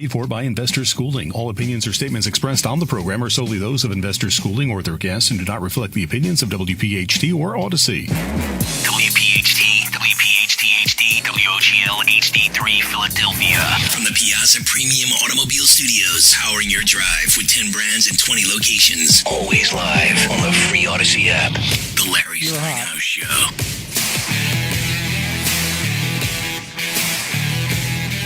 Paid for by Investor Schooling. All opinions or statements expressed on the program are solely those of Investor Schooling or their guests and do not reflect the opinions of WPHT or Odyssey. WPHT, WPHT-HD, WOGL HD3 Philadelphia. From the Piazza Premium Automobile Studios, powering your drive with 10 brands and 20 locations. Always live on the free Odyssey app. The Larry Steinhouse Show.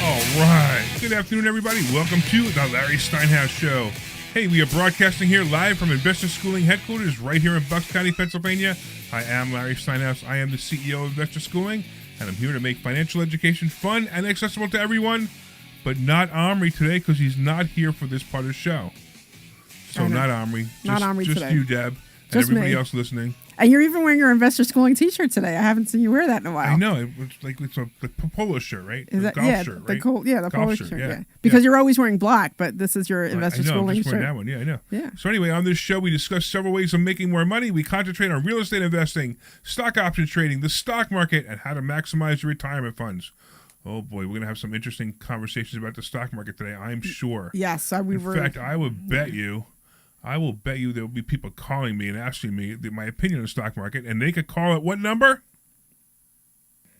All right. Good afternoon, everybody. Welcome to the Larry Steinhouse Show. Hey, we are broadcasting here live from Investor Schooling headquarters right here in Bucks County, Pennsylvania. I am Larry Steinhouse. I am the CEO of Investor Schooling, and I'm here to make financial education fun and accessible to everyone, but not Omri today because he's not here for this part of the show. So not Omri. Not Omri just today. You, Deb, and Just everybody me. else listening. And you're even wearing your Investor Schooling T-shirt today. I haven't seen you wear that in a while. I know. It's a polo shirt, right? Is that golf yeah? shirt, The right? polo Golf shirt. Yeah. Because you're always wearing black, but this is your Investor I know, Schooling I'm just shirt. wearing that one. Yeah, I know. Yeah. So anyway, on this show, we discuss several ways of making more money. We concentrate on real estate investing, stock option trading, the stock market, and how to maximize your retirement funds. Oh boy, we're gonna have some interesting conversations about the stock market today. I'm sure. Yes, In fact, I will bet you there will be people calling me and asking me my opinion on the stock market, and they could call at what number?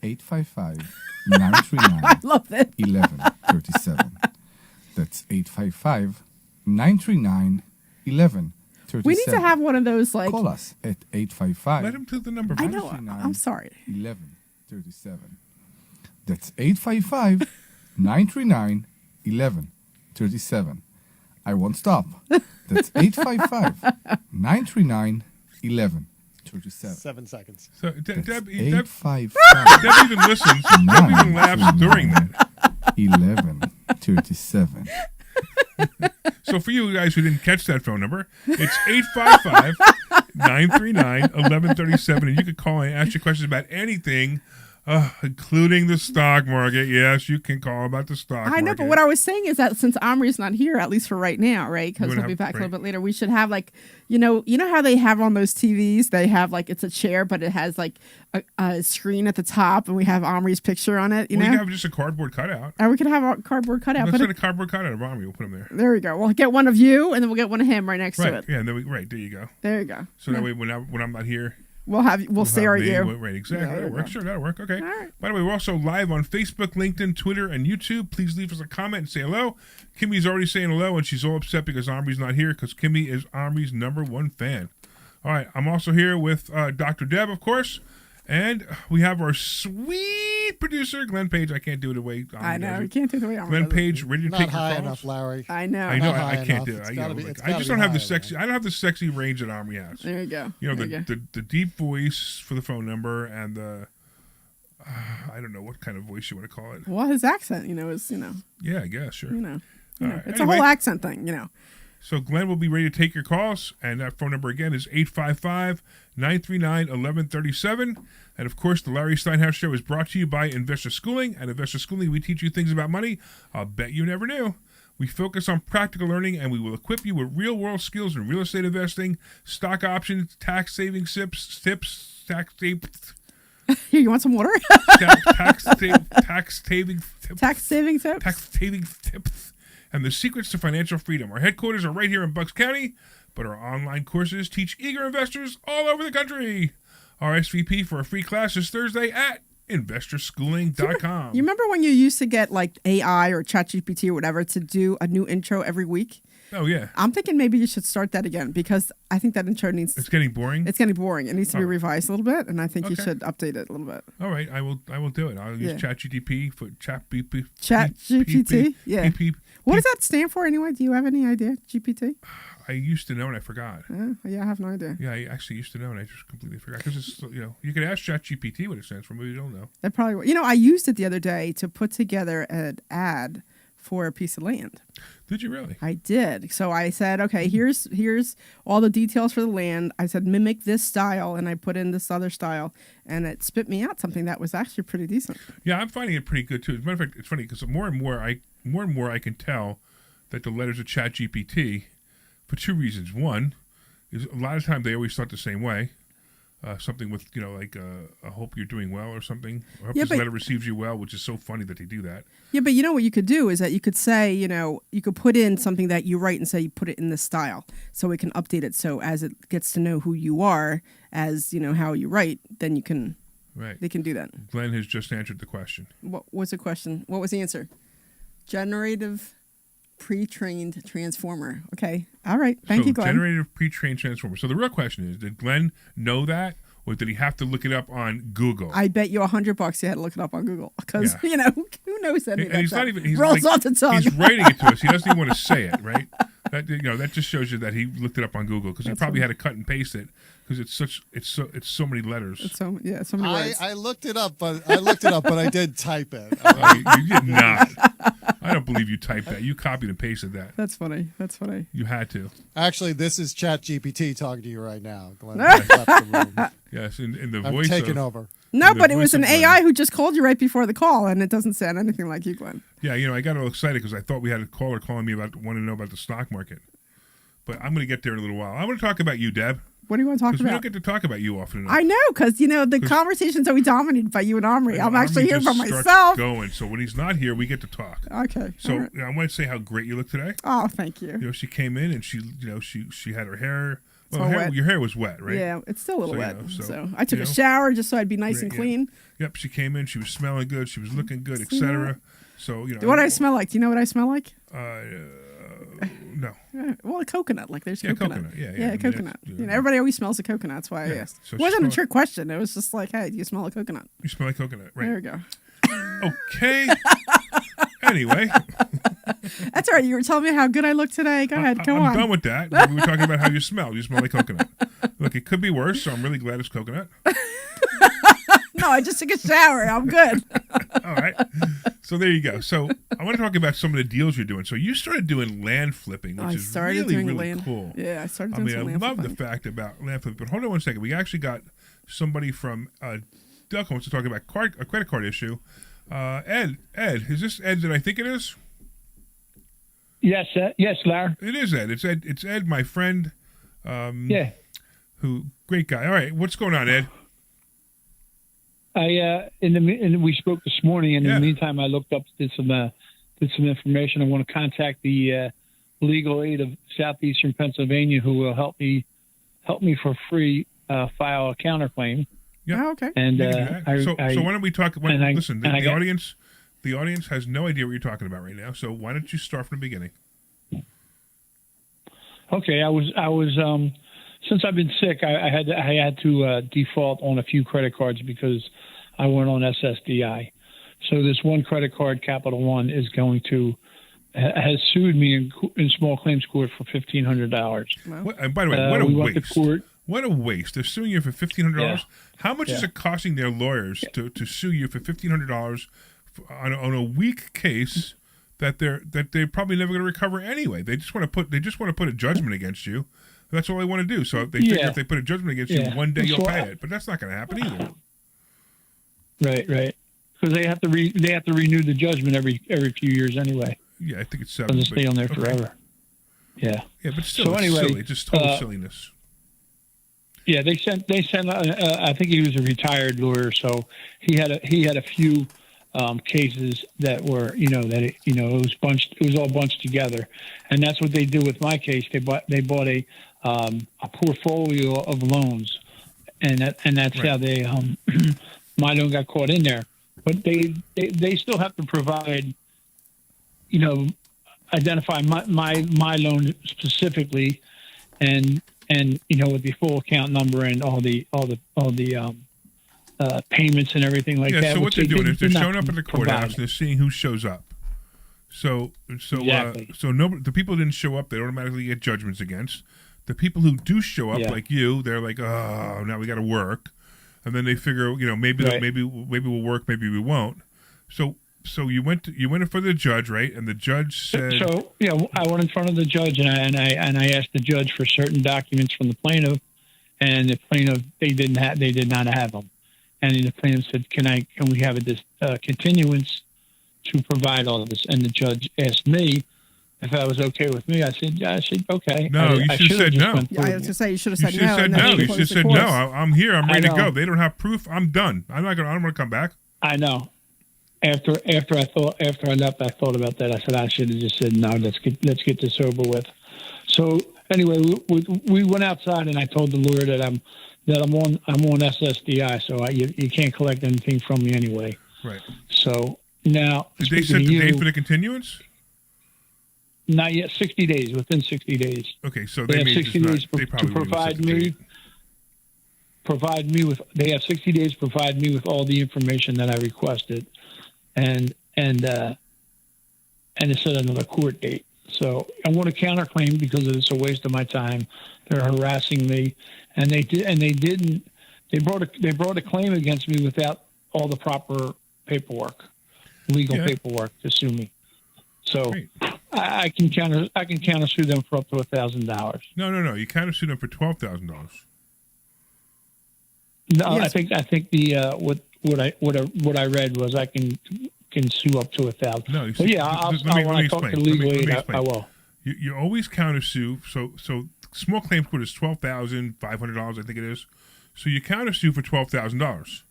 855-939-1137. I love it. That's 855-939-1137. We need to have one of those like. Call us at 855. Let him to the number. I know. I'm sorry. 1137. That's 855-939-1137. I won't stop. That's 855-939-1137. 7 seconds. So Deb even 855. listens. Deb even laughs during that. 1137. So for you guys who didn't catch that phone number, it's 855-939-1137, and you can call and ask your questions about anything, including the stock market. Yes, you can call about the stock market. I know, but what I was saying is that since Omri's not here, at least for right now, right? Because he'll be back a little bit later. We should have like, you know how they have on those TVs. They have like it's a chair, but it has like a screen at the top, and we have Omri's picture on it. You know, we can have just a cardboard cutout. Or we could have a cardboard cutout. Let's get a cardboard cutout of Omri. We'll put him there. There we go. We'll get one of you, and then we'll get one of him right next to it. Yeah. And then there you go. There you go. So that way, when I'm not here. We'll stare at you. Right, exactly. Yeah, that'll work. Sure, that'll work. Okay. All right. By the way, we're also live on Facebook, LinkedIn, Twitter, and YouTube. Please leave us a comment and say hello. Kimmy's already saying hello, and she's all upset because Omri's not here because Kimmy is Omri's #1 fan. All right. I'm also here with Dr. Deb, of course, and we have our sweet producer, Glenn Page. I can't do it the way Omri I know. does You it. can't do it the way Omri Glenn does it. Page, ready to Not take your high calls? enough, Larry. I know. I know. Not I high can't do enough. it. It's gotta be- I just don't have the higher sexy. I don't have the sexy range that Omri has. There you go. You know, There you go. the deep voice for the phone number and the I don't know what kind of voice you want to call it. Well, his accent, is, Yeah, I guess, sure. All right. It's Anyway, a whole accent thing, So Glenn will be ready to take your calls, and that phone number again is 855-939-1137. And of course, the Larry Steinhouse Show is brought to you by Investor Schooling. At Investor Schooling, we teach you things about money I'll bet you never knew. We focus on practical learning, and we will equip you with real-world skills in real estate investing, stock options, tax saving tips, tax tips. Here, you want some water? tax saving tips. Tax saving tips? Tax saving tips. And the secrets to financial freedom. Our headquarters are right here in Bucks County, but our online courses teach eager investors all over the country. Our SVP for a free class is Thursday at investorschooling.com. You remember when you used to get like AI or ChatGPT or whatever to do a new intro every week? Oh, yeah. I'm thinking maybe you should start that again because I think that intro needs... It's getting boring? It's getting boring. It needs to be Oh. revised a little bit, and I think you Okay. should update it a little bit. All right, I will do it. I'll use ChatGPT for ChatGPT. ChatGPT? Yeah. PP. What does that stand for anyway? Do you have any idea? GPT? I used to know and I forgot. Yeah, I have no idea. Yeah, I actually used to know and I just completely forgot. Because it's, you could ask ChatGPT what it stands for, but you don't know. That probably... I used it the other day to put together an ad for a piece of land. Did you really? I did. So I said, okay, here's all the details for the land. I said, mimic this style, and I put in this other style, and it spit me out something that was actually pretty decent. Yeah, I'm finding it pretty good too. As a matter of fact, it's funny because more and more I can tell that the letters of ChatGPT for two reasons. One is a lot of times they always start the same way. something with, like I hope you're doing well or something. I hope Yeah, this but- letter receives you well, which is so funny that they do that. Yeah, but you know what you could do is that you could say, you could put in something that you write and say you put it in this style, so we can update it. So as it gets to know who you are, as how you write, then you can. Right. They can do that. Glenn has just answered the question. What was the question? What was the answer? Generative pre-trained transformer. Okay. All right. Thank you, Glenn. Generative pre-trained transformer. So the real question is, did Glenn know that, or did he have to look it up on Google? I bet you $100 you had to look it up on Google because who knows any of that he's stuff? not even. He's rolls off the tongue. He's writing it to us. He doesn't even want to say it, right? That just shows you that he looked it up on Google because he probably had to cut and paste it because it's so many letters. So many words. I looked it up, but I did type it. You did not. I don't believe you typed that. You copied and pasted that. That's funny. You had to. Actually, this is ChatGPT talking to you right now. Glenn left the room. Yes, in the I'm voice taking of, over. No, but it was voice an of AI Glenn. who just called you right before the call, and it doesn't sound anything like you, Glenn. Yeah, I got a little excited because I thought we had a caller calling me wanting to know about the stock market. But I'm going to get there in a little while. I want to talk about you, Deb. What do you want to talk Because we about? don't get to talk about you often enough. I know, because the conversation's always dominated by you and Omri. I'm actually here Omri for just starts myself. Going. So when he's not here, we get to talk. Okay. So all right. I want to say how great you look today. Oh, thank you. She came in and she had her hair. It's all wet. Your hair was wet, right? Yeah, it's still a little So, wet. so, So I took a shower just so I'd be nice and Yeah. clean. Yep, she came in. She was smelling good. She was looking good, etc. So What I smell like? Do you know what I smell like? No. Well, a coconut. Like there's coconut. Yeah, Yeah, I mean, coconut. that's, Everybody always smells a coconut. That's why I Yeah, asked. so It she wasn't a smelled- trick question. It was just like, hey, do you smell a coconut? You smell like coconut, right? There we go. Okay. Anyway, That's all right. You were telling me how good I look today. Go ahead. Go I'm on. done with that. We were talking about how you smell. You smell like coconut. Look, it could be worse, so I'm really glad it's coconut. No, I just took a shower. I'm good. All right. So there you go. So I want to talk about some of the deals you're doing. So you started doing land flipping, which I is started really, doing really land. cool. Yeah, I started I doing mean, some I land love the flipping. fact about land flipping. But hold on one second. We actually got somebody from Delco wants to talk about a credit card issue. Ed, is this Ed that I think it is? Yes, Larry. It is Ed. It's Ed, my friend. Yeah. Who great guy. All right, what's going on, Ed? We spoke this morning. In Yeah. the meantime, I looked up, did some information. I want to contact the legal aid of Southeastern Pennsylvania, who will help me for free file a counterclaim. Yeah. Oh, okay. And You can do that. So why don't we talk? Listen, the audience has no idea what you're talking about right now. So why don't you start from the beginning? Okay, I was since I've been sick, I had to default on a few credit cards because I went on SSDI. So this one credit card, Capital One, has sued me in small claims court for $1,500. And by the way, what a we went to waste! court. What a waste! They're suing you for $1,500. Yeah. How much is it costing their lawyers to sue you for $1,500 on a weak case that they're probably never going to recover anyway? They just want to put a judgment against you. That's all they want to do. So they figure if they put a judgment against you, one day you'll pay it. But that's not going to happen either. Right. Because they have to renew the judgment every few years anyway. Yeah, I think it's 7. Doesn't stay on there forever. Yeah. Yeah, but still, So it's anyway, silly. Just total silliness. Yeah, they sent. I think he was a retired lawyer, so he had a few cases that were, it was all bunched together, and that's what they did with my case. They bought a portfolio of loans, and that's how they my loan got caught in there. But they still have to provide, identify my loan specifically, and with the full account number and all the payments and everything like that. Yeah. So what they're doing is they're showing up at the courthouse provide. and they're seeing who shows up. So Exactly. the people didn't show up, they automatically get judgments against. The people who do show up, like you, they're like, oh, now we got to work, and then they figure, maybe we'll work, maybe we won't. So you went in front of the judge, right? And the judge said, I went in front of the judge and I asked the judge for certain documents from the plaintiff, and the plaintiff they did not have them, and the plaintiff said, can we have a continuance to provide all of this? And the judge asked me, if that was okay with me. I said okay. No, you should have said no. Yeah, I was going to say, you should have You said should no. have said and then no. You close should have the said course. no. I'm here. I'm ready to know. go. They don't have proof. I'm done. I don't want to come back. I know. After I left, I thought about that. I said I should have just said no. Let's get this over with. So anyway, we went outside, and I told the lawyer that I'm on SSDI, so you can't collect anything from me anyway. Right. So now, did they set the date for the continuance? Not yet. 60 days. Within 60 days. Okay, so they they have 60 days they probably to provide me. They have 60 days to provide me with all the information that I requested, and to set another court date. So I want to counterclaim because it's a waste of my time. They're harassing me, and they didn't. They brought a claim against me without all the proper paperwork, legal paperwork to sue me. So I can counter sue them for up to $1,000. No. You counter sue them for $12,000. No, Yes. I think the what I read was I can sue up to $1,000. No, But yeah, when I talk to legal aid, I will. You always counter sue. So small claims court is $12,500. I think it is. So you counter sue for $12,000,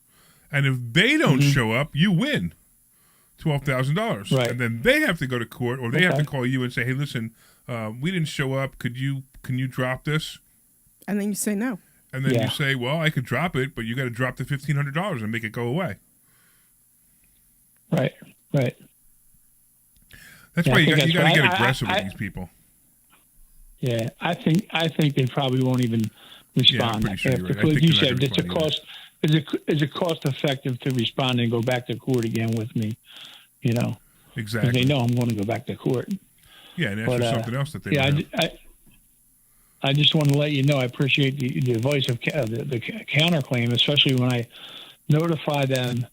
and if they don't show up, you win $12,000. Right. And then they have to go to court, or they have to call you and say, "Hey, listen, we didn't show up. Can you drop this?" And then you say no. And then you say, "Well, I could drop it, but you got to drop the $1,500 and make it go away." Right. That's why you got to get aggressive with these people. Yeah, I think they probably won't even respond. Yeah, I'm pretty sure you're right. I Because think you they're not said it's a responding cost. Is it cost effective to respond and go back to court again with me? You know, Exactly. because they know I'm going to go back to court. Yeah, and that's just something else that they I just want to let you know I appreciate the voice of the counterclaim, especially when I notify them,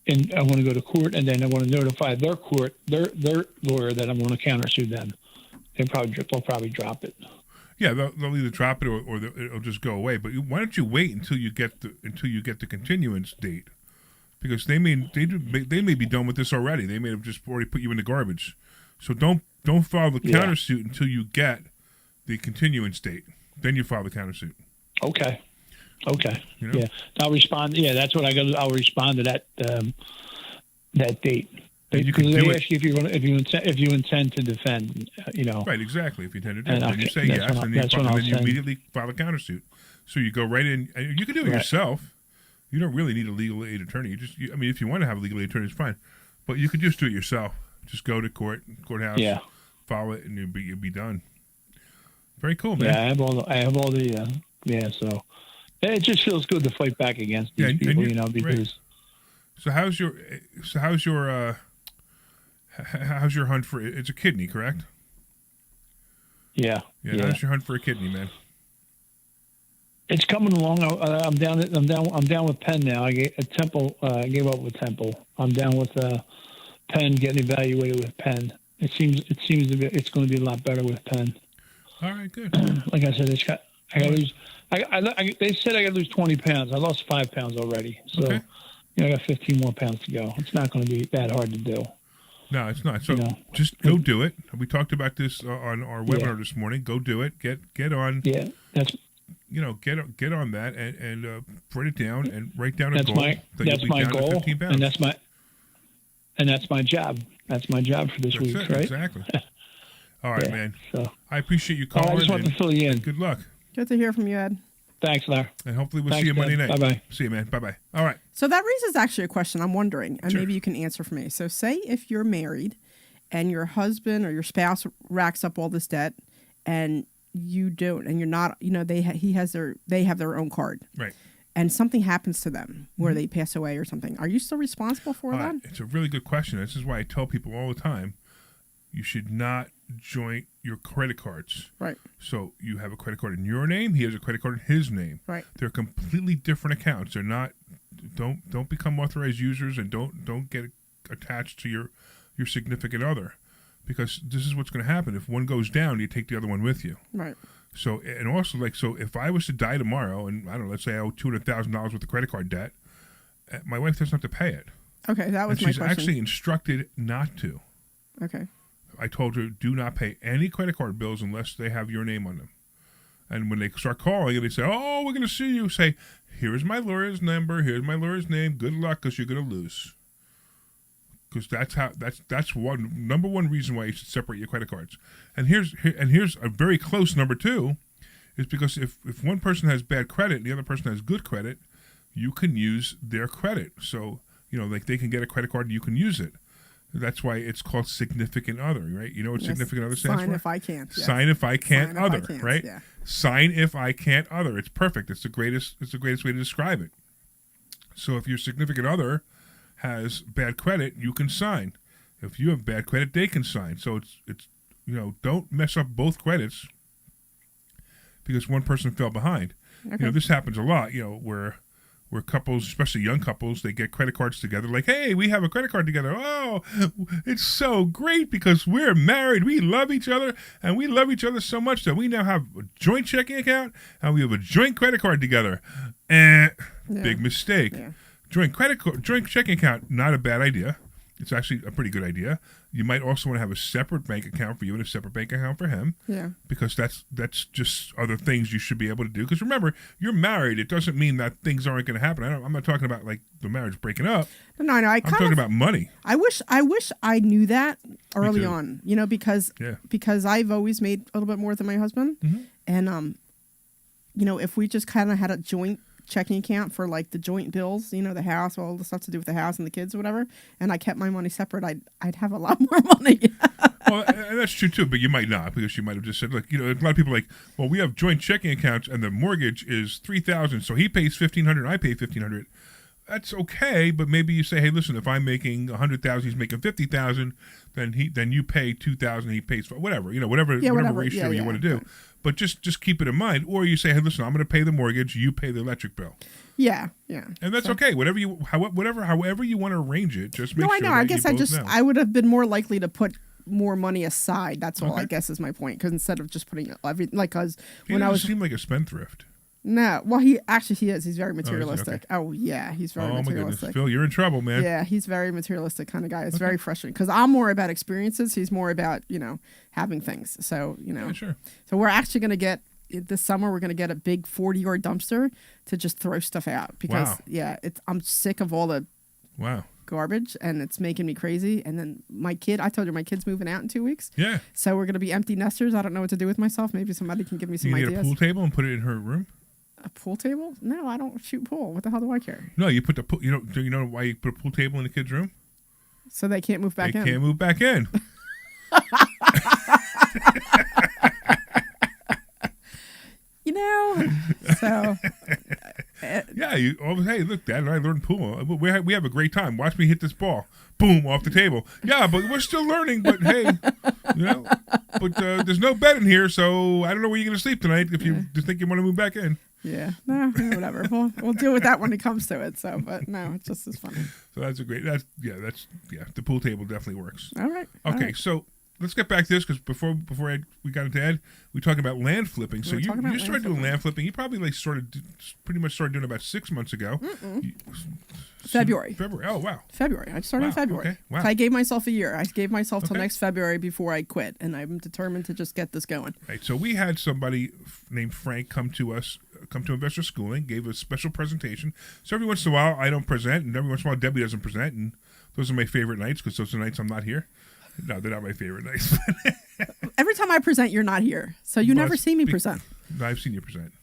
and I want to go to court, and then I want to notify their court, their lawyer, that I'm going to countersue them. They'll probably drop it. Yeah, they'll either drop it or it'll just go away. But why don't you wait until you get the continuance date? Because they may be done with this already. They may have just already put you in the garbage. So don't file the countersuit until you get the continuance date. Then you file the countersuit. Okay. You know? Yeah, I'll respond. Yeah, that's what I got. I'll respond to that date. Because they ask you if you intend to defend. Right, exactly. If you intend to And defend, okay, you say that's yes, what and that's what I'll then you say. immediately file a countersuit. So you go right in, and you can do it yourself. You don't really need a legal aid attorney. If you want to have a legal aid attorney, it's fine. But you could just do it yourself. Just go to courthouse, file it, and you'll be done. Very cool, man. Yeah, I have all the so it just feels good to fight back against these people, because. Right. So how's your hunt for it's a kidney, correct? Yeah. How's your hunt for a kidney, man? It's coming along. I'm down with Penn now. I gave up with Temple. I'm down with Penn, getting evaluated with Penn. It seems it's going to be a lot better with Penn. All right, good. Like I said, I got to lose. They said I got to lose 20 pounds. I lost 5 pounds already. So I got 15 more pounds to go. It's not going to be that hard to do. No, it's not. So just go do it. We talked about this on our webinar this morning. Go do it. Get on. Yeah, that's. Get on that and write it down and write down a That's goal. That's my goal, 15 pounds. and that's my job. That's my job for this week, right? Exactly. All right, man. So I appreciate you calling. I just want to fill you in. Good luck. Good to hear from you, Ed. Thanks, Larry. And hopefully we'll see you Monday night. Bye-bye. See you, man. Bye-bye. All right. So that raises actually a question I'm wondering, and maybe you can answer for me. So say if you're married and your husband or your spouse racks up all this debt and you don't, and you're not, they have their own card. Right. And something happens to them where they pass away or something. Are you still responsible for that? It's a really good question. This is why I tell people all the time, you should not joint your credit cards. Right. So you have a credit card in your name. He has a credit card in his name. Right. They're completely different accounts. They're not. Don't become authorized users, and don't get attached to your significant other, because this is what's going to happen. If one goes down, you take the other one with you. Right. So, and also, so if I was to die tomorrow, and I don't know, let's say I owe $200,000 worth of credit card debt, my wife doesn't have to pay it. Okay, that was and my she's question. actually instructed not to. Okay. I told her, do not pay any credit card bills unless they have your name on them. And when they start calling and they say, oh, we're going to sue you, say, here's my lawyer's number, here's my lawyer's name, good luck, because you're going to lose. Because that's number one reason why you should separate your credit cards. And here's a very close number two, is because if one person has bad credit and the other person has good credit, you can use their credit. So, like they can get a credit card and you can use it. That's why it's called significant other, right? You know what significant other stands for? Sign if I can't. Yes. Sign if I can't Sign other, if I can't, right? Yeah. Sign if I can't other. It's perfect. It's the greatest way to describe it. So if your significant other has bad credit, you can sign. If you have bad credit, they can sign. So it's don't mess up both credits because one person fell behind. Okay. This happens a lot, where couples, especially young couples, they get credit cards together. Like, hey, we have a credit card together. Oh, it's so great because we're married. We love each other, and we love each other so much that we now have a joint checking account, and we have a joint credit card together. Big mistake. Yeah. Joint checking account, not a bad idea. It's actually a pretty good idea. You might also want to have a separate bank account for you and a separate bank account for him. Yeah. Because that's just other things you should be able to do. Because remember, you're married. It doesn't mean that things aren't going to happen. I'm not talking about like the marriage breaking up. No. I'm talking about money. I wish I knew that early on. Because I've always made a little bit more than my husband, and if we just kind of had a joint checking account for like the joint bills, the house, all the stuff to do with the house and the kids or whatever, and I kept my money separate, I'd have a lot more money. Well, and that's true too, but you might not, because you might have just said, look, a lot of people are like, well, we have joint checking accounts and the mortgage is $3,000, so he pays $1,500, I pay $1,500. That's okay, but maybe you say, hey, listen, if I'm making $100,000, he's making $50,000, then you pay $2,000, he pays whatever ratio you want to do. Right. But just keep it in mind. Or you say, hey, listen, I'm going to pay the mortgage, you pay the electric bill. Yeah. And that's okay. However you want to arrange it, just make sure. No, I guess I would have been more likely to put more money aside. That's all. I guess is my point. Because instead of just putting everything, like, because when I was seem like a spendthrift. No, well, he is. He's very materialistic. Oh, yeah, he's very materialistic. Oh, my goodness. Phil, you're in trouble, man. Yeah, he's very materialistic kind of guy. It's very frustrating because I'm more about experiences. He's more about, having things. So, Yeah, sure. So we're actually going to get, this summer, we're going to get a big 40-yard dumpster to just throw stuff out. Because, I'm sick of all the garbage, and it's making me crazy. And then I told you my kid's moving out in 2 weeks. Yeah. So we're going to be empty nesters. I don't know what to do with myself. Maybe somebody can give me some ideas. You get a pool table and put it in her room? A pool table? No, I don't shoot pool. What the hell do I care? No, you put the pool. Do you know why you put a pool table in the kid's room? So they can't move back in. They can't move back in. So. Yeah, hey, look, Dad and I learned pool. We have a great time. Watch me hit this ball. Boom, off the table. Yeah, but we're still learning. But hey, But there's no bed in here, so I don't know where you're going to sleep tonight if you just think you want to move back in. Yeah, no, whatever. We'll deal with that when it comes to it. So, but no, it's just as funny. So that's the pool table definitely works. All right. Okay, so let's get back to this because before we got into Ed, we talked about land flipping. So you started doing land flipping. You probably pretty much started doing it about 6 months ago. February. Oh, wow. February. I started in February. Okay. Wow. I gave myself a year. I gave myself till next February before I quit, and I'm determined to just get this going. Right. So we had somebody named Frank come to Investor Schooling, gave a special presentation. So every once in a while, I don't present, and every once in a while, Debbie doesn't present, and those are my favorite nights because those are nights I'm not here. No, they're not my favorite nights. Every time I present, you're not here, so you never see me present. No, I've seen you present.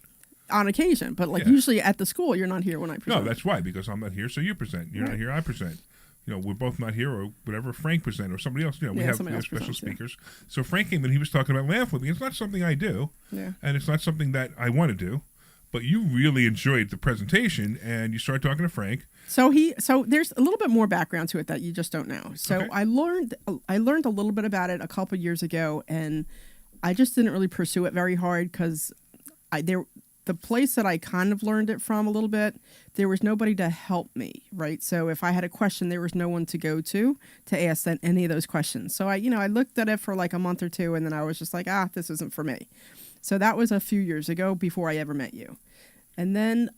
On occasion, but usually at the school, you're not here when I present. No, that's why, because I'm not here, so you present. You're not here, I present. We're both not here, or whatever. Frank present, or somebody else. We have special speakers. Yeah. So Frank came and he was talking about land flipping. It's not something I do, and it's not something that I want to do. But you really enjoyed the presentation, and you started talking to Frank. So there's a little bit more background to it that you just don't know. So I learned a little bit about it a couple years ago, and I just didn't really pursue it very hard because the place that I kind of learned it from a little bit, there was nobody to help me, right? So if I had a question, there was no one to go to ask any of those questions. So I looked at it for like a month or two, and then I was just like, this isn't for me. So that was a few years ago before I ever met you. And then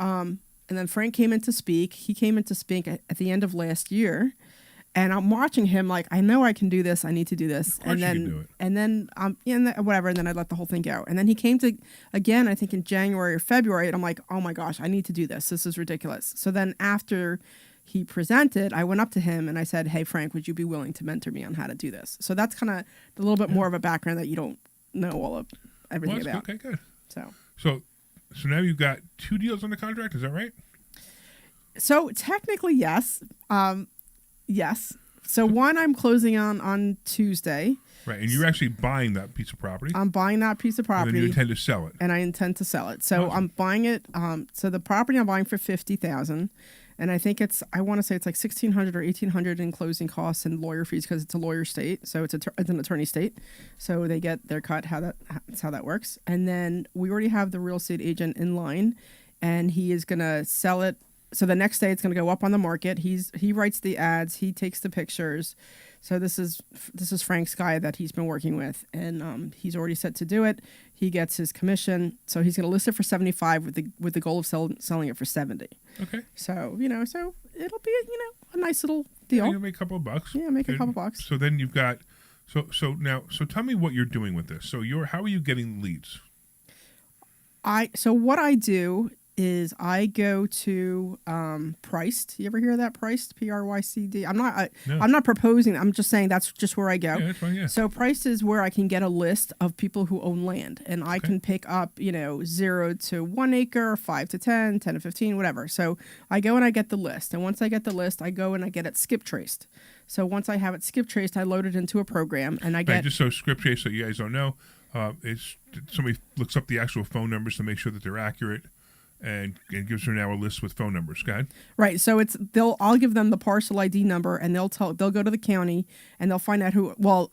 Frank came in to speak. He came in to speak at the end of last year. And I'm watching him like, I know I can do this. I need to do this. Of course you can do it. And then, whatever. And then I let the whole thing go. And then he came to, again, I think in January or February, and I'm like, oh my gosh, I need to do this. This is ridiculous. So then after he presented, I went up to him and I said, hey, Frank, would you be willing to mentor me on how to do this? So that's kind of a little bit more of a background that you don't know all of everything about. Okay, good. So now you've got 2 deals on the contract. Is that right? So technically, yes. Yes. So one I'm closing on Tuesday. Right, and you're actually buying that piece of property. I'm buying that piece of property. And then you intend to sell it. And I intend to sell it. So I'm buying it. So the property I'm buying for $50,000, and I think I want to say it's like $1,600 or $1,800 in closing costs and lawyer fees because it's a lawyer state. So it's an attorney state. So they get their cut. That's how that works. And then we already have the real estate agent in line, and he is going to sell it. So the next day it's going to go up on the market. He writes the ads. He takes the pictures. So this is Frank's guy that he's been working with, and he's already set to do it. He gets his commission, so he's going to list it for $75 with the goal of selling it for $70. Okay. So so it'll be a nice little deal. Yeah, you'll make a couple of bucks. Yeah, make a couple bucks. So then you've got so tell me what you're doing with this. So how are you getting leads? So what I do is I go to Priced. You ever hear of that? Priced, Prycd. I'm not proposing. I'm just saying that's just where I go. Yeah, that's fine, yeah. So Priced is where I can get a list of people who own land, and I can pick up 0 to 1 acre, 5 to 10, 10 to 15, whatever. So I go and I get the list, and once I get the list, I go and I get it skip traced. So once I have it skip traced, I load it into a program, and I get just so skip traced. So you guys don't know, it's somebody looks up the actual phone numbers to make sure that they're accurate. And gives her now a list with phone numbers. Go ahead. Right. So I'll give them the parcel ID number, and they'll go to the county and they'll find out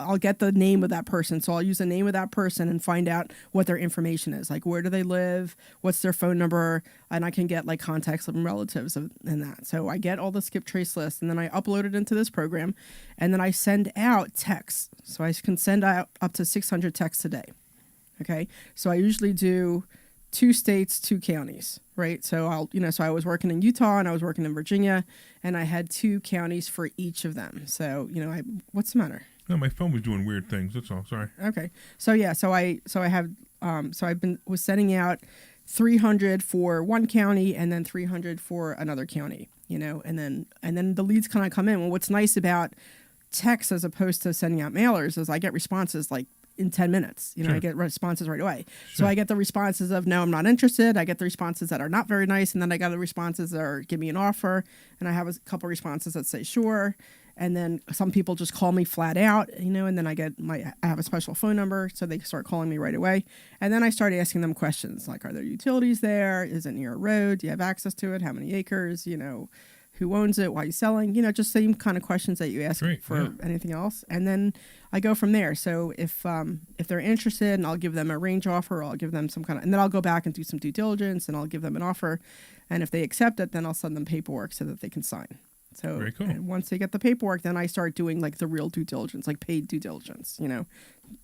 I'll get the name of that person. So I'll use the name of that person and find out what their information is. Like, where do they live? What's their phone number? And I can get like contacts of relatives and that. So I get all the skip trace lists, and then I upload it into this program, and then I send out texts. So I can send out up to 600 texts a day. Okay. So I usually do 2 states, 2 counties, right? So so I was working in Utah and I was working in Virginia, and I had 2 counties for each of them. So, what's the matter? No, my phone was doing weird things. That's all. Sorry. Okay. So yeah, was sending out 300 for one county and then 300 for another county, and then the leads kind of come in. Well, what's nice about text as opposed to sending out mailers is I get responses like in 10 minutes. Sure. I get responses right away. Sure. So I get the responses of, no, I'm not interested. I get the responses that are not very nice. And then I got the responses that are, give me an offer. And I have a couple responses that say, sure. And then some people just call me flat out, and then I have a special phone number. So they start calling me right away. And then I start asking them questions like, are there utilities there? Is it near a road? Do you have access to it? How many acres? Who owns it? Why are you selling? Just same kind of questions that you ask for anything else. And then I go from there. So if they're interested, and I'll give them a range offer, or I'll give them and then I'll go back and do some due diligence, and I'll give them an offer. And if they accept it, then I'll send them paperwork so that they can sign. So very cool. And once they get the paperwork, then I start doing like the real due diligence, like paid due diligence, can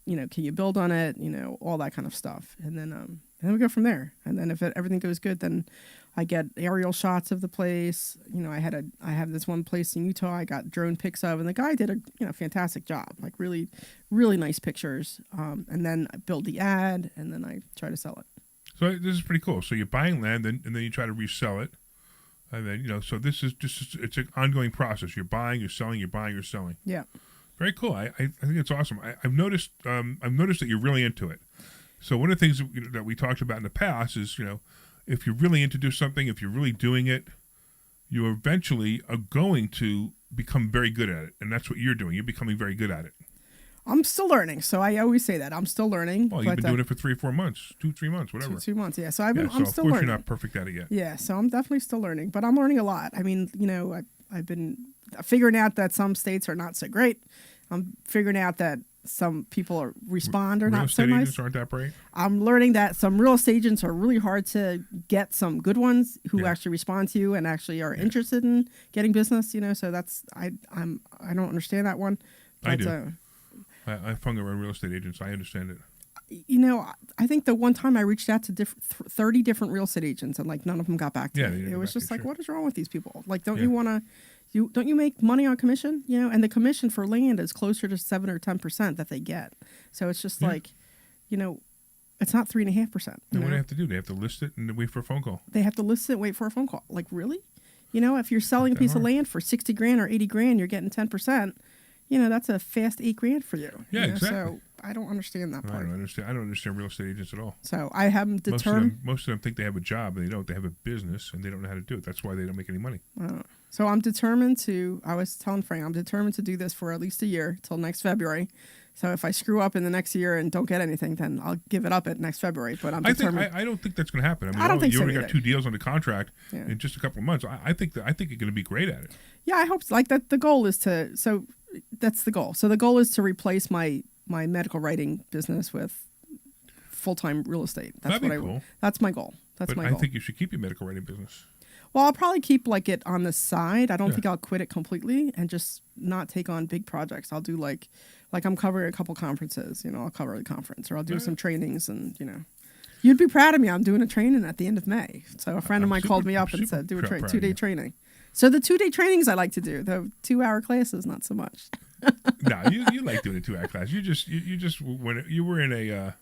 you build on it? All that kind of stuff. And then we go from there. And then if everything goes good, then I get aerial shots of the place. I have this one place in Utah I got drone pics of, and the guy did a fantastic job, like really, really nice pictures. And then I build the ad, and then I try to sell it. So this is pretty cool. So you're buying land, and then you try to resell it. And then, so this is just, it's an ongoing process. You're buying, you're selling, you're buying, you're selling. Yeah. Very cool. I think it's awesome. I've noticed that you're really into it. So one of the things that we talked about in the past is, if you're really into something, if you're really doing it, you eventually are going to become very good at it. And that's what you're doing. You're becoming very good at it. I'm still learning. So I always say that. I'm still learning. Well, you've been doing it for 3 or 4 months, 2-3 months, whatever. 2 months, yeah. So I'm still learning. Of course you're not perfect at it yet. Yeah, so I'm definitely still learning. But I'm learning a lot. I mean, I've been figuring out that some states are not so great. I'm figuring out that some people respond or not so nice. Real estate agents aren't that great? I'm learning that some real estate agents are really hard to get some good ones who actually respond to you and actually are interested in getting business, So that's, I don't understand that one. But, I do. I've hung around real estate agents. I understand it. I think the one time I reached out to 30 different real estate agents, and like none of them got back to me. It was just like, what is wrong with these people? Like, don't you want to, don't you make money on commission? You know, and the commission for land is closer to 7 or 10% that they get. So it's just like, you know, it's not 3.5%. And what do they have to do? They have to list it and wait for a phone call. They have to list it and wait for a phone call. Like, really? You know, if you're selling a piece of land for 60 grand or 80 grand, you're getting 10%. You know, that's a fast $8 grand for you. Yeah, you know? exactly. So I don't understand that part. I don't understand real estate agents at all. So I have determined. Most of them think they have a job and they don't. They have a business and they don't know how to do it. That's why they don't make any money. So I'm determined to. I was telling Frank, I'm determined to do this for at least a year till next February. So if I screw up in the next year and don't get anything, then I'll give it up at next February. But I'm determined. I don't think that's going to happen. I mean, I don't think you so already either. got 2 deals on the contract in just a couple of months. I think you're going to be great at it. Yeah, I hope so. Like that. The goal is to. So that's the goal. So the goal is to replace my medical writing business with full-time real estate. That's That'd be cool. That's my goal. That's my goal. I think you should keep your medical writing business. Well, I'll probably keep like it on the side. I don't think I'll quit it completely and just not take on big projects. I'll do like I'm covering a couple conferences. You know, I'll cover the conference or I'll do some trainings and you know. You'd be proud of me. I'm doing a training at the end of May. So a friend of mine called me up and said, do a 2-day training. So the 2-day trainings I like to do. The 2-hour classes, not so much. No, you like doing a 2-hour class. You just when you were in a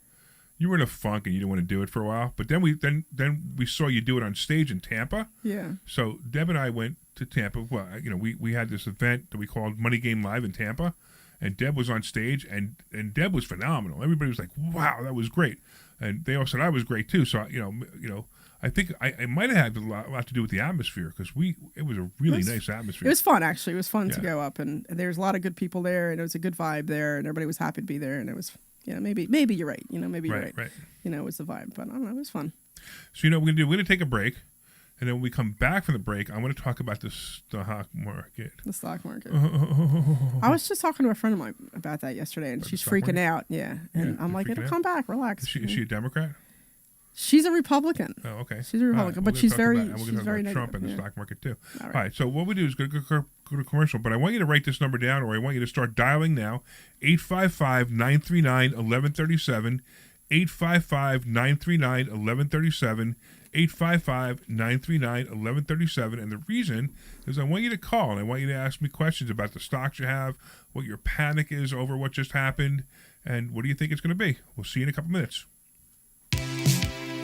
funk and you didn't want to do it for a while. But then we saw you do it on stage in Tampa. Yeah. So Deb and I went to Tampa. Well, you know, we had this event that we called Money Game Live in Tampa, and Deb was on stage, and Deb was phenomenal. Everybody was like, "Wow, that was great," and they all said I was great too. So you know. I think I might have had a lot to do with the atmosphere because it was a really nice atmosphere. It was fun, actually. It was fun to go up, and there's a lot of good people there, and it was a good vibe there, and everybody was happy to be there, and it was, you know, maybe you're right. You know, maybe you're right. Right. You know, it was the vibe, but I don't know, it was fun. So you know what we're going to take a break, and then when we come back from the break, I want to talk about the stock market. The stock market. I was just talking to a friend of mine about that yesterday, and she's freaking out. Yeah, and I'm like, it'll come back. Relax. Is she a Democrat? She's a Republican. Oh, okay. She's a Republican, but she's very negative. Trump and the stock market too. All right. So what we do is go to commercial, but I want you to write this number down, or I want you to start dialing now: 855-939-1137, 855-939-1137, 855-939-1137. And the reason is I want you to call and I want you to ask me questions about the stocks you have, what your panic is over what just happened, and what do you think it's going to be. We'll see you in a couple minutes.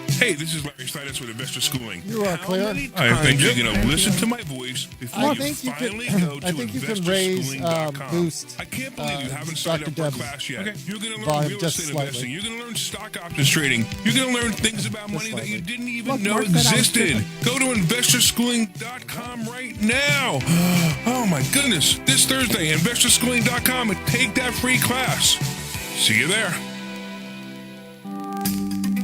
Hey, this is Larry Steinhouse with Investor Schooling. You are clear. I think you're going to listen to my voice before you finally go to investorsschooling.com. Boost. I can't believe you haven't signed up for a class yet. Okay. You're going to learn real estate investing. You're going to learn stock options trading. You're going to learn things about money that you didn't even know existed. Go to investorsschooling.com right now. Oh, my goodness. This Thursday, investorsschooling.com, and take that free class. See you there.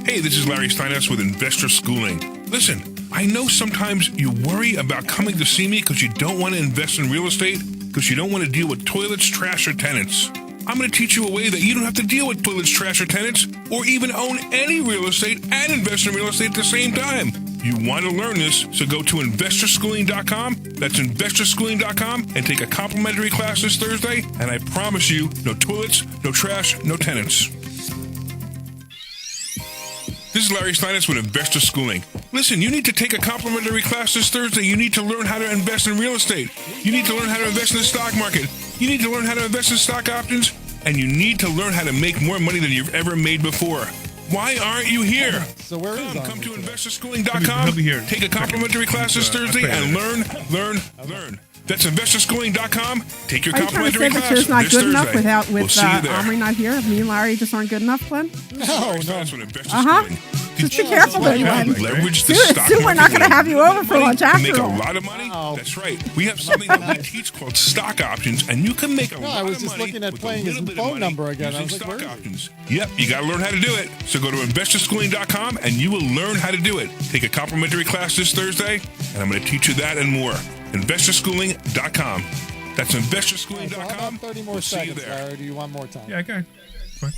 Hey, this is Larry Steinhouse with Investor Schooling. Listen, I know sometimes you worry about coming to see me because you don't want to invest in real estate, because you don't want to deal with toilets, trash, or tenants. I'm going to teach you a way that you don't have to deal with toilets, trash, or tenants, or even own any real estate and invest in real estate at the same time. You want to learn this, so go to investorschooling.com. That's investorschooling.com, and take a complimentary class this Thursday, and I promise you, no toilets, no trash, no tenants. This is Larry Steinhouse with Investor Schooling. Listen, you need to take a complimentary class this Thursday. You need to learn how to invest in real estate. You need to learn how to invest in the stock market. You need to learn how to invest in stock options. And you need to learn how to make more money than you've ever made before. Why aren't you here? So where is Come to investorschooling.com. He'll be here. Take a complimentary class this Thursday and learn. That's investorschooling.com. Take your complimentary class. Are you trying to say that you're not good enough with Omri not here? Me and Larry just aren't good enough, Glenn? No. Just be careful, though, Glenn. Leverage the stock Soon we're not going to have you over for lunch after make all. a lot of money. That's right. We have something that we teach called stock options, and you can make a lot of money. I was just looking at playing his phone number again. I was like, stock options. Yep, you got to learn how to do it. So go to investorschooling.com, and you will learn how to do it. Take a complimentary class this Thursday, and I'm going to teach you that and more. investorschooling.com. That's investorschooling.com. How about 30 more seconds, Larry? Do you want more time? Yeah, okay. Fine.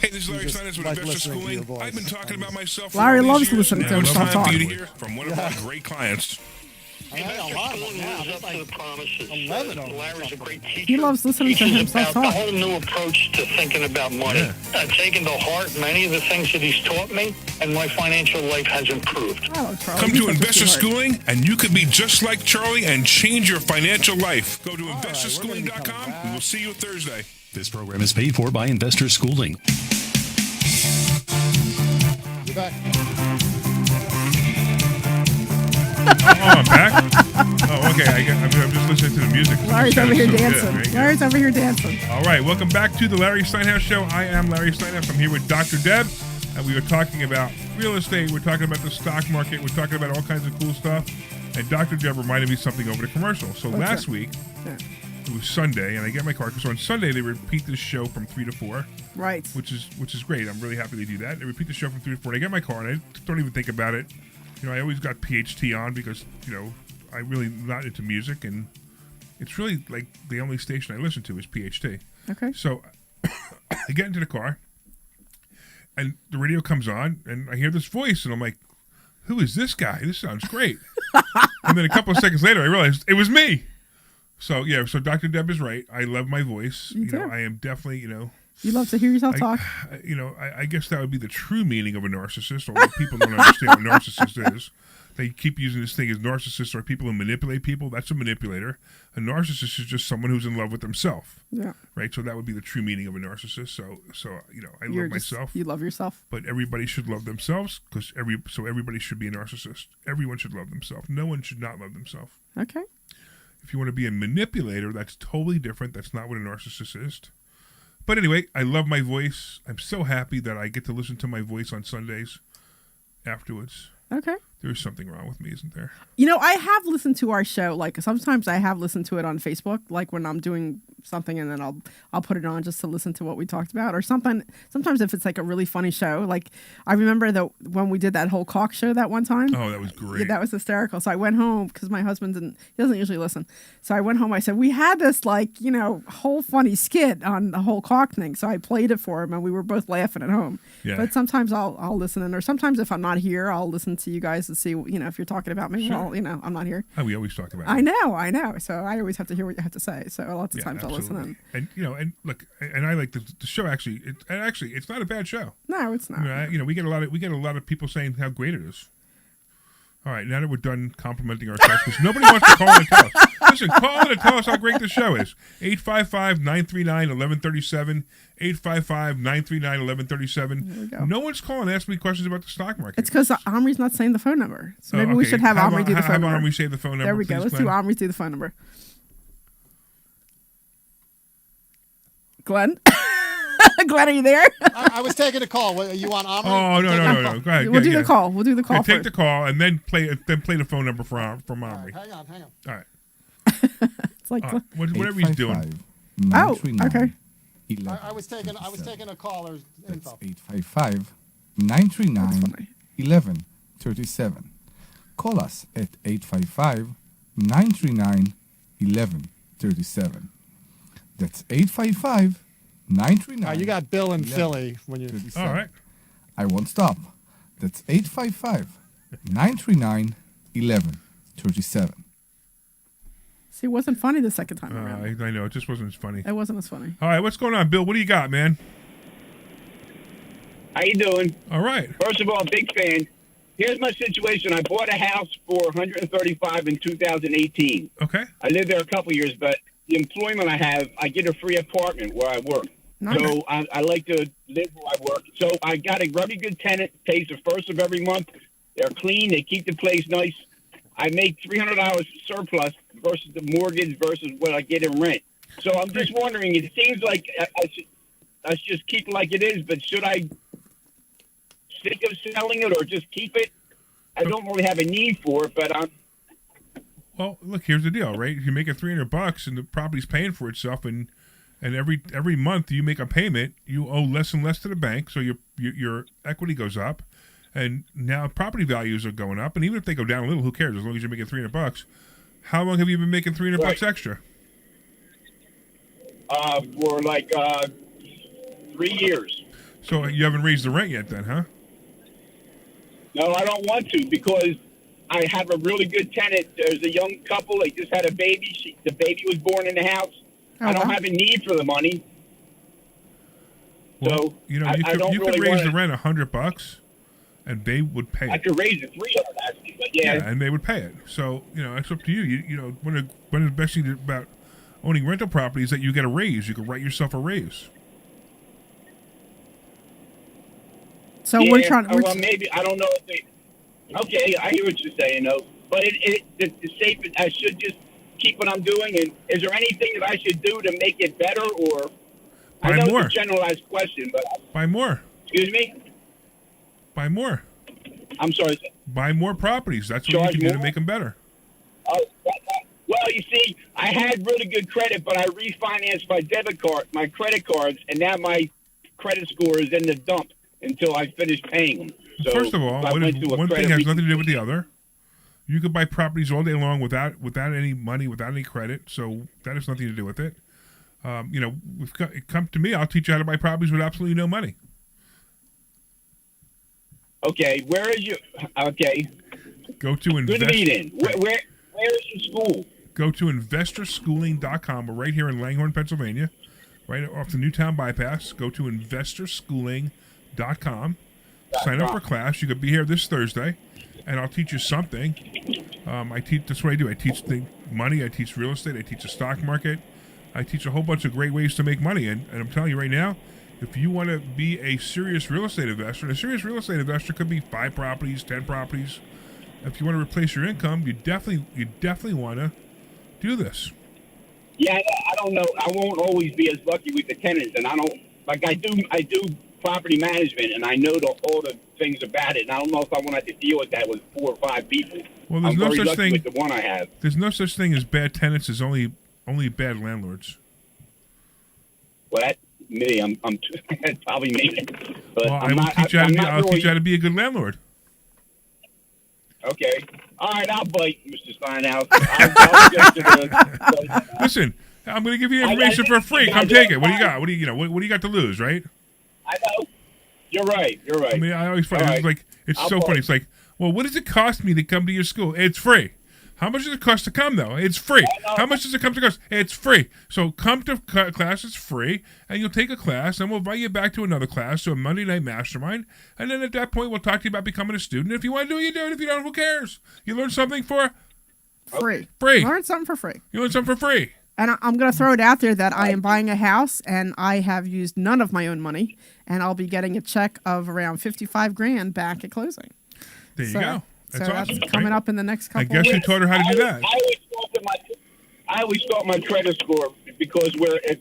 Hey, this is Larry Steinhouse with Investor Schooling. I've been talking about myself for Larry all loves these years. listening to himself Now it's time talk. for you to hear from one of our great clients. I got a lot of them now. Lives up to the promises. 11 of them. Larry's a great teacher. He loves listening to Teaches himself about talk. the whole new approach to thinking about money. I've taken to heart many of the things that he's taught me, and my financial life has improved. I love Charlie. Come He's to such a Investor sweetheart. Schooling, and you could be just like Charlie and change your financial life. Go to right, we're gonna be investorschooling.com. coming back. We will see you Thursday. This program is paid for by Investor Schooling. You're back. I'm back. Oh, okay. I'm just listening to the music. Larry's It over sounds here so good, dancing. right? Larry's over here dancing. All right, welcome back to the Larry Steinhouse Show. I am Larry Steinhouse. I'm here with Dr. Deb, and we are talking about real estate. We're talking about the stock market. We're talking about all kinds of cool stuff. And Dr. Deb reminded me something over the commercial. So last week, Yeah. it was Sunday, and I get my car. So on Sunday, they repeat this show from 3 to 4, Right. which is great. I'm really happy they do that. They repeat the show from 3 to 4. And I get my car, and I don't even think about it. You know, I always got PHT on because, you know, I'm really not into music, and it's really like the only station I listen to is PHT. Okay. So I get into the car, and the radio comes on, and I hear this voice, and I'm like, who is this guy? This sounds great. And then a couple of seconds later, I realized it was me. So, yeah, so Dr. Deb is right. I love my voice. You do. know, I am definitely, you know, You love to hear yourself talk. I guess that would be the true meaning of a narcissist, although people don't understand what a narcissist is. They keep using this thing as narcissists are people who manipulate people. That's a manipulator. A narcissist is just someone who's in love with themselves, Yeah. right? So that would be the true meaning of a narcissist. So you know, I You're love just- myself, You love yourself. but everybody should love themselves because everybody should be a narcissist. Everyone should love themselves. No one should not love themselves. Okay. If you want to be a manipulator, that's totally different. That's not what a narcissist is. But anyway, I love my voice. I'm so happy that I get to listen to my voice on Sundays afterwards. Okay. There's something wrong with me, isn't there? You know, I have listened to our show. Like sometimes I have listened to it on Facebook, like when I'm doing something, and then I'll put it on just to listen to what we talked about, or something. Sometimes if it's like a really funny show, like I remember when we did that whole Cock show that one time. Oh, that was great. Yeah, that was hysterical. So I went home because my husband he doesn't usually listen. So I went home. I said, we had this like, you know, whole funny skit on the whole Cock thing. So I played it for him, and we were both laughing at home. Yeah. But sometimes I'll listen in, or sometimes if I'm not here, I'll listen to you guys to see, you know, if you're talking about me. Sure. Well, you know, I'm not here. Oh, we always talk about it. I know. So I always have to hear what you have to say. So lots of times I'll listen in. And you know, and look, and I like the show. Actually, it's not a bad show. No, it's not. You know, we get a lot of people saying how great it is. All right, now that we're done complimenting ourselves, because nobody wants to call in and tell us. Listen, call in and tell us how great the show is. 855-939-1137. 855-939-1137. No one's calling and asking me questions about the stock market. It's because Omri's not saying the phone number. So maybe we should have Omri do the phone number. Have Omri say the phone number. There we go. Let's do Omri do the phone number. Glenn? Glenn, are you there? I was taking a call. You want Omri? Oh, no. Go ahead. We'll do the call. We'll do the call Yeah, take first. the call and then play the phone number from Omri. Hang on. All right. It's like, Whatever he's doing. oh, okay. I was taking a caller's info. 855-939-1137. Call us at 855-939-1137. That's 855-939. You got Bill in Philly when you. All right. I won't stop. That's 855-939-1137. See, it wasn't funny the second time around. I know. It just wasn't as funny. It wasn't as funny. All right. What's going on, Bill? What do you got, man? How you doing? All right. First of all, big fan. Here's my situation. I bought a house for $135 in 2018. Okay. I lived there a couple years, but the employment I have, I get a free apartment where I work. Nice. So I like to live where I work. So I got a very good tenant, pays the first of every month. They're clean. They keep the place nice. I make $300 surplus versus the mortgage versus what I get in rent. So I'm just wondering, it seems like I should just keep it like it is, but should I think of selling it or just keep it? I don't really have a need for it, but I'm... Well, look, here's the deal, right? If you make it $300 and the property's paying for itself, and every month you make a payment, you owe less and less to the bank, so your equity goes up, and now property values are going up. And even if they go down a little, who cares? As long as you're making $300. How long have you been making $300 extra? For like 3 years. So you haven't raised the rent yet, then, huh? No, I don't want to because I have a really good tenant. There's a young couple. They just had a baby. The baby was born in the house. I don't have a need for the money. Well, so you could could raise the rent $100, and they would pay it. I could raise it $300 actually, but yeah, and they would pay it. So it's up to you. You know, one of the best things about owning rental property is that you get a raise. You can write yourself a raise. So we're trying. Well, maybe I don't know if they. Okay, I hear what you're saying, though. But it's safe. I should just keep what I'm doing. And is there anything that I should do to make it better, or? Buy I know more. it's a generalized question, but buy more. Excuse me. Buy more. I'm sorry. Buy more properties. That's what you can do to make them better. Well, you see, I had really good credit, but I refinanced my credit cards, and now my credit score is in the dump until I finish paying them. So first of all, one thing has nothing to do with the other. You could buy properties all day long without any money, without any credit. So that has nothing to do with it. Come to me. I'll teach you how to buy properties with absolutely no money. Okay, where is your? Okay. Go to invest. Good meeting. Where is your school? Go to investorschooling.com. We're right here in Langhorne, Pennsylvania, right off the Newtown bypass. Go to investorschooling.com. Sign up for class. You could be here this Thursday, and I'll teach you something. That's what I do. I teach money. I teach real estate. I teach the stock market. I teach a whole bunch of great ways to make money. And I'm telling you right now, if you want to be a serious real estate investor, and a serious real estate investor could be 5 properties, 10 properties. If you want to replace your income, you definitely want to do this. Yeah, I don't know. I won't always be as lucky with the tenants, and I do property management, and I know all the things about it. And I don't know if I want to have to deal with that with 4 or 5 people. Well, there's no such thing. With the one I have. There's no such thing as bad tenants. There's only bad landlords. Well, that's me. I'm that's probably me. But well, I'll teach you how to be a good landlord. Okay. All right, I'll bite, Mr. Steinhouse. Listen, I'm going to give you information for free. Come take it. What do you got? What do you got to lose, right? I know. You're right. I mean, I always find it's so funny. It's like, well, what does it cost me to come to your school? It's free. How much does it cost to come, though? It's free. How much does it come to cost? It's free. So come to class. It's free, and you'll take a class, and we'll invite you back to another class, to a Monday night mastermind, and then at that point, we'll talk to you about becoming a student. If you want to do it, you do it. If you don't, who cares? You learn something for free. Learn something for free. You learn something for free. And I'm going to throw it out there that I am buying a house, and I have used none of my own money, and I'll be getting a check of around $55,000 back at closing. There you go. That's awesome. That's coming up in the next couple. I guess you taught her how to do that. I always thought my credit score, because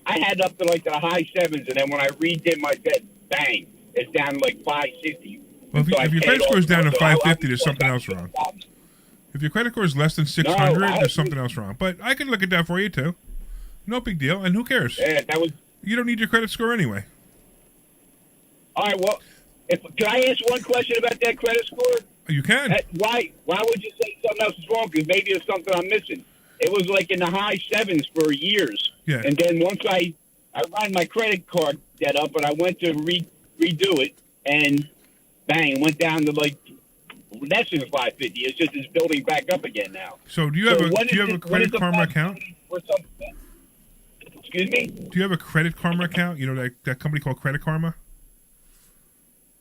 I had up to like the high 7s, and then when I redid my debt, bang, it's down to like 560. Well, if your credit score is down to 550, there's something else wrong. If your credit score is less than 600, there's something else wrong. But I can look at that for you too. No big deal. And who cares? Yeah, you don't need your credit score anyway. All right. Well, can I ask one question about that credit score? You can. Why would you say something else is wrong? Because maybe there's something I'm missing. It was like in the high 7s for years. Yeah. And then once I ran my credit card debt up, and I went to redo it, and bang, it went down to like less than 550. It's just it's building back up again now. So do you have a Credit Karma account? Excuse me? Do you have a Credit Karma account? You know that company called Credit Karma?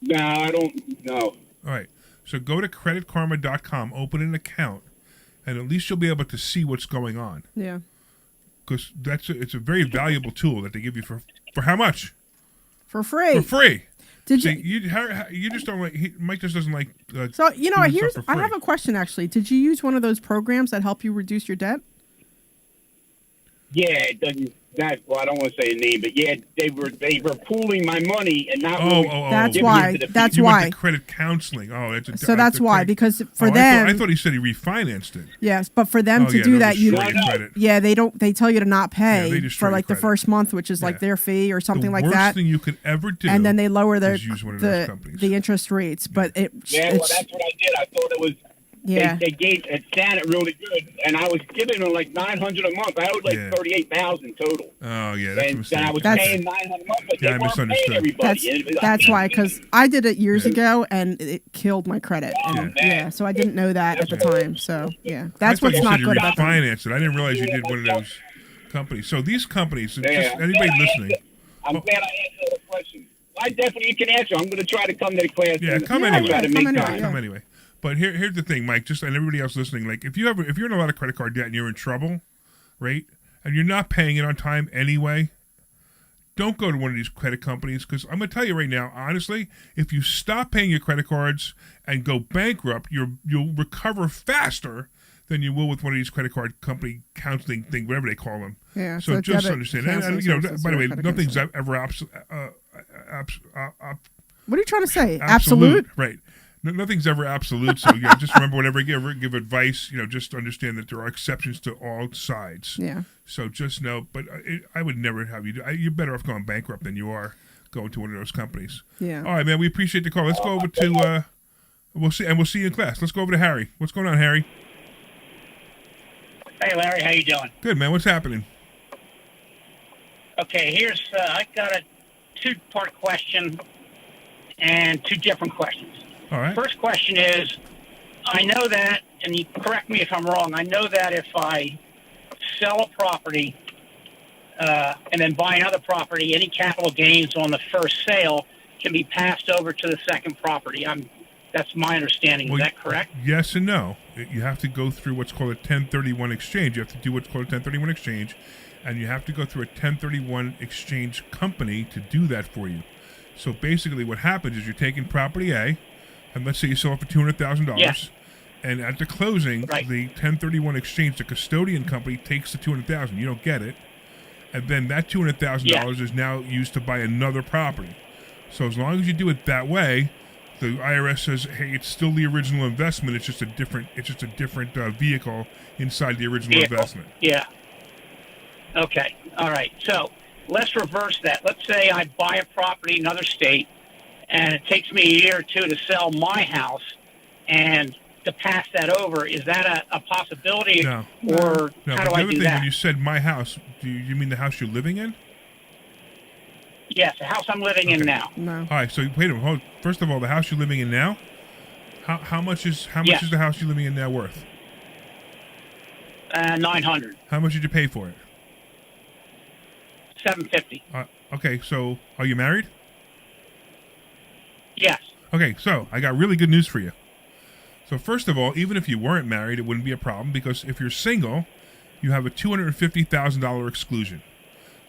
No, I don't know. All right. So go to creditkarma.com, open an account, and at least you'll be able to see what's going on. Yeah. Because it's a very valuable tool that they give you for how much? For free. For free. You just don't like. Mike just doesn't like. So I have a question actually. Did you use one of those programs that help you reduce your debt? Yeah, it doesn't. I don't want to say a name, but yeah, they were pooling my money and not. That's why. That's why. Went to credit counseling. That's why, because for them, I thought he said he refinanced it. Yes, but for them to do that, they don't. They tell you to not pay for like the first month, which is like their fee or something like that. The worst thing you could ever do, and then they lower the interest rates. But that's what I did. I thought it was Yeah. They gave it sounded really good, and I was giving them like $900 a month. I owed like $38,000 total. Oh yeah, that's a And mistake. I was That's- paying $900 a month, but Yeah, I they weren't paying misunderstood. everybody. That's why, because I did it years ago and it killed my credit. Oh, And, man. yeah, so I didn't know that at the time. So yeah, I that's thought what's you not said you good about them. refinanced it. I didn't realize you did one of those companies. So these companies, just anybody listening. I'm glad I answered the question. I definitely you can answer. I'm going to try to come to the class. Yeah, and come anyway. Try to Come make anyway, time. yeah. Come anyway. But here's the thing, Mike. Just and everybody else listening. Like, if you're in a lot of credit card debt and you're in trouble, right? And you're not paying it on time anyway, don't go to one of these credit companies, because I'm going to tell you right now, honestly, if you stop paying your credit cards and go bankrupt, you'll recover faster than you will with one of these credit card company counseling thing, whatever they call them. Yeah, So so just debit understand. counseling And, you know, services by the or way, credit nothing's counseling. ever What are you trying to say? absolute, right? Nothing's ever absolute. So yeah, just remember, whenever you give advice, just understand that there are exceptions to all sides. Yeah. So just know, but I would never have you do. You're better off going bankrupt than you are going to one of those companies. Yeah. All right, man. We appreciate the call. Let's go over to. We'll see you in class. Let's go over to Harry. What's going on, Harry? Hey, Larry, how you doing? Good, man. What's happening? Okay, here's I got a two-part question and two different questions. All right. First question is, I know that, and you correct me if I'm wrong, I know that if I sell a property and then buy another property, any capital gains on the first sale can be passed over to the second property. That's my understanding. Is that correct? Yes and no. You have to go through what's called a 1031 exchange. You have to do what's called a 1031 exchange, and you have to go through a 1031 exchange company to do that for you. So basically what happens is you're taking property A, and let's say you sell it for $200,000, Yes. and at the closing, the 1031 exchange, the custodian company takes the $200,000. You don't get it. And then that $200,000 is now used to buy another property. So as long as you do it that way, the IRS says, "Hey, it's still the original investment. It's just a different vehicle inside the original investment." Yeah. Okay. All right. So let's reverse that. Let's say I buy a property in another state, and it takes me a year or two to sell my house, and to pass that over. Is that a possibility? No. Or No. how But do the I other do thing, that? when you said my house, do you mean the house you're living in? Yes, the house I'm living in now. No. All right. So wait a minute. Hold. First of all, the house you're living in now. How much is Yes. the house you're living in now worth? 900, How much did you pay for it? $750. Okay. So are you married? Yes. Okay, so I got really good news for you. So first of all, even if you weren't married, it wouldn't be a problem, because if you're single, you have a $250,000 exclusion.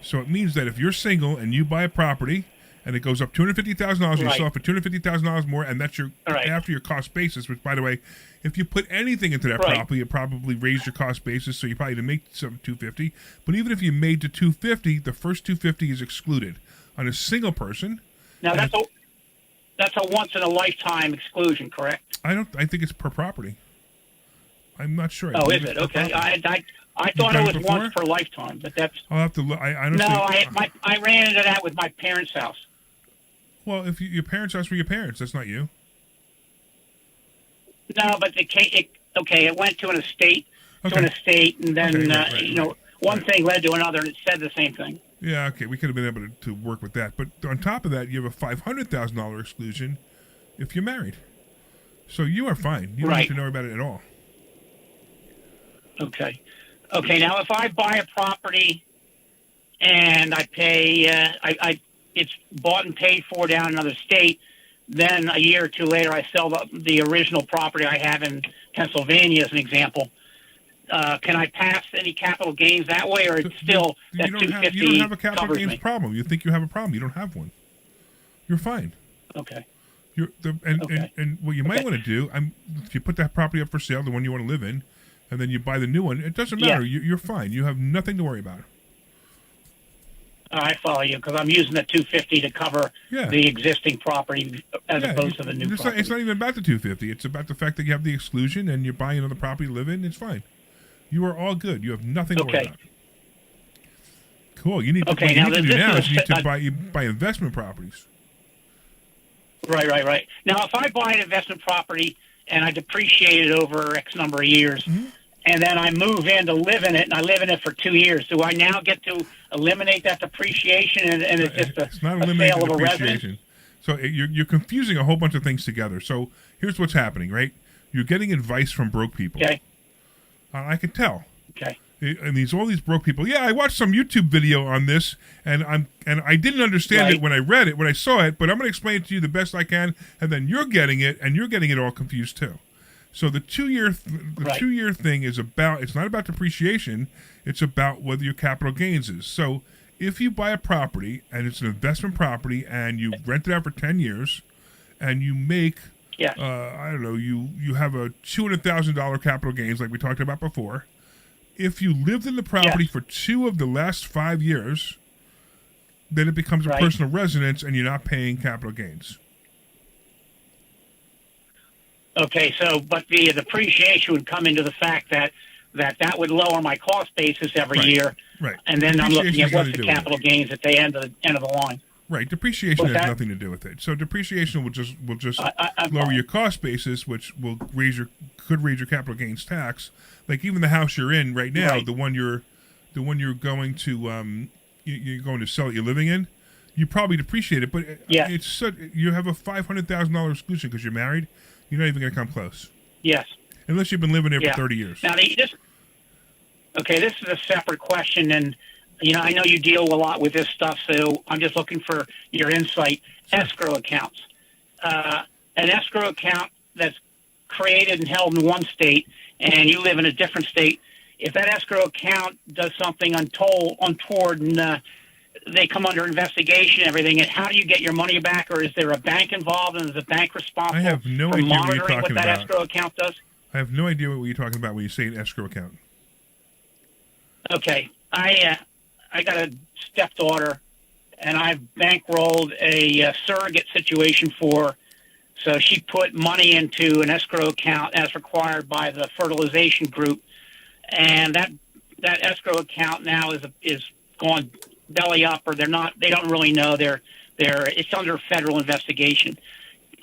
So it means that if you're single and you buy a property and it goes up $250,000, and you Right. sell it for $250,000 more, and that's your Right. after your cost basis. Which, by the way, if you put anything into that Right. property, it probably raised your cost basis, so you probably didn't make some $250. But even if you made to $250, the first $250 is excluded on a single person. Now that's a once in a lifetime exclusion, correct? I think it's per property. I'm not sure. I Oh, believe is it's it? per Okay. property. I thought done it it was before? once per lifetime, but that's I'll have to look. I honestly. no. I ran into that with my parents' house. Well, if your parents' house were your parents, that's not you. No, but it went to an estate, and then Okay, right. one thing led to another, and it said the same thing. Yeah, okay, we could have been able to work with that. But on top of that, you have a $500,000 exclusion if you're married. So you are fine. You don't have to know about it at all. Okay. Okay. Now, if I buy a property and I pay, it's bought and paid for down in another state, then a year or two later, I sell the original property I have in Pennsylvania, as an example. Can I pass any capital gains that way, or it's still that $250 you don't have a capital covers gains me? problem. You think you have a problem. You don't have one. You're fine. Okay. And what you might want to do, if you put that property up for sale, the one you want to live in, and then you buy the new one, it doesn't matter. Yeah. You're fine. You have nothing to worry about. I follow you, because I'm using the $250 to cover the existing property as opposed to the new property. It's not even about the $250. It's about the fact that you have the exclusion and you're buying another property to live in. It's fine. You are all good. You have nothing to worry about. Cool. You need to, what you need to do now is you need to buy investment properties. Right. Now, if I buy an investment property and I depreciate it over X number of years. And then I move in to live in it, and I live in it for 2 years. Do I now get to eliminate that depreciation, and it's just it's not a eliminating sale of a depreciation. residence? So you're confusing a whole bunch of things together. So here's what's happening, right? You're getting advice from broke people. Okay. I can tell. Okay. And all these broke people. Yeah, I watched some YouTube video on this, and I didn't understand it when I read it, when I saw it, but I'm going to explain it to you the best I can, and then you're getting it, and you're getting it all confused too. So the 2 year 2 year thing is about, it's not about depreciation, it's about whether your capital gains is. So if you buy a property and it's an investment property and you rent it out for 10 years and you make I don't know, you have a $200,000 capital gains like we talked about before. If you lived in the property for 2 of the last 5 years, then it becomes a personal residence and you're not paying capital gains. Okay, so but the depreciation would come into the fact that would lower my cost basis every year, right? And then I'm looking at what's the capital gains at the end of the line. Right, depreciation has nothing to do with it. So depreciation will just lower your cost basis, which will could raise your capital gains tax. Like even the house you're in right now, the one you're going to you're going to sell it, you're living in, you probably depreciate it, but it's you have a $500,000 exclusion because you're married. You're not even going to come close. Yes. Unless you've been living there for 30 years. Now, this is a separate question, and I know you deal a lot with this stuff, so I'm just looking for your insight. Sure. Escrow accounts. An escrow account that's created and held in one state, and you live in a different state. If that escrow account does something untoward, and they come under investigation and everything, and how do you get your money back, or is there a bank involved, and is the bank responsible for monitoring what that escrow account does? I have no idea what you're talking about when you say an escrow account. Okay. I got a stepdaughter, and I've bankrolled a surrogate situation for her. So she put money into an escrow account as required by the fertilization group, and that escrow account now is gone belly up, or they don't really know. It's under federal investigation.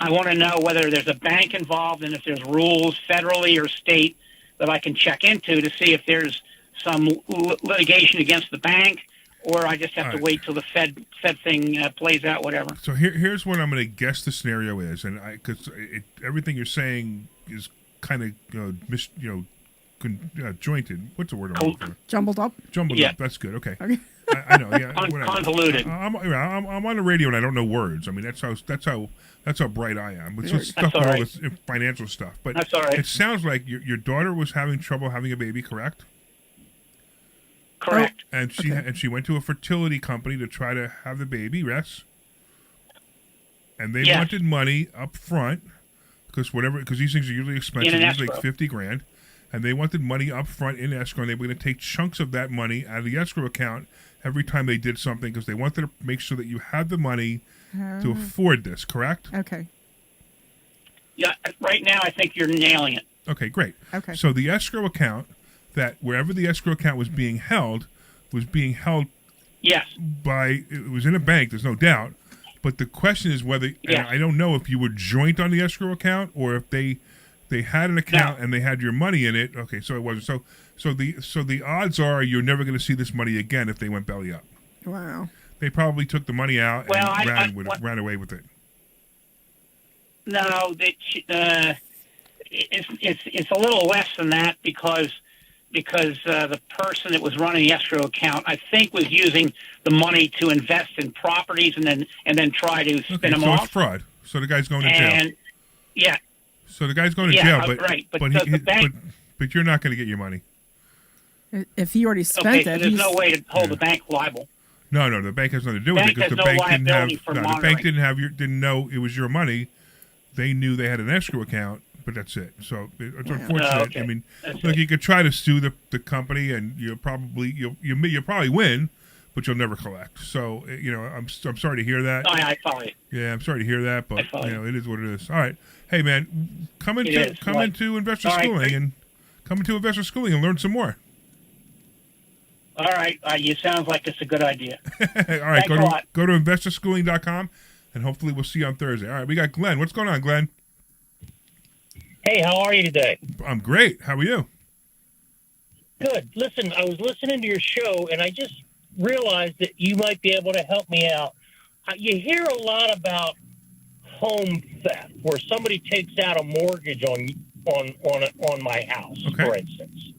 I want to know whether there's a bank involved and if there's rules federally or state that I can check into to see if there's some litigation against the bank, or I just have to wait till the Fed thing plays out, whatever. So here's what I'm going to guess the scenario is, and because everything you're saying is kind of jointed. What's the word I'm looking for? Jumbled up. Jumbled up. That's good. Okay. I know. Yeah. Convoluted. I'm on the radio and I don't know words. I mean that's how bright I am. It's just stuff with all this financial stuff. But that's all right. It sounds like your daughter was having trouble having a baby, correct? Correct. And she went to a fertility company to try to have the baby, yes? And they wanted money up front because these things are usually expensive, usually like $50,000, and they wanted money up front in escrow, and they were going to take chunks of that money out of the escrow account every time they did something because they wanted to make sure that you had the money to afford this, correct? Okay. Yeah, right now I think you're nailing it. Okay, great. Okay. So the escrow account, that wherever the escrow account was being held yes, it was in a bank, there's no doubt. But the question is whether, and I don't know if you were joint on the escrow account or if they had an account and they had your money in it. Okay, so it wasn't. So the odds are you're never going to see this money again if they went belly up. Wow. They probably took the money out and ran away with it. No, it's a little less than that because the person that was running the escrow account, I think, was using the money to invest in properties and then try to spin them off. So it's fraud. So the guy's going to jail. Yeah. So the guy's going to jail, but right. But you're not going to get your money. If he already spent it, there's no way to hold the bank liable. No, the bank has nothing to do with it because the bank didn't know it was your money. They knew they had an escrow account, but that's it. So it's unfortunate. Oh, okay. I mean, look, you could try to sue the company, and you'll probably win, but you'll never collect. So I'm sorry to hear that. I follow you. Yeah, I'm sorry to hear that, but it is what it is. All right, hey man, come into investor schooling and learn some more. All right, you sounds like it's a good idea. All right, go to investorschooling.com, and hopefully we'll see you on Thursday. All right, we got Glenn. What's going on, Glenn? Hey, how are you today? I'm great. How are you? Good. Listen, I was listening to your show, and I just realized that you might be able to help me out. You hear a lot about home theft, where somebody takes out a mortgage on my house, for instance.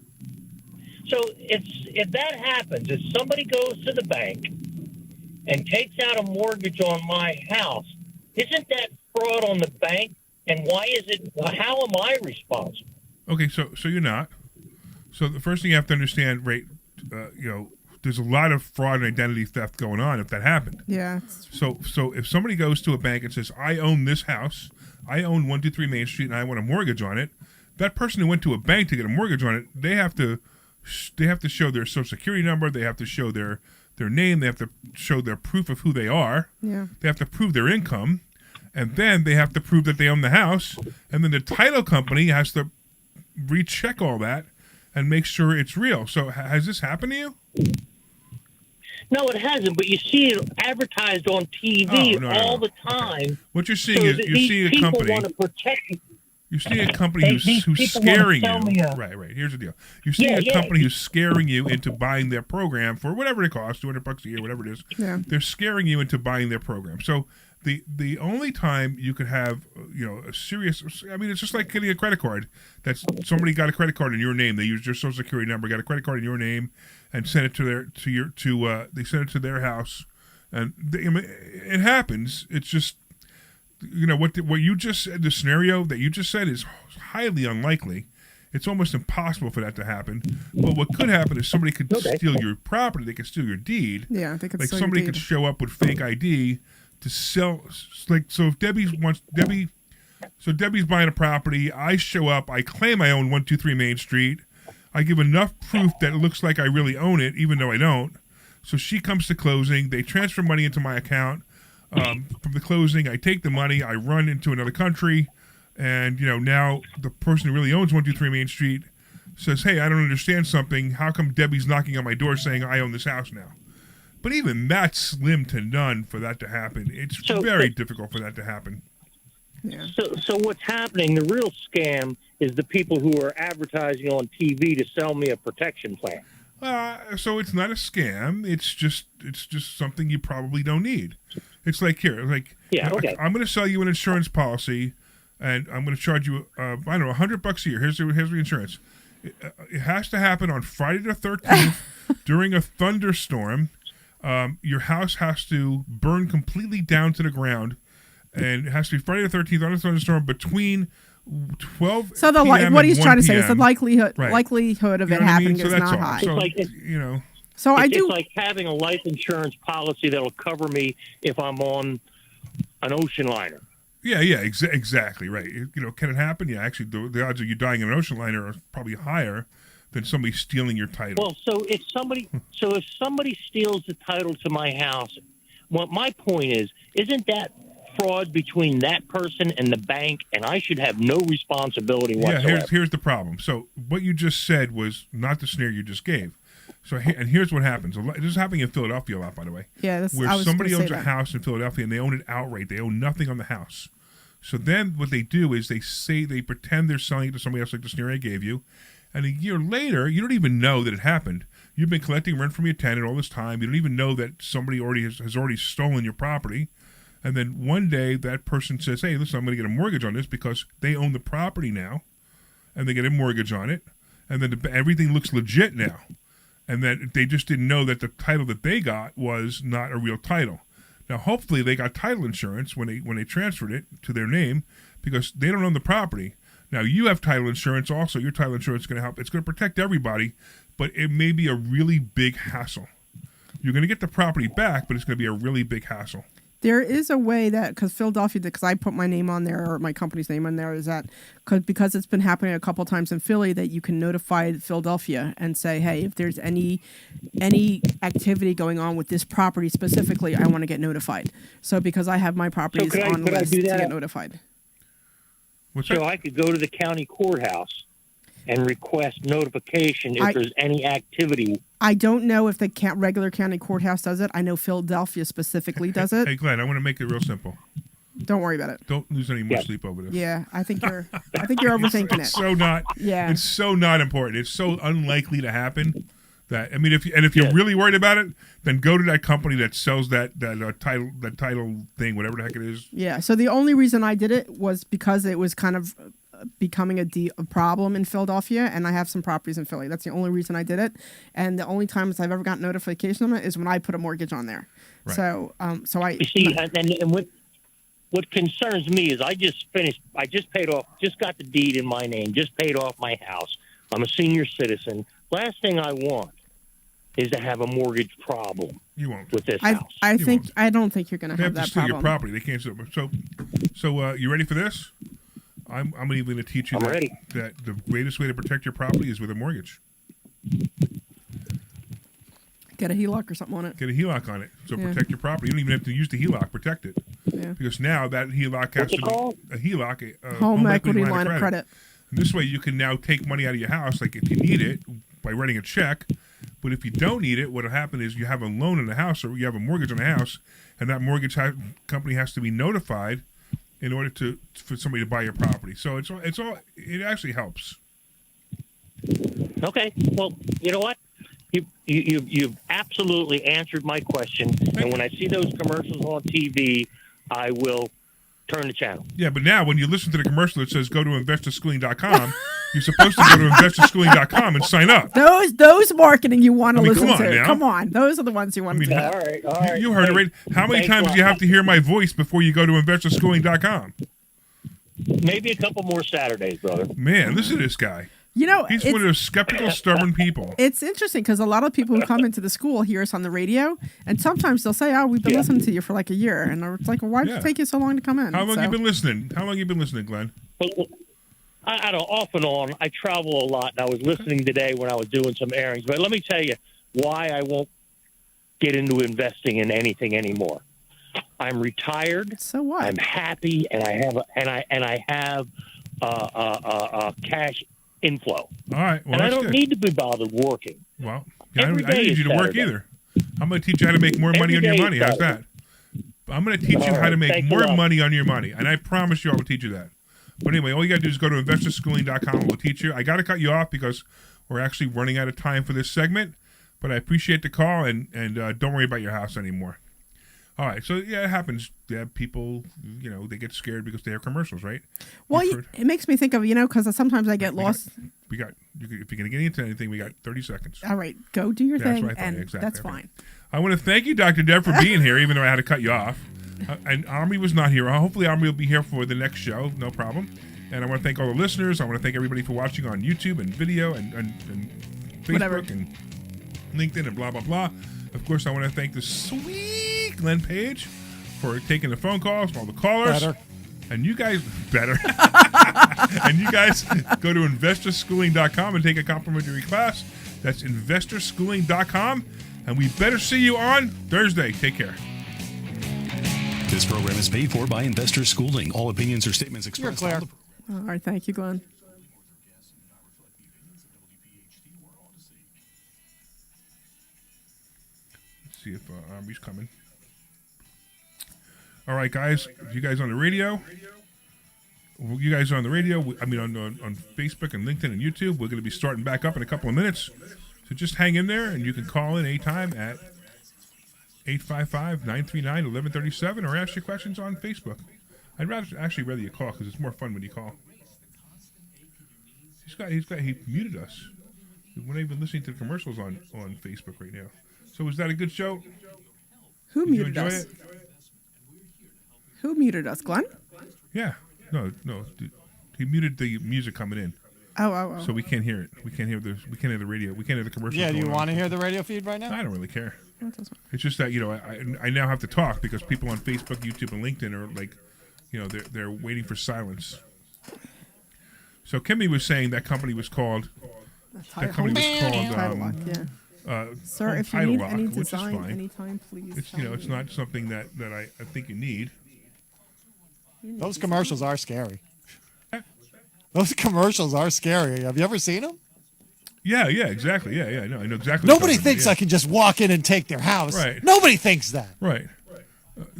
So if that happens, if somebody goes to the bank and takes out a mortgage on my house, isn't that fraud on the bank? And why is it? How am I responsible? Okay, so you're not. So the first thing you have to understand, right? There's a lot of fraud and identity theft going on if that happened. Yeah. So if somebody goes to a bank and says, "I own this house, I own 123 Main Street, and I want a mortgage on it," that person who went to a bank to get a mortgage on it, they have to show their social security number, they have to show their name, they have to show their proof of who they are. Yeah. They have to prove their income, and then they have to prove that they own the house, and then the title company has to recheck all that and make sure it's real. So has this happened to you? No, it hasn't. But you see it advertised on TV all the time. Okay. What you're seeing is you're seeing a company. Want to protect. You're seeing a company who's scaring you. Right. Here's the deal. You're seeing a company who's scaring you into buying their program for whatever it costs, $200 a year, whatever it is. Yeah. They're scaring you into buying their program. So the only time you could have a serious, I mean, it's just like getting a credit card. That's somebody got a credit card in your name. They used your social security number, got a credit card in your name, and sent it they sent it to their house, and it happens. It's just what you just said, the scenario that you just said is highly unlikely. It's almost impossible for that to happen. But what could happen is somebody could steal your property. They could steal your deed. Yeah, they could. Like steal somebody your deed. could show up with fake ID to sell. So if Debbie's buying a property. I show up. I claim I own 123 Main Street. I give enough proof that it looks like I really own it, even though I don't. So she comes to closing. They transfer money into my account. From the closing, I take the money. I run into another country. And, now the person who really owns 123 Main Street says, "Hey, I don't understand something. How come Debbie's knocking on my door saying I own this house now?" But even that's slim to none for that to happen. It's very difficult for that to happen. Yeah. So what's happening, the real scam, is the people who are advertising on TV to sell me a protection plan. So it's not a scam. It's just something you probably don't need. It's like I'm going to sell you an insurance policy, and I'm going to charge you, $100 a year. Here's the insurance. It has to happen on Friday the 13th during a thunderstorm. Your house has to burn completely down to the ground, and it has to be Friday the 13th on a thunderstorm between 12 So what he's trying to say is the likelihood of it happening is not high. So, It's like having a life insurance policy that'll cover me if I'm on an ocean liner. Yeah, exactly right. Can it happen? Yeah, actually, the odds of you dying in an ocean liner are probably higher than somebody stealing your title. Well, so if somebody steals the title to my house, what my point is, isn't that fraud between that person and the bank, and I should have no responsibility whatsoever? Yeah, here's the problem. So what you just said was not the scenario you just gave. So here's what happens. This is happening in Philadelphia a lot, by the way. Yeah, where somebody owns a house in Philadelphia and they own it outright. They own nothing on the house. So then what they do is they pretend they're selling it to somebody else, like the scenario I gave you. And a year later, you don't even know that it happened. You've been collecting rent from your tenant all this time. You don't even know that somebody has already stolen your property. And then one day that person says, "Hey, listen, I'm going to get a mortgage on this," because they own the property now. And they get a mortgage on it. And then everything looks legit now. And then they just didn't know that the title that they got was not a real title. Now, hopefully they got title insurance when they transferred it to their name, because they don't own the property. Now, you have title insurance also. Your title insurance is going to help. It's going to protect everybody, but it may be a really big hassle. You're going to get the property back, but it's going to be a really big hassle. There is a way that, because Philadelphia, because I put my name on there, or my company's name on there, is that because it's been happening a couple times in Philly, that you can notify Philadelphia and say, "Hey, if there's any activity going on with this property specifically, I want to get notified." So because I have my properties on list to get notified. I could go to the county courthouse and request notification if there's any activity. I don't know if the regular county courthouse does it. I know Philadelphia specifically does it. Hey, Glenn, I want to make it real simple. Don't worry about it. Don't lose any more sleep over this. Yeah, I think you're overthinking It's so not. Yeah. It's so not important. It's so unlikely to happen that if you're really worried about it, then go to that company that sells that title thing, whatever the heck it is. Yeah. So the only reason I did it was because it was kind of becoming a problem in Philadelphia, and I have some properties in Philly. That's the only reason I did it, and the only times I've ever gotten notification on it is when I put a mortgage on there. Right. So I see, and what concerns me is I just paid off, just got the deed in my name, just paid off my house. I'm a senior citizen. Last thing I want is to have a mortgage problem. You won't with this house. I don't think you're going to have that steal problem. Your property. They can't steal. So you ready for this? I'm even going to teach you that the greatest way to protect your property is with a mortgage. Get a HELOC or something on it. Get a HELOC on it. So protect your property. You don't even have to use the HELOC. Protect it. Yeah. Because now that HELOC has to be a HELOC, home equity line of credit. And this way you can now take money out of your house, like if you need it, by writing a check. But if you don't need it, what will happen is you have a loan in the house or you have a mortgage on the house, and that mortgage company has to be notified in order for somebody to buy your property. So it actually helps. Okay. Well, you know what? You've absolutely answered my question. And when I see those commercials on TV, I will turn the channel. Yeah, but now when you listen to the commercial that says go to investorschooling.com, you're supposed to go to investorschooling.com and sign up. Those marketing you want to listen to. Now. Come on. Those are the ones you want to do. All right. You heard it right. How many times do you have to hear my voice before you go to investorschooling.com? Maybe a couple more Saturdays, brother. Man, listen to this guy. You know, he's one of those skeptical, stubborn people. It's interesting because a lot of people who come into the school hear us on the radio, and sometimes they'll say, "Oh, we've been listening to you for like a year," and it's like, well, "Why did it take you so long to come in?" How long you been listening? Glenn? I don't off and on. I travel a lot, and I was listening today when I was doing some errands. But let me tell you why I won't get into investing in anything anymore. I'm retired. So what? I'm happy, and I have cash inflow. All right. Well, and I don't need to be bothered working. Well, I don't need you to work either. I'm going to teach you how to make more money on your money. How's that? I'm going to teach you how to make more money on your money, and I promise you I will teach you that. But anyway, all you got to do is go to investorschooling.com. We'll teach you. I got to cut you off because we're actually running out of time for this segment, but I appreciate the call, and don't worry about your house anymore. All right, so yeah, it happens. Yeah, people, they get scared because they hear commercials, right? Well, it makes me think of, because sometimes I get lost. If you're going to get into anything, we got 30 seconds. All right, go do your thing, that's and exactly. that's fine. I want to thank you, Dr. Deb, for being here, even though I had to cut you off. And Omri was not here. Hopefully, Omri will be here for the next show, no problem. And I want to thank all the listeners. I want to thank everybody for watching on YouTube and video and Facebook and LinkedIn and blah, blah, blah. Of course, I want to thank the sweet Glenn Page for taking the phone calls, all the callers. Better. And you guys, better. And you guys go to investorschooling.com and take a complimentary class. That's investorschooling.com. And we better see you on Thursday. Take care. This program is paid for by Investor Schooling. All opinions or statements expressed. All right. Thank you, Glenn. See if Omri's coming. All right, guys. You guys on the radio? You guys are on the radio. On Facebook and LinkedIn and YouTube. We're going to be starting back up in a couple of minutes. So just hang in there, and you can call in anytime at 855-939-1137 or ask your questions on Facebook. I'd rather you call because it's more fun when you call. He muted us. We're not even listening to the commercials on Facebook right now. So was that a good show? Who muted us? Who muted us, Glenn? Yeah. No. He muted the music coming in. Oh. So we can't hear it. We can't hear the radio. We can't hear the commercials. Yeah, do you want to hear the radio feed right now? I don't really care. It's just that, I now have to talk because people on Facebook, YouTube, and LinkedIn are like, they're waiting for silence. So Kimmy was saying that company was called Title Lock, yeah. Sir, if you need any design anytime, please. It's not something that I think you need. Those commercials are scary. Those commercials are scary. Have you ever seen them? Yeah, exactly. Yeah, no, I know exactly. Nobody thinks I can just walk in and take their house. Right. Nobody thinks that. Right.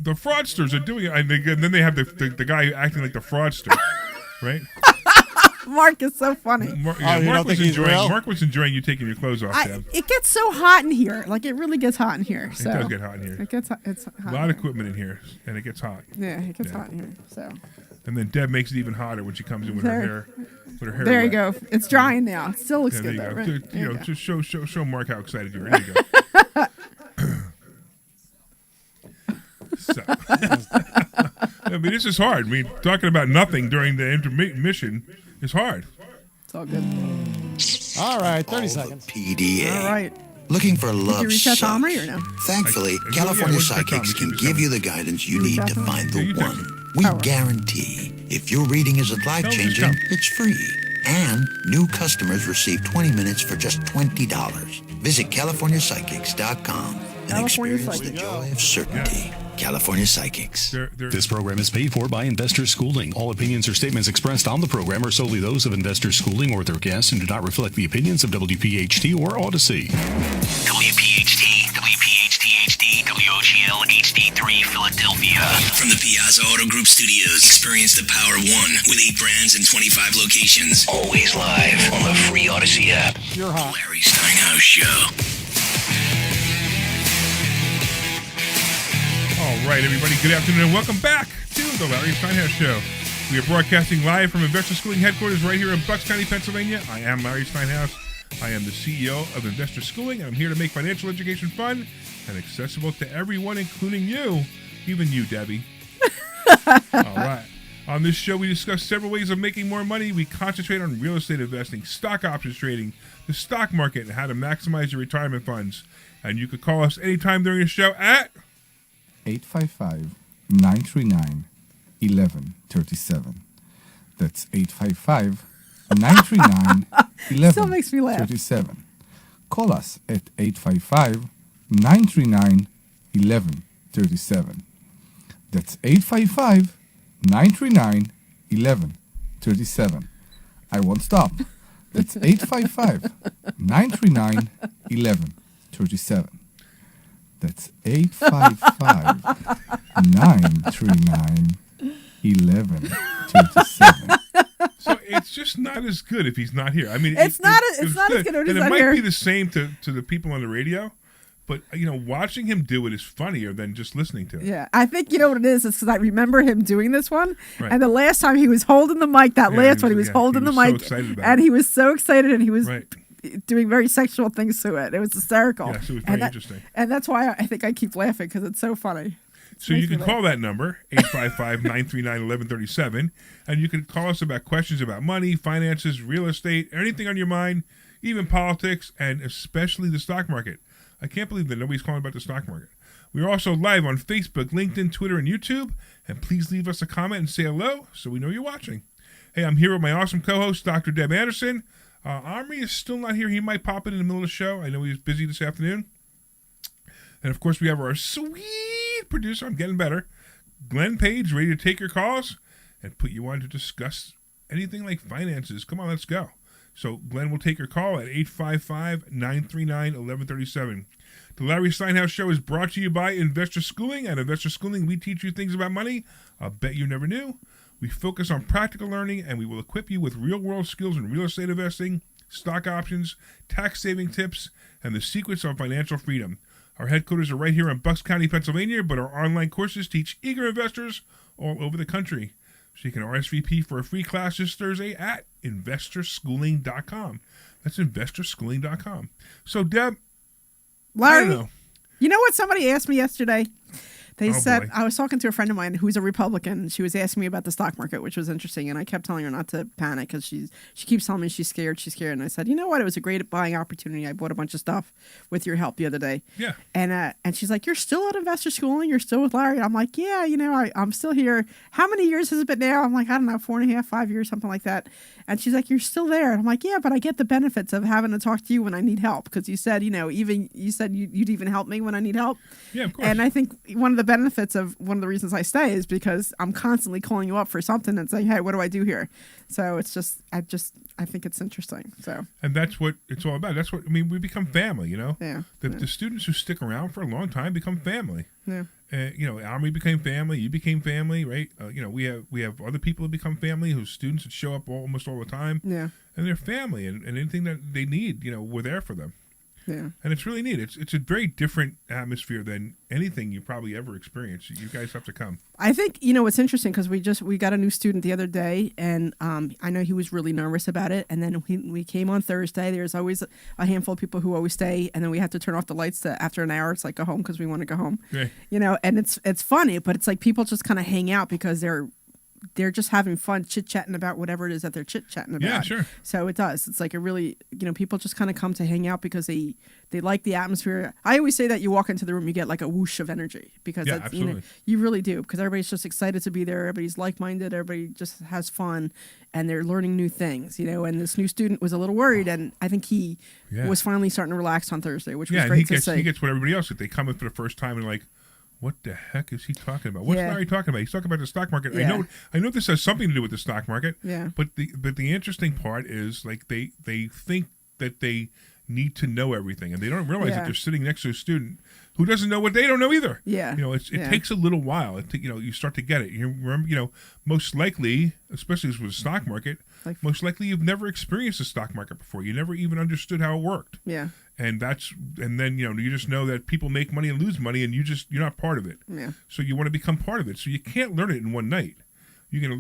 the fraudsters are doing it, and then they have the guy acting like the fraudster, right? Mark is so funny. Mark was enjoying you taking your clothes off, Deb. It gets so hot in here. Like, it really gets hot in here. So. It does get hot in here. It's hot. A lot of equipment in here, and it gets hot. Yeah, it gets hot in here. So. And then Deb makes it even hotter when she comes in with her hair. There you go. It's drying now. It still looks good, though. Right? Just show Mark how excited you are. There you go. So, I mean, this is hard. I mean, talking about nothing during the intermission is hard. It's all good. All right, 30 seconds. PDA. All right. Looking for Did love you reach out to Omri or no? Thankfully, California Psychics can give you the guidance you need to find the one. We guarantee if your reading isn't life-changing, it's free. And new customers receive 20 minutes for just $20. Visit CaliforniaPsychics.com and experience the joy of certainty. California Psychics. This program is paid for by Investor Schooling. All opinions or statements expressed on the program are solely those of Investor Schooling or their guests and do not reflect the opinions of WPHT or Odyssey. WPHT, WPHT-HD, WOGL HD3 Philadelphia. From the Piazza Auto Group Studios, experience the power of one with 8 brands and 25 locations. Always live on the free Odyssey app. You're hot. The Larry Steinhouse Show. All right, everybody, good afternoon and welcome back to the Larry Steinhouse Show. We are broadcasting live from Investor Schooling headquarters right here in Bucks County, Pennsylvania. I am Larry Steinhouse. I am the CEO of Investor Schooling, and I'm here to make financial education fun and accessible to everyone, including you, even you, Debbie. All right. On this show, we discuss several ways of making more money. We concentrate on real estate investing, stock options trading, the stock market, and how to maximize your retirement funds. And you could call us anytime during the show at 855-939-1137. That's 855-939-1137. Still makes me laugh. Call us at 855-939-1137. That's 855-939-1137. I won't stop. That's 855-939-1137. That's 855-939-1137. So it's just not as good if he's not here. I mean, it's not as good if he's and not it might here. be the same to the people on the radio, but watching him do it is funnier than just listening to it. Yeah, I think you know what it is. It's because I remember him doing this one, right. and the last time he was holding the mic. He was holding the mic, and he was so excited, and he was doing very sexual things to it. It was hysterical. Yes, it was very interesting. And that's why I think I keep laughing, because it's so funny. So you can call that number, 855-939-1137, and you can call us about questions about money, finances, real estate, anything on your mind, even politics, and especially the stock market. I can't believe that nobody's calling about the stock market. We're also live on Facebook, LinkedIn, Twitter, and YouTube, and please leave us a comment and say hello so we know you're watching. Hey, I'm here with my awesome co-host, Dr. Deb Anderson. Omri is still not here. He might pop in the middle of the show. I know he's busy this afternoon. And, of course, we have our sweet producer. I'm getting better. Glenn Page, ready to take your calls and put you on to discuss anything like finances. Come on, let's go. So Glenn will take your call at 855-939-1137. The Larry Steinhouse Show is brought to you by Investor Schooling. At Investor Schooling, we teach you things about money I'll bet you never knew. We focus on practical learning, and we will equip you with real-world skills in real estate investing, stock options, tax-saving tips, and the secrets of financial freedom. Our headquarters are right here in Bucks County, Pennsylvania, but our online courses teach eager investors all over the country. So you can RSVP for a free class this Thursday at investorschooling.com. That's investorschooling.com. So, Deb, Larry, I don't know. You know what somebody asked me yesterday? They said, boy. I was talking to a friend of mine who's a Republican, and she was asking me about the stock market, which was interesting. And I kept telling her not to panic because she keeps telling me she's scared. And I said, you know what? It was a great buying opportunity. I bought a bunch of stuff with your help the other day. Yeah. And she's like, you're still at Investor Schooling? You're still with Larry? I'm like, yeah, I'm still here. How many years has it been now? I'm like, I don't know, 4.5, 5 years, something like that. And she's like, you're still there. And I'm like, yeah, but I get the benefits of having to talk to you when I need help. Because you said, you'd even help me when I need help. Yeah, of course. And I think one of the the benefits of one of the reasons I stay is because I'm constantly calling you up for something and saying, hey, what do I do here? So it's just, I think it's interesting. So. And that's what it's all about. That's what, I mean, we become family, you know? Yeah. The students who stick around for a long time become family. Yeah. You know, Omri became family. You became family, right? You know, we have other people who become family, whose students that show up almost all the time. Yeah. And they're family, and anything that they need, you know, we're there for them. Yeah. And it's really neat. It's a very different atmosphere than anything you probably ever experienced. You guys have to come. I think, you know, it's interesting because we got a new student the other day, and I know he was really nervous about it. And then we came on Thursday. There's always a handful of people who always stay, and then we have to turn off the lights after an hour. It's like go home because we want to go home. Right. You know, and it's funny, but it's like people just kind of hang out because they're just having fun chit-chatting about whatever it is that they're chit-chatting about. Yeah, sure. So it does. It's like a really, you know, people just kind of come to hang out because they like the atmosphere. I always say that you walk into the room, you get like a whoosh of energy because yeah, that's, you know, you really do, because everybody's just excited to be there. Everybody's like-minded. Everybody just has fun, and they're learning new things, you know, and this new student was a little worried, and I think he was finally starting to relax on Thursday, which was great to see. He gets what everybody else, if they come in for the first time and like, what the heck is he talking about? What's Larry talking about? He's talking about the stock market. Yeah. I know this has something to do with the stock market. Yeah. But the interesting part is like they think that they need to know everything, and they don't realize that they're sitting next to a student who doesn't know what they don't know either. Yeah. You know, it takes a little while. You know, you start to get it. You remember, you know, most likely, especially with the stock market, most likely you've never experienced the stock market before. You never even understood how it worked. Yeah. And then, you know, you just know that people make money and lose money, and you're not part of it. Yeah. So you want to become part of it. So you can't learn it in one night. You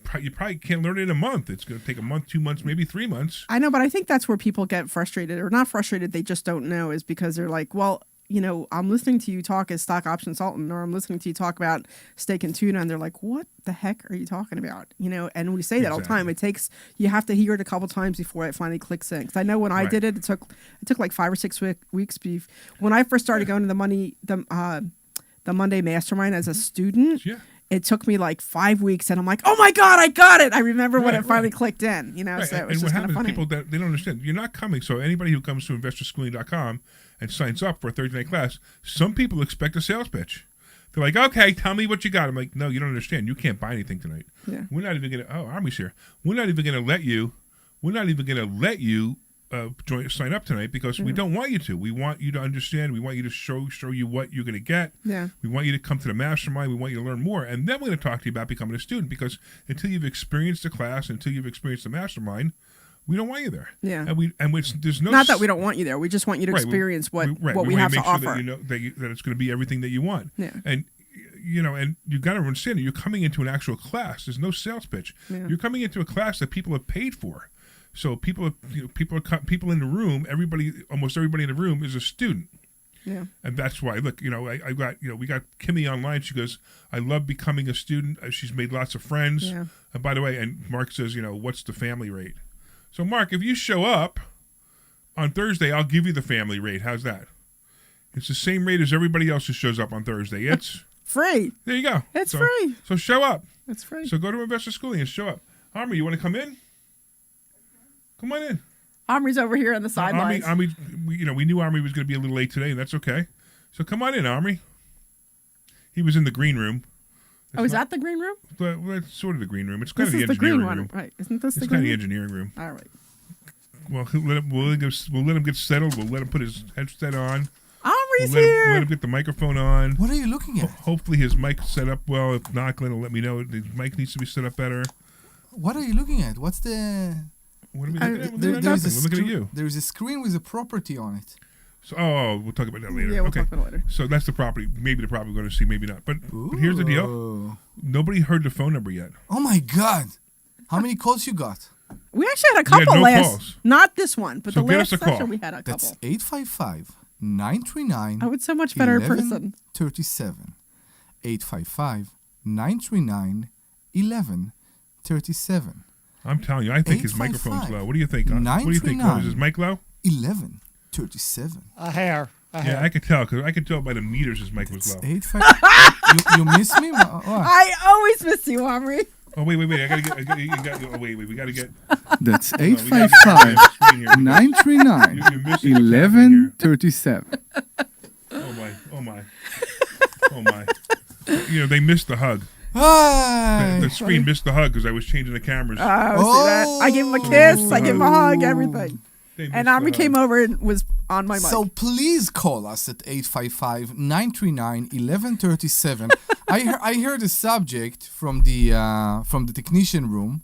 probably can't learn it in a month. It's going to take a month, 2 months, maybe 3 months. I know, but I think that's where people get frustrated, or not frustrated. They just don't know, is because they're like, well, you know, I'm listening to you talk as stock option consultant, or I'm listening to you talk about steak and tuna, and they're like, what the heck are you talking about? You know, and we say that all the time. You have to hear it a couple times before it finally clicks in. Because I know when I did it, it took like 5 or 6 weeks. When I first started going to the Monday Mastermind as a student, it took me like 5 weeks, and I'm like, oh my God, I got it. I remember when it finally clicked in, you know, so it was just kind of funny. People that they don't understand, you're not coming. So anybody who comes to investorschooling.com and signs up for a Thursday night class, some people expect a sales pitch. They're like, okay, tell me what you got. I'm like, no, you don't understand. You can't buy anything tonight. Yeah. We're not even going to, Army's here. We're not even going to let you sign up tonight because we don't want you to. We want you to understand. We want you to show you what you're going to get. Yeah. We want you to come to the mastermind. We want you to learn more. And then we're going to talk to you about becoming a student, because until you've experienced the class, until you've experienced the mastermind, we don't want you there. Yeah. There's no... Not that we don't want you there. We just want you to experience what we have to offer. That you know that it's going to be everything that you want. Yeah. And you know, and you got to understand that you're coming into an actual class. There's no sales pitch. Yeah. You're coming into a class that people have paid for. So people in the room, almost everybody in the room is a student. Yeah. And that's why, look, you know, we got Kimmy online. She goes, I love becoming a student. She's made lots of friends. Yeah. And by the way, and Mark says, you know, what's the family rate? So Mark, if you show up on Thursday, I'll give you the family rate. How's that? It's the same rate as everybody else who shows up on Thursday. It's free. There you go. It's free. So show up. It's free. So go to Investor Schooling and show up. Omri, you want to come in? Come on in. Omri's over here on the sidelines. Omri, we knew Omri was going to be a little late today, and that's okay. So come on in, Omri. He was in the green room. Is that the green room? Well, it's sort of the green room. It's kind of the green engineering room. One, right? Isn't this the green kind of the engineering room. All right. Well, we'll let him get settled. We'll let him put his headset on. Omri's here. Let him get the microphone on. What are you looking at? Hopefully his mic's set up well. If not, Glenn will let me know. The mic needs to be set up better. What are you looking at? What's the... What are we looking at? We're looking at you. There is a screen with a property on it. So, we'll talk about that later. Yeah, we'll talk about it later. So that's the property. Maybe the property we're going to see, maybe not. But here's the deal. Nobody heard the phone number yet. Oh, my God. How many calls you got? We actually had a couple calls. Not this one, but so the last session call. We had a couple. That's 855-939. Oh, it's so much better in person. 37. 855-939-1137. I'm telling you, I think his microphone's low. What do you think? What do you think? Is his mic low? 1137. A hair. Yeah, I could tell by the meters his mic was low. 855. you miss me? I always miss you, Omri. Oh wait! We gotta get. That's 855-939-1137. Oh my! Oh my! They missed the hug. The screen missed the hug because I was changing the cameras. See that? I gave him a kiss. I gave him a hug. Everything. And Omri came over and was on my mic. So please call us at 855-939-1137. I heard the subject from the technician room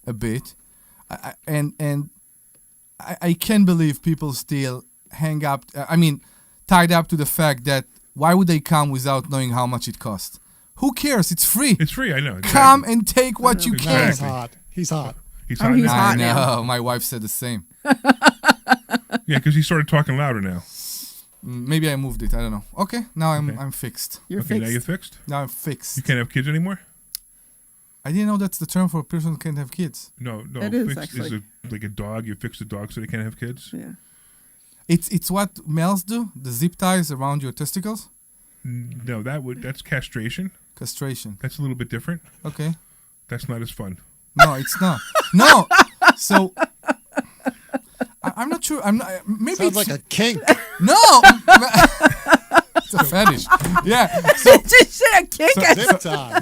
a bit, and I can't believe people still tied up to the fact that why would they come without knowing how much it costs? Who cares? It's free. It's free. I know. Exactly. Come and take what you can. He's hot. He's hot. He's hot. He's now. hot I know. now. My wife said the same. Yeah, because he started talking louder now. Maybe I moved it. I don't know. Okay, now I'm fixed. You're okay, fixed. now you're fixed? Now I'm fixed. You can't have kids anymore? I didn't know that's the term for a person who can't have kids. No. It is, fixed actually. is it like a dog. You fix a dog so they can't have kids? Yeah. It's what males do. The zip ties around your testicles. No, that's castration. Castration. That's a little bit different. Okay. That's not as fun. No, it's not. No. So I'm not sure. I'm not. Maybe Sounds it's like a kink. No. It's a fetish. Yeah. So Just said a kick. Zip tie.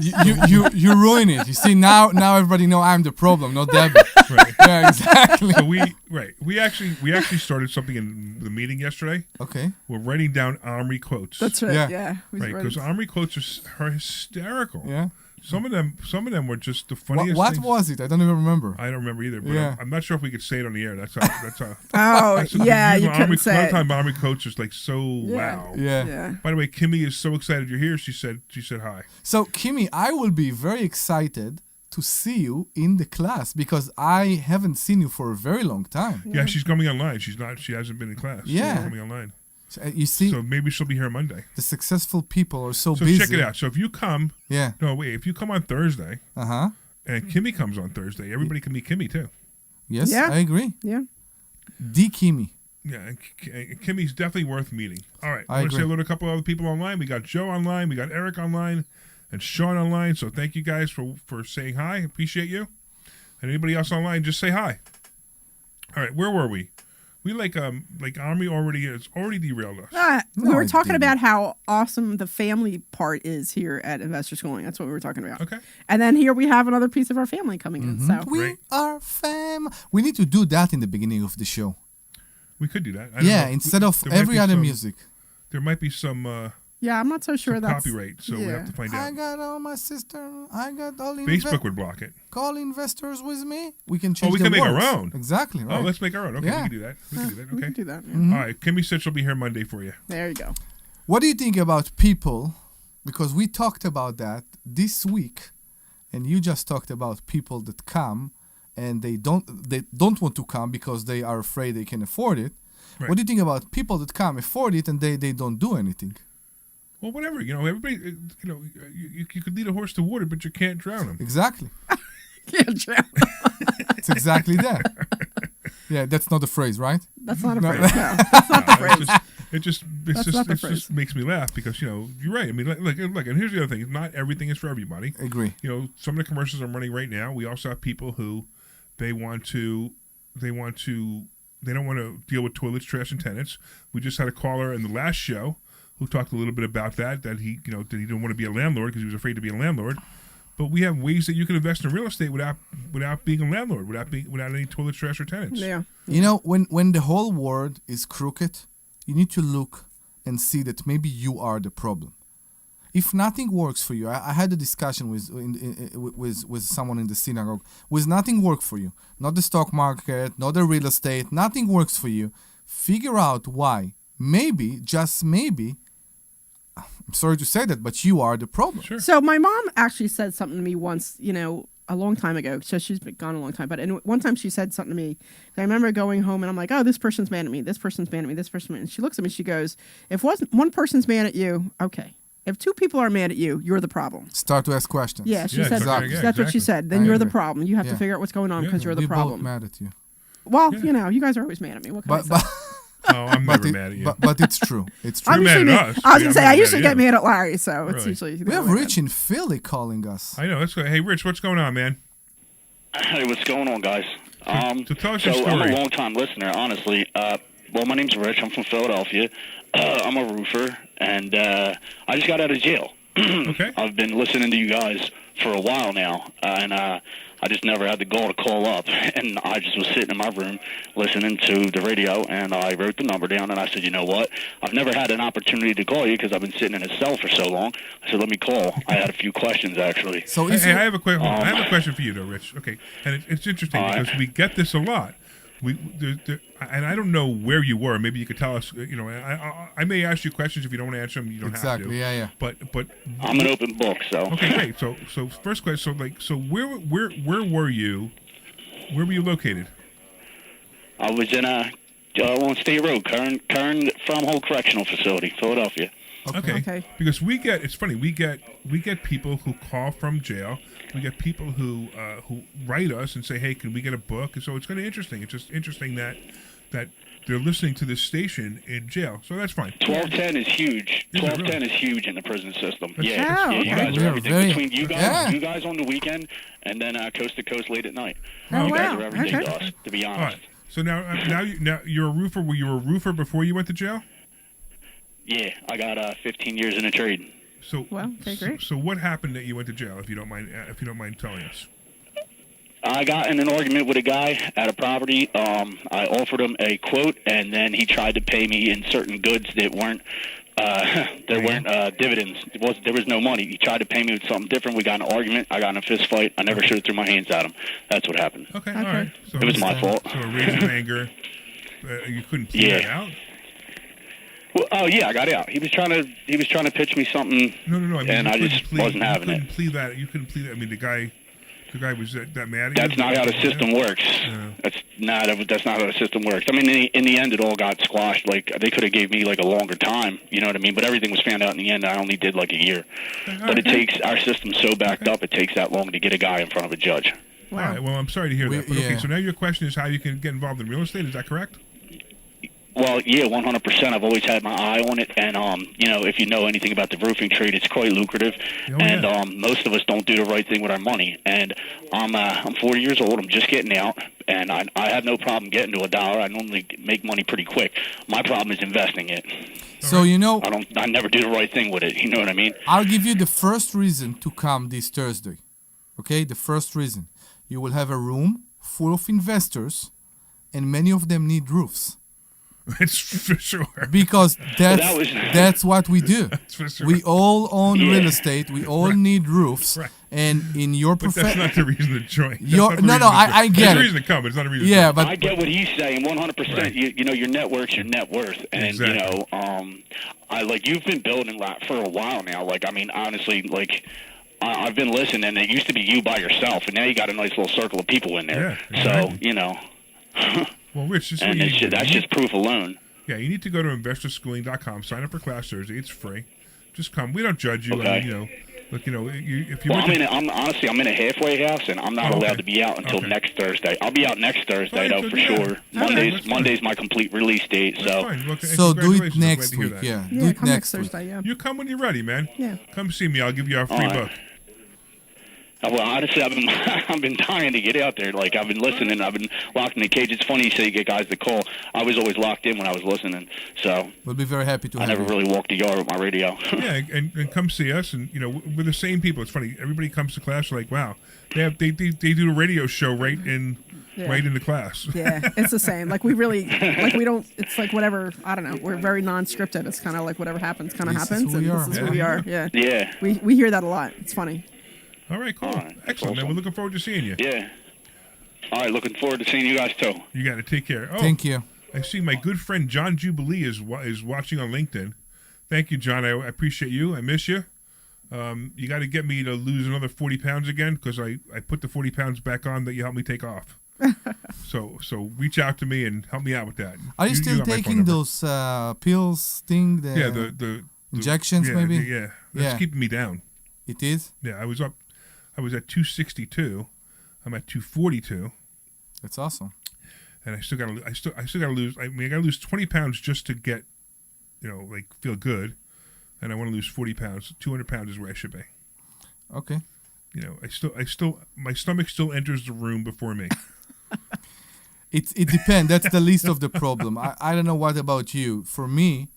you ruin it. You see now everybody know I'm the problem, not Debbie. Right. Yeah, exactly. So we actually started something in the meeting yesterday. Okay. We're writing down Omri quotes. That's right. Yeah. Yeah. Right, because Omri quotes are hysterical. Yeah. Some of them were just the funniest. What things. was it? I don't even remember. I don't remember either. But Yeah. I'm not sure if we could say it on the air. That's how. Oh, yeah, you couldn't say it. Sometimes Omri quotes is like so Yeah. wow. Yeah. Yeah. By the way, Kimmy is so excited you're here. She said hi. So Kimmy, I will be very excited to see you in the class because I haven't seen you for a very long time. Yeah, she's coming online. She hasn't been in class. Yeah. She's coming online. So, you see, So maybe she'll be here Monday. the successful people are so So busy. check it out. So if you come, Yeah. if you come on Thursday Uh-huh. and Kimmy comes on Thursday, everybody can meet Kimmy too. Yes, Yeah. I agree. Yeah. D. Kimmy. Yeah, and Kimmy's definitely worth meeting. All right, I I want to say agree. hello to a couple other people online. We got Joe online, we got Eric online, and Sean online. So thank you guys for saying hi. Appreciate you. And anybody else online, just say hi. All right, where were we? We like Omri already derailed us. We No, were it talking didn't. about how awesome the family part is here at Investor Schooling. That's what we were talking about. Okay. And then here we have another piece of our family coming in. So We Great. are fam. We need to do that in the beginning of the show. We could do that. I don't Yeah, know. instead of There might every be other some- music. There might be some yeah, I'm not so sure that's copyright, so we have to find I out. got all my sister. I got all Facebook would block it. call investors with me. We can change we the can make our words. own. Exactly. Right. Oh, let's make our own. Okay, Yeah. we can do that. We can do that. We Okay. can do that. yeah. Mm-hmm. All right. Kimmy said she'll be here Monday for you. There you go. What do you think about people? Because we talked about that this week, and you just talked about people that come and they don't want to come because they are afraid they can afford it. Right. What do you think about people that come, afford it, and they don't do anything? Well, whatever. Everybody. You could lead a horse to water, but you can't drown him. Exactly. Can't drown. It's exactly that. Yeah, that's not the phrase, right? That's not a No. phrase. No, that's not the phrase. It just makes me laugh because you're right. I mean, look, and here's the other thing: not everything is for everybody. Agree. Some of the commercials I'm running right now. We also have people who they don't want to deal with toilets, trash, and tenants. We just had a caller in the last show who talked a little bit about that he didn't want to be a landlord because he was afraid to be a landlord. But we have ways that you can invest in real estate without being a landlord, without any toilet, trash, or tenants. Yeah. When the whole world is crooked, you need to look and see that maybe you are the problem. If nothing works for you, I had a discussion with someone in the synagogue. With nothing work for you, not the stock market, not the real estate, nothing works for you. Figure out why. Maybe, just maybe, I'm sorry to say that, but you are the problem. Sure. So my mom actually said something to me once, a long time ago. So she's been gone a long time. But one time she said something to me. I remember going home and I'm like, oh, this person's mad at me. This person's mad at me. This person's mad at me. And she looks at me. She goes, if one person's mad at you, okay. If two people are mad at you, you're the problem. Start to ask questions. Yeah, she Yeah, said exactly. that's what she said. Then I you're the agree. problem. You have to Yeah. figure out what's going on because you're the We're problem. both mad at you. Well, Yeah. you guys are always mad at me. What can I But say? Oh, I'm but, never mad at you. but it's true. It's true. I'm You're mad usually at mad- us. I was Yeah, gonna say I'm I mad usually at get you. mad at Larry, so it's Really? usually We have Rich in Philly calling us. I know. That's good. Hey, Rich, what's going on, man? Hey, what's going on, guys? So tell us your I'm story. a long-time listener, honestly. Well, my name's Rich. I'm from Philadelphia. I'm a roofer, and I just got out of jail. Okay. I've been listening to you guys for a while now, and I just never had the gall to call up. And I just was sitting in my room listening to the radio, and I wrote the number down, and I said, you know what? I've never had an opportunity to call you because I've been sitting in a cell for so long. I said, let me call. I had a few questions, actually. So hey, I have a question for you, though, Rich. Okay, and it's interesting because we get this a lot. And I don't know where you were. Maybe you could tell us. You know, I may ask you questions if you don't want to answer them. You don't have to. Exactly. Yeah. But I'm an open book. So okay, great. So first question. So where were you? Where were you located? I was in on State Road, Kern Farmhold Correctional Facility, Philadelphia. Okay. Because it's funny. We get people who call from jail. We get people who write us and say, "Hey, can we get a book?" And so it's kind of interesting. It's just interesting that they're listening to this station in jail. So that's fine. 1210 is huge. 1210 is huge in the prison system. You Oh, guys are everything between you guys on the weekend and then coast to coast late at night. You guys are everything to us, to be honest. All right. So now you're a roofer. Were you a roofer before you went to jail? Yeah, I got 15 years in the trade. So great. So what happened that you went to jail? If you don't mind telling us. I got in an argument with a guy at a property. I offered him a quote, and then he tried to pay me in certain goods that weren't dividends. There was no money. He tried to pay me with something different. We got in an argument. I got in a fist fight. I never should have threw my hands at him. That's what happened. Okay. All right. So it was my fault. So a rage of anger. You couldn't plead it out. Well, I got out. He was trying to pitch me something. No. And I just wasn't having it. You couldn't plead that. I mean, the guy was that mad at you? That's not how the system works. Yeah. That's not how the system works. I mean, in the end, it all got squashed. Like, they could have gave me like a longer time. You know what I mean? But everything was found out in the end. I only did like a year. But it takes our system so backed up. It takes that long to get a guy in front of a judge. Wow. All right. Well, I'm sorry to hear that. But okay. So now your question is how you can get involved in real estate. Is that correct? Well, yeah, 100%. I've always had my eye on it, and if you know anything about the roofing trade, it's quite lucrative. Most of us don't do the right thing with our money. And I'm 40 years old. I'm just getting out, and I have no problem getting to $1. I normally make money pretty quick. My problem is investing it. So I never do the right thing with it. You know what I mean? I'll give you the first reason to come this Thursday. Okay, the first reason. You will have a room full of investors, and many of them need roofs. It's for sure. Because that's what we do. That's for sure. We all own real estate. We all need roofs. Right. And in your profession, that's not the reason to join. I get it. There's a reason to come. It's not a reason. Yeah, to I get what he's saying. 100%. Right. Your network's your net worth, and exactly. You've been building for a while now. Like, I mean, honestly, like. I've been listening, and it used to be you by yourself, and now you got a nice little circle of people in there. Yeah, exactly. So, well, Rich, that's just proof alone. Yeah, you need to go to investorschooling.com, sign up for class Thursday. It's free. Just come. We don't judge you. Okay. I mean, if you. Well, I'm in a halfway house, and I'm not allowed to be out until next Thursday. I'll be out next Thursday, though, for sure. Monday's my complete release date. So do it next week. Yeah, do it next Thursday. Yeah. You come when you're ready, man. Yeah. Come see me. I'll give you a free book. Well, honestly, I've been dying to get out there. Like, I've been listening. I've been locked in the cage. It's funny you say you get guys to call. I was always locked in when I was listening. So we'll be very happy to. I never really walked the yard with my radio. Yeah, and come see us. And we're the same people. It's funny. Everybody comes to class like, wow, they do a radio show right in the class. Yeah, it's the same. Like we don't. It's like whatever. I don't know. We're very non-scripted. It's kind of like whatever happens, kind of happens. This is who we are. Yeah. Yeah. We hear that a lot. It's funny. All right, cool. Excellent, awesome. man. We're looking forward to seeing you. Yeah. All right, looking forward to seeing you guys, too. You got to take care. Oh, thank you. I see my good friend John Jubilee is watching on LinkedIn. Thank you, John. I appreciate you. I miss you. You got to get me to lose another 40 pounds again because I put the 40 pounds back on that you helped me take off. So reach out to me and help me out with that. Are you still taking those pills thing? The injections, maybe? Yeah. That's keeping me down. It is? Yeah, I was at 262. I'm at 242. That's awesome. And I still got to lose. I got to lose 20 pounds just to get, feel good. And I want to lose 40 pounds. 200 pounds is where I should be. Okay. My stomach still enters the room before me. It depends. That's the least of the problem. I don't know what about you. For me,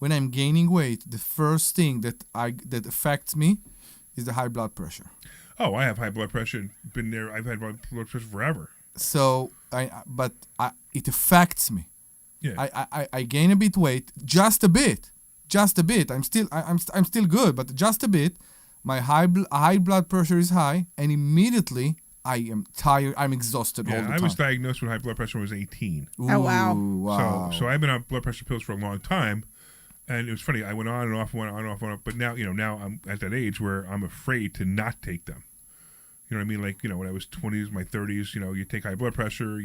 when I'm gaining weight, the first thing that affects me is the high blood pressure. Oh, I have high blood pressure and been there. I've had blood pressure forever. So it affects me. Yeah. I gain a bit weight, just a bit. I'm still good, but just a bit. My high blood pressure is high, and immediately I am tired. I'm exhausted all the time. I was diagnosed with high blood pressure when I was 18. Ooh, oh wow! So I've been on blood pressure pills for a long time, and it was funny. I went on and off, but now now I'm at that age where I'm afraid to not take them. You know what I mean? Like when I was 20s, my 30s, you take high blood pressure,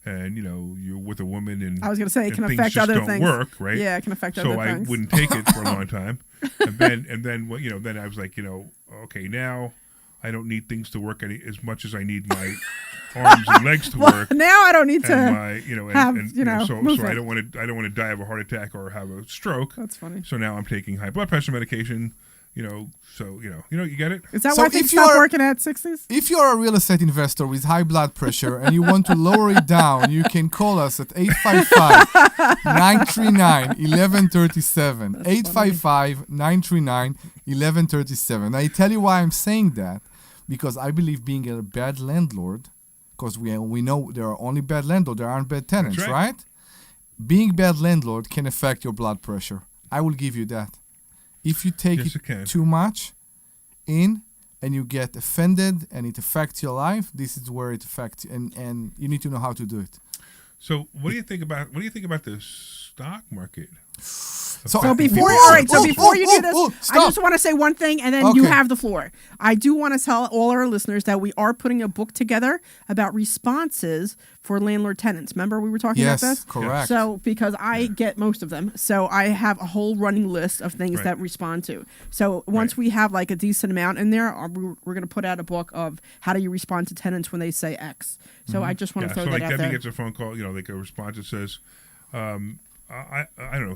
and you're with a woman, and I was going to say it can things affect just other don't things. Work, right? Yeah, it can affect so other things. So I wouldn't take it for a long time, and then then I was like, okay, now I don't need things to work as much as I need my arms and legs to work. Now I don't need to have so I don't want to die of a heart attack or have a stroke. That's funny. So now I'm taking high blood pressure medication. So you get it. Is that why things stop working at 60s? If you're a real estate investor with high blood pressure and you want to lower it down, you can call us at 855-939-1137. 855-939-1137. I tell you why I'm saying that, because I believe being a bad landlord, because we know there are only bad landlords, there aren't bad tenants, right? Being bad landlord can affect your blood pressure. I will give you that. If you take it too much in and you get offended and it affects your life, this is where it affects you, and you need to know how to do it. So what do you think about the stock market? So before you do this, I just want to say one thing, and then you have the floor. I do want to tell all our listeners that we are putting a book together about responses for landlord tenants. Remember we were talking about this? Yes, correct. So because I get most of them, so I have a whole running list of things that respond to. So once we have like a decent amount in there, we're going to put out a book of how do you respond to tenants when they say X. So I just want to throw that out there. So like Debbie gets a phone call, like a response that says, I don't know.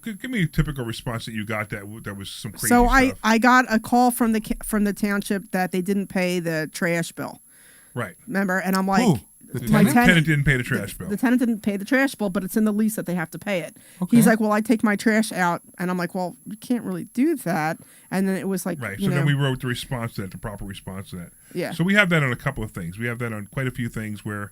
Give me a typical response that you got that was some crazy stuff. So I got a call from the township that they didn't pay the trash bill. Right. Remember? And I'm like, who? The tenant didn't pay the trash bill. The tenant didn't pay the trash bill, but it's in the lease that they have to pay it. Okay. He's like, well, I take my trash out, and I'm like, well, you can't really do that. And then it was like, right. So then we wrote the response to that, the proper response to that. Yeah. So we have that on a couple of things. We have that on quite a few things where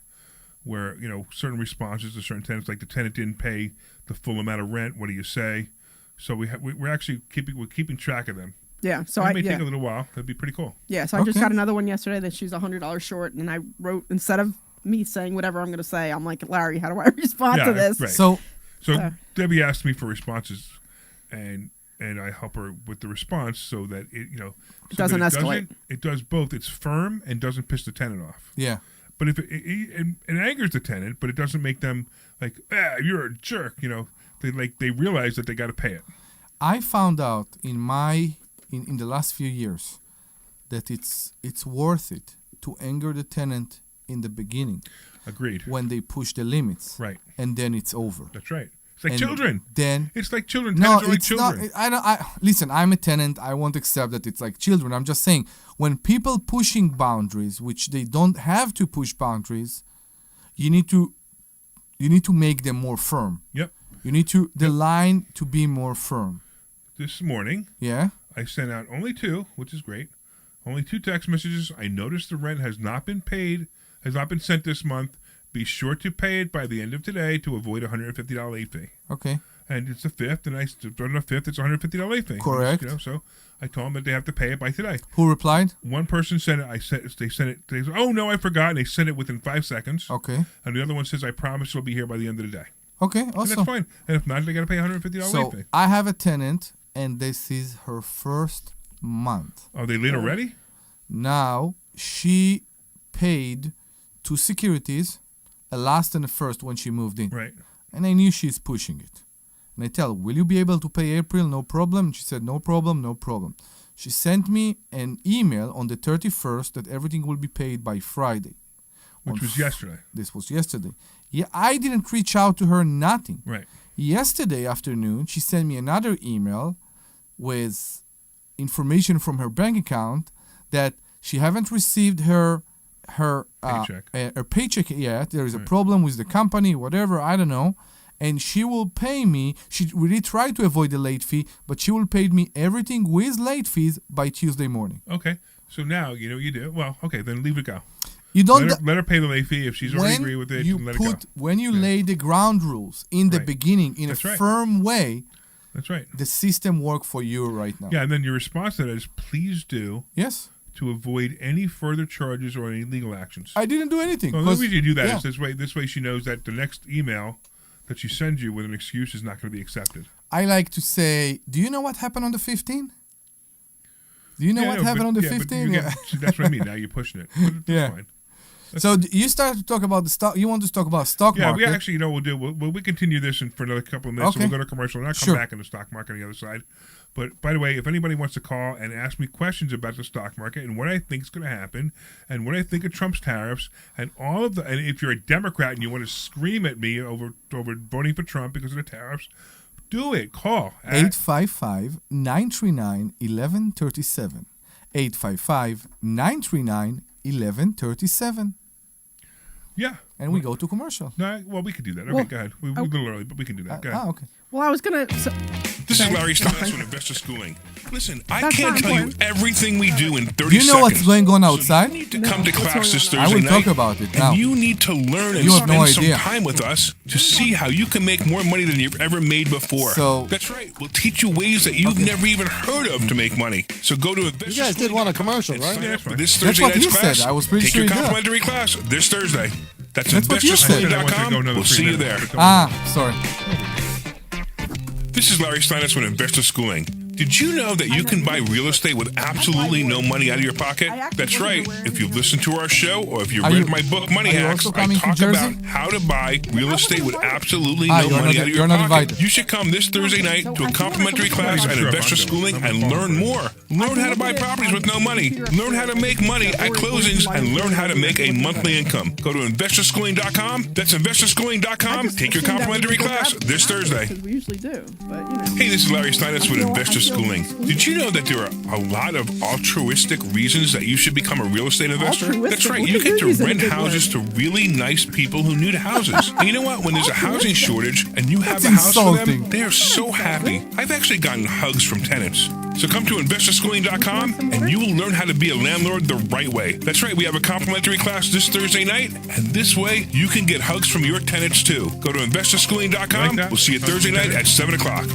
certain responses to certain tenants, like the tenant didn't pay the full amount of rent. What do you say? So we're actually keeping track of them. Yeah. So it may take a little while. That'd be pretty cool. Yeah. So I just got another one yesterday that she's $100 short, and I wrote, instead of me saying whatever I'm going to say, I'm like, Larry, how do I respond to this? Right. So Debbie asked me for responses, and I help her with the response so that it doesn't escalate. It does both. It's firm and doesn't piss the tenant off. Yeah. But if it angers the tenant, but it doesn't make them like, you're a jerk. They realize that they got to pay it. I found out in the last few years that it's worth it to anger the tenant in the beginning. Agreed. When they push the limits. Right. And then it's over. That's right. It's like children. Then it's like children. No, it's like children. Listen, I'm a tenant. I won't accept that it's like children. I'm just saying, when people pushing boundaries, which they don't have to push boundaries, you need to make them more firm. Yep. You need the line to be more firm. This morning, I sent out only 2, which is great. Only 2 text messages. I noticed the rent has not been paid, has not been sent this month. Be sure to pay it by the end of today to avoid a $150 late fee. Okay. And it's the 5th, and I on the 5th, it's a $150 late fee. Correct. So I told them that they have to pay it by today. Who replied? One person sent it. They sent it. They said, "Oh no, I forgot." And they sent it within 5 seconds. Okay. And the other one says, "I promise it'll be here by the end of the day." Okay. And Awesome. that's fine. And if not, they got to pay a $150 late fee. I have a tenant, and this is her first month. Are they late already? Now she paid 2 securities, a last and a first when she moved in. Right. And I knew she's pushing it. And I tell her, will you be able to pay April? No problem. She said, no problem, no problem. She sent me an email on the 31st that everything will be paid by Friday. Which was yesterday. This was yesterday. Yeah, I didn't reach out to her, nothing. Right. Yesterday afternoon, she sent me another email with information from her bank account that she haven't received her paycheck yet. There is a problem with the company, whatever, I don't know. and she will pay me. She really tried to avoid the late fee, but she will pay me everything with late fees by Tuesday morning. Okay. So now, you know what you do. Well, okay, then leave it go. You don't let her pay the late fee if she's already agree with it. Let it go. When you lay the ground rules in the beginning in a firm way, that's right. The system works for you right now. Yeah, and then your response to that is, please do. Yes. To avoid any further charges or any legal actions. I didn't do anything. Well, the reason you do that is this way she knows that the next email that she sends you with an excuse is not going to be accepted. I like to say, do you know what happened on the 15th? Do you know what happened on the 15th? That's what I mean. Now you're pushing it. That's fine. So you start to talk about the stock. You want to talk about stock market? Yeah, we actually, we'll do. We continue this for another couple of minutes. Okay. So we'll go to commercial and I'll come back in the stock market on the other side. But by the way, if anybody wants to call and ask me questions about the stock market and what I think is going to happen and what I think of Trump's tariffs and all of and if you're a Democrat and you want to scream at me over voting for Trump because of the tariffs, do it. Call 855-939-1137. 855-939-1137. Yeah. And we go to commercial. No, well, we could do that. Okay, go ahead. We're a little early, but we can do that. Go ahead. Okay. Well, I was going to... This is Larry Steinhouse with Investor Schooling. Listen, I can't tell you everything we do in 30 seconds. Do you know what's going on outside? So you need to come to class this Thursday I will night. talk about it now. And you need to learn and spend some time with us to see how you can make more money than you've ever made before. So that's right. We'll teach you ways that you've never even heard of to make money. So go to Investor You guys did want a commercial, right? Sign up for this That's Thursday what night's he class. said. I was pretty Take sure your he did. complimentary class this Thursday. That's what you said. investorschooling.com. We'll see you there. Sorry. This is Larry Steinhouse with Investor Schooling. Did you know that you can buy real estate with absolutely no money out of your pocket? That's right. If you've listened to our show or if you read my book, Money Hacks, I talk about how to buy real estate with absolutely no money out of your pocket. You should come this Thursday night to a complimentary class at Investor Schooling and learn more. Learn how to buy properties with no money. Learn how to make money at closings and learn how to make a monthly income. Go to investorschooling.com. That's investorschooling.com. Take your complimentary class this Thursday. We usually do, but Hey, this is Larry Steinhouse with Investor Schooling. Did you know that there are a lot of altruistic reasons that you should become a real estate investor? That's right. You get to rent houses to really nice people who need houses. And you know what? When there's a housing shortage and you have a house for them, they are so happy. I've actually gotten hugs from tenants. So come to investorschooling.com and you will learn how to be a landlord the right way. That's right. We have a complimentary class this Thursday night, and this way you can get hugs from your tenants too. Go to investorschooling.com. We'll see you Thursday night at 7 o'clock.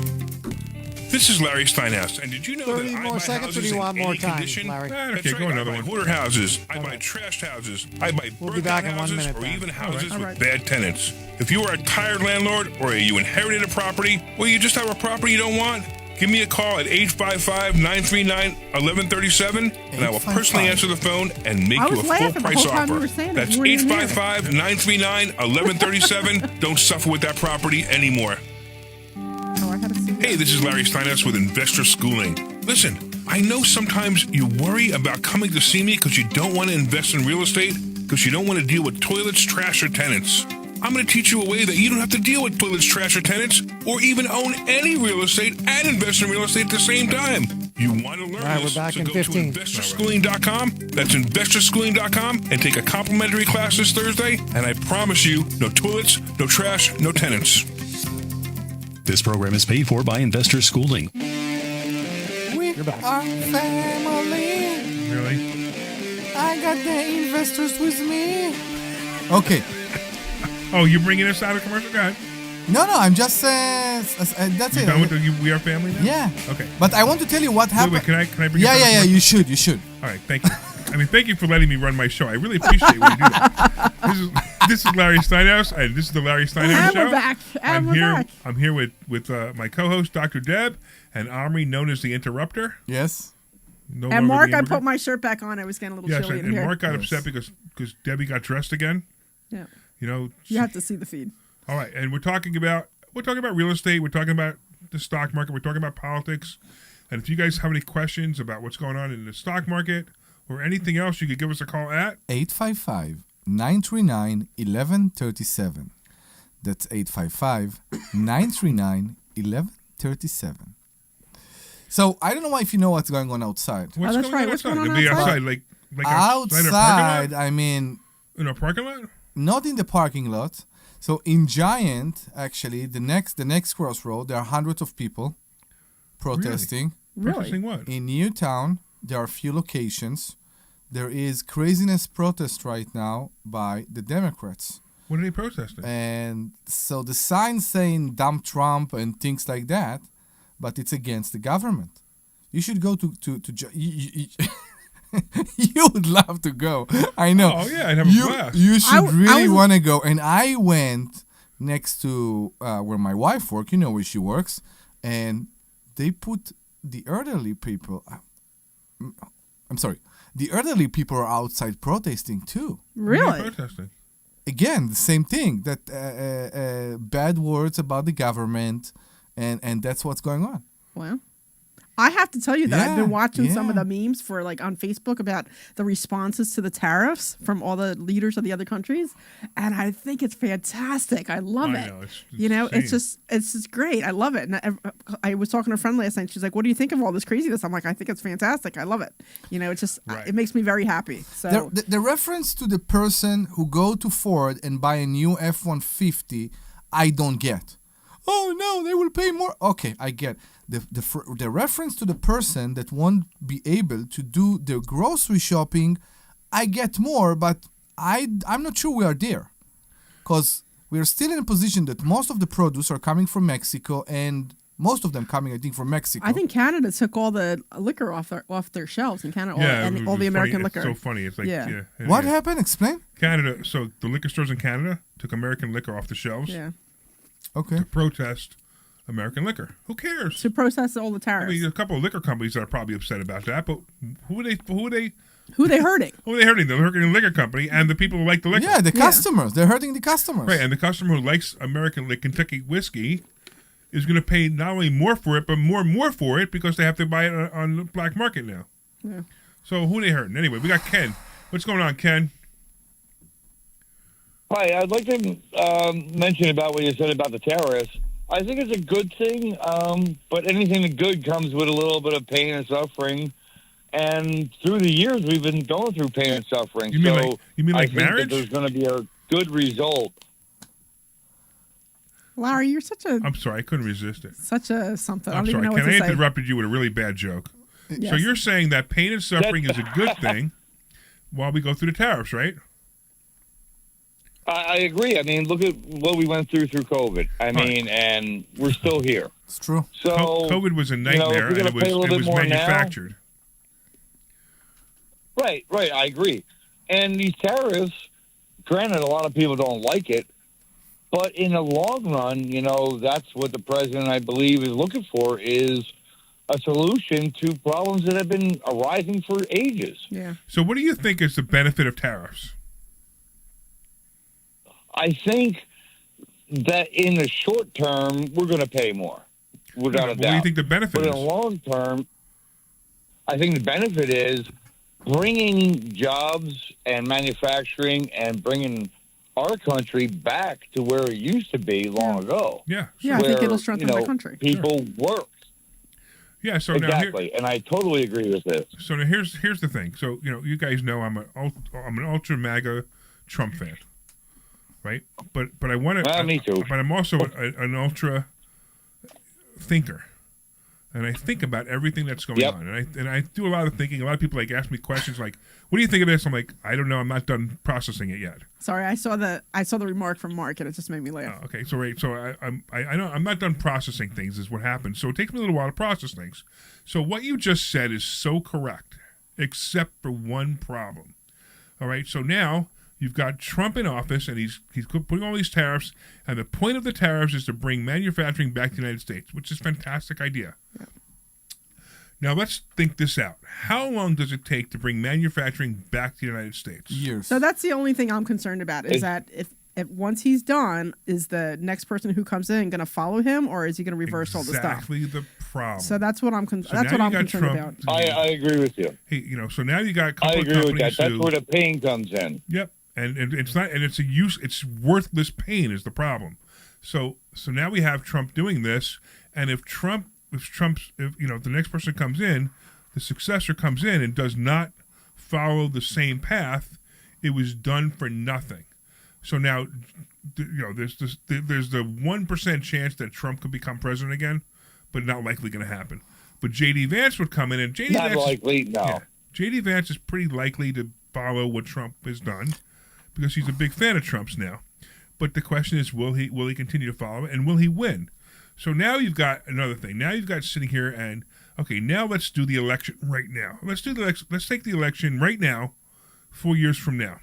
This is Larry Steinhouse, and did you know 30 that I more buy seconds, or do houses you in want any more time, condition? Larry? That's Okay, right. go another I buy one. hoarder houses, I buy trashed houses, I buy We'll be burnt back out in 1 houses, minute or then. even houses All with right. bad tenants. If you are a tired landlord, or you inherited a property, or you just have a property you don't want, give me a call at 855-939-1137, and I will personally answer the phone and make you a full price offer. That's 855-939-1137. Don't suffer with that property anymore. Hey, this is Larry Steinhouse with Investor Schooling. Listen, I know sometimes you worry about coming to see me because you don't want to invest in real estate, because you don't want to deal with toilets, trash, or tenants. I'm going to teach you a way that you don't have to deal with toilets, trash, or tenants, or even own any real estate and invest in real estate at the same time. You want to learn this, we're back so in go 15. to investorschooling.com. That's investorschooling.com, and take a complimentary class this Thursday, and I promise you, no toilets, no trash, no tenants. This program is paid for by Investor Schooling. We are family. Really? I got the investors with me. Okay. Oh, you're bringing us out of commercial? Go ahead. No, I'm just that's You it. done with the We Are Family now? Yeah. Okay. But I want to tell you what happened. Wait, can I bring Yeah, it back? you should. All right, thank you. I mean, thank you for letting me run my show. I really appreciate when you do that. This is Larry Steinhouse, and this is the Larry Steinhouse Show. We're back. I'm here with my co-host, Dr. Deb, and Omri, known as the Interrupter. Yes. No And Mark, longer I the put my shirt back on. I was getting a little chilly in and here. Mark got upset because Debbie got dressed again. Yeah. You know. You have to see the feed. All right, and we're talking about real estate. We're talking about the stock market. We're talking about politics. And if you guys have any questions about what's going on in the stock market or anything else, you could give us a call at 855-939-1137. That's 855-939-1137. So I don't know if you know what's going on outside. What's going on What's going on outside? Like outside a parking lot? I mean, In a parking lot? not in the parking lot. So in Giant, actually, the next crossroad, there are hundreds of people protesting. Really? Protesting what? In Newtown, there are few locations. There is craziness protest right now by the Democrats. What are they protesting? And so the signs saying dump Trump and things like that, but it's against the government. You should go to you would love to go. I know. Oh, yeah, I'd have a blast. You should really want to go. And I went next to where my wife works. You know where she works. And they put the elderly people... I'm sorry. The elderly people are outside protesting, too. Really? Protesting? Again, the same thing. That bad words about the government, and that's what's going on. Well, I have to tell you that I've been watching some of the memes for like on Facebook about the responses to the tariffs from all the leaders of the other countries, and I think it's fantastic. I love it. It's just great. I love it. And I was talking to a friend last night. She's like, "What do you think of all this craziness?" I'm like, "I think it's fantastic. I love it." It's just it makes me very happy. So the reference to the person who go to Ford and buy a new F-150, I don't get. Oh no, they will pay more. Okay, I get. The reference to the person that won't be able to do their grocery shopping, I get more, but I'm not sure we are there. Because we are still in a position that most of the produce are coming from Mexico, and most of them coming, I think, from Mexico. I think Canada took all the liquor off their shelves in Canada, all the American liquor. It's so funny. It's like, what happened? Explain. Canada. So the liquor stores in Canada took American liquor off the shelves. Yeah. Okay. To protest American liquor. Who cares? To protest all the tariffs. I mean, a couple of liquor companies are probably upset about that, but who are they hurting? Who are they hurting? They're hurting the liquor company and the people who like the liquor. Yeah, the customers. They're hurting the customers. Right, and the customer who likes American Kentucky whiskey is going to pay not only more for it, but more for it because they have to buy it on the black market now. Yeah. So who are they hurting? Anyway, we got Ken. What's going on, Ken? Hi, I'd like to mention about what you said about the terrorists. I think it's a good thing, but anything good comes with a little bit of pain and suffering. And through the years, we've been going through pain and suffering. You mean like I marriage? think that there's going to be a good result. Larry, you're such a... I'm sorry, I couldn't resist it. Such a something. I'm sorry, Ken, I interrupted you with a really bad joke. Yes. So you're saying that pain and suffering is a good thing while we go through the tariffs, right? I agree. I mean, look at what we went through COVID. And we're still here. It's true. So COVID was a nightmare, and it was manufactured. Right. I agree. And these tariffs, granted, a lot of people don't like it, but in the long run, that's what the president, I believe, is looking for is a solution to problems that have been arising for ages. Yeah. So what do you think is the benefit of tariffs? I think that in the short term, we're going to pay more, without a doubt. What do you think the benefit is? But in is? the long term, I think the benefit is bringing jobs and manufacturing and bringing our country back to where it used to be long ago. Yeah. Yeah, I think it'll strengthen the country. People work. Yeah, so exactly, and I totally agree with this. So now here's the thing. So you guys know I'm an ultra MAGA Trump fan, right? But I want to. Me too. But I'm also an ultra thinker, and I think about everything that's going on, and I do a lot of thinking. A lot of people ask me questions like, "What do you think of this?" I'm like, "I don't know. I'm not done processing it yet." Sorry, I saw the remark from Mark, and it just made me laugh. Okay, so I know I'm not done processing things is what happens. So it takes me a little while to process things. So what you just said is so correct, except for one problem. All right, so now you've got Trump in office, and he's putting all these tariffs, and the point of the tariffs is to bring manufacturing back to the United States, which is a fantastic idea. Yeah. Now let's think this out. How long does it take to bring manufacturing back to the United States? Years. So that's the only thing I'm concerned about is that if once he's done, is the next person who comes in going to follow him, or is he going to reverse all the stuff? Exactly the problem. So that's what I'm concerned about. I agree with you. Hey, so now you got a couple I of agree with companies that. That's where the pain comes in. Yep, and it's not, and it's worthless pain is the problem. So now we have Trump doing this, and if the next person comes in, the successor comes in and does not follow the same path, it was done for nothing. So now there's the 1% chance that Trump could become president again, but not likely going to happen. But J.D. Vance would come in, and J.D. Not Vance likely, no. Yeah, J.D. Vance is pretty likely to follow what Trump has done because he's a big fan of Trump's now. But the question is, will he continue to follow it, and will he win? So now you've got another thing. Now you've got sitting here and, okay, now let's do the election right now. Let's take the election right now, 4 years from now.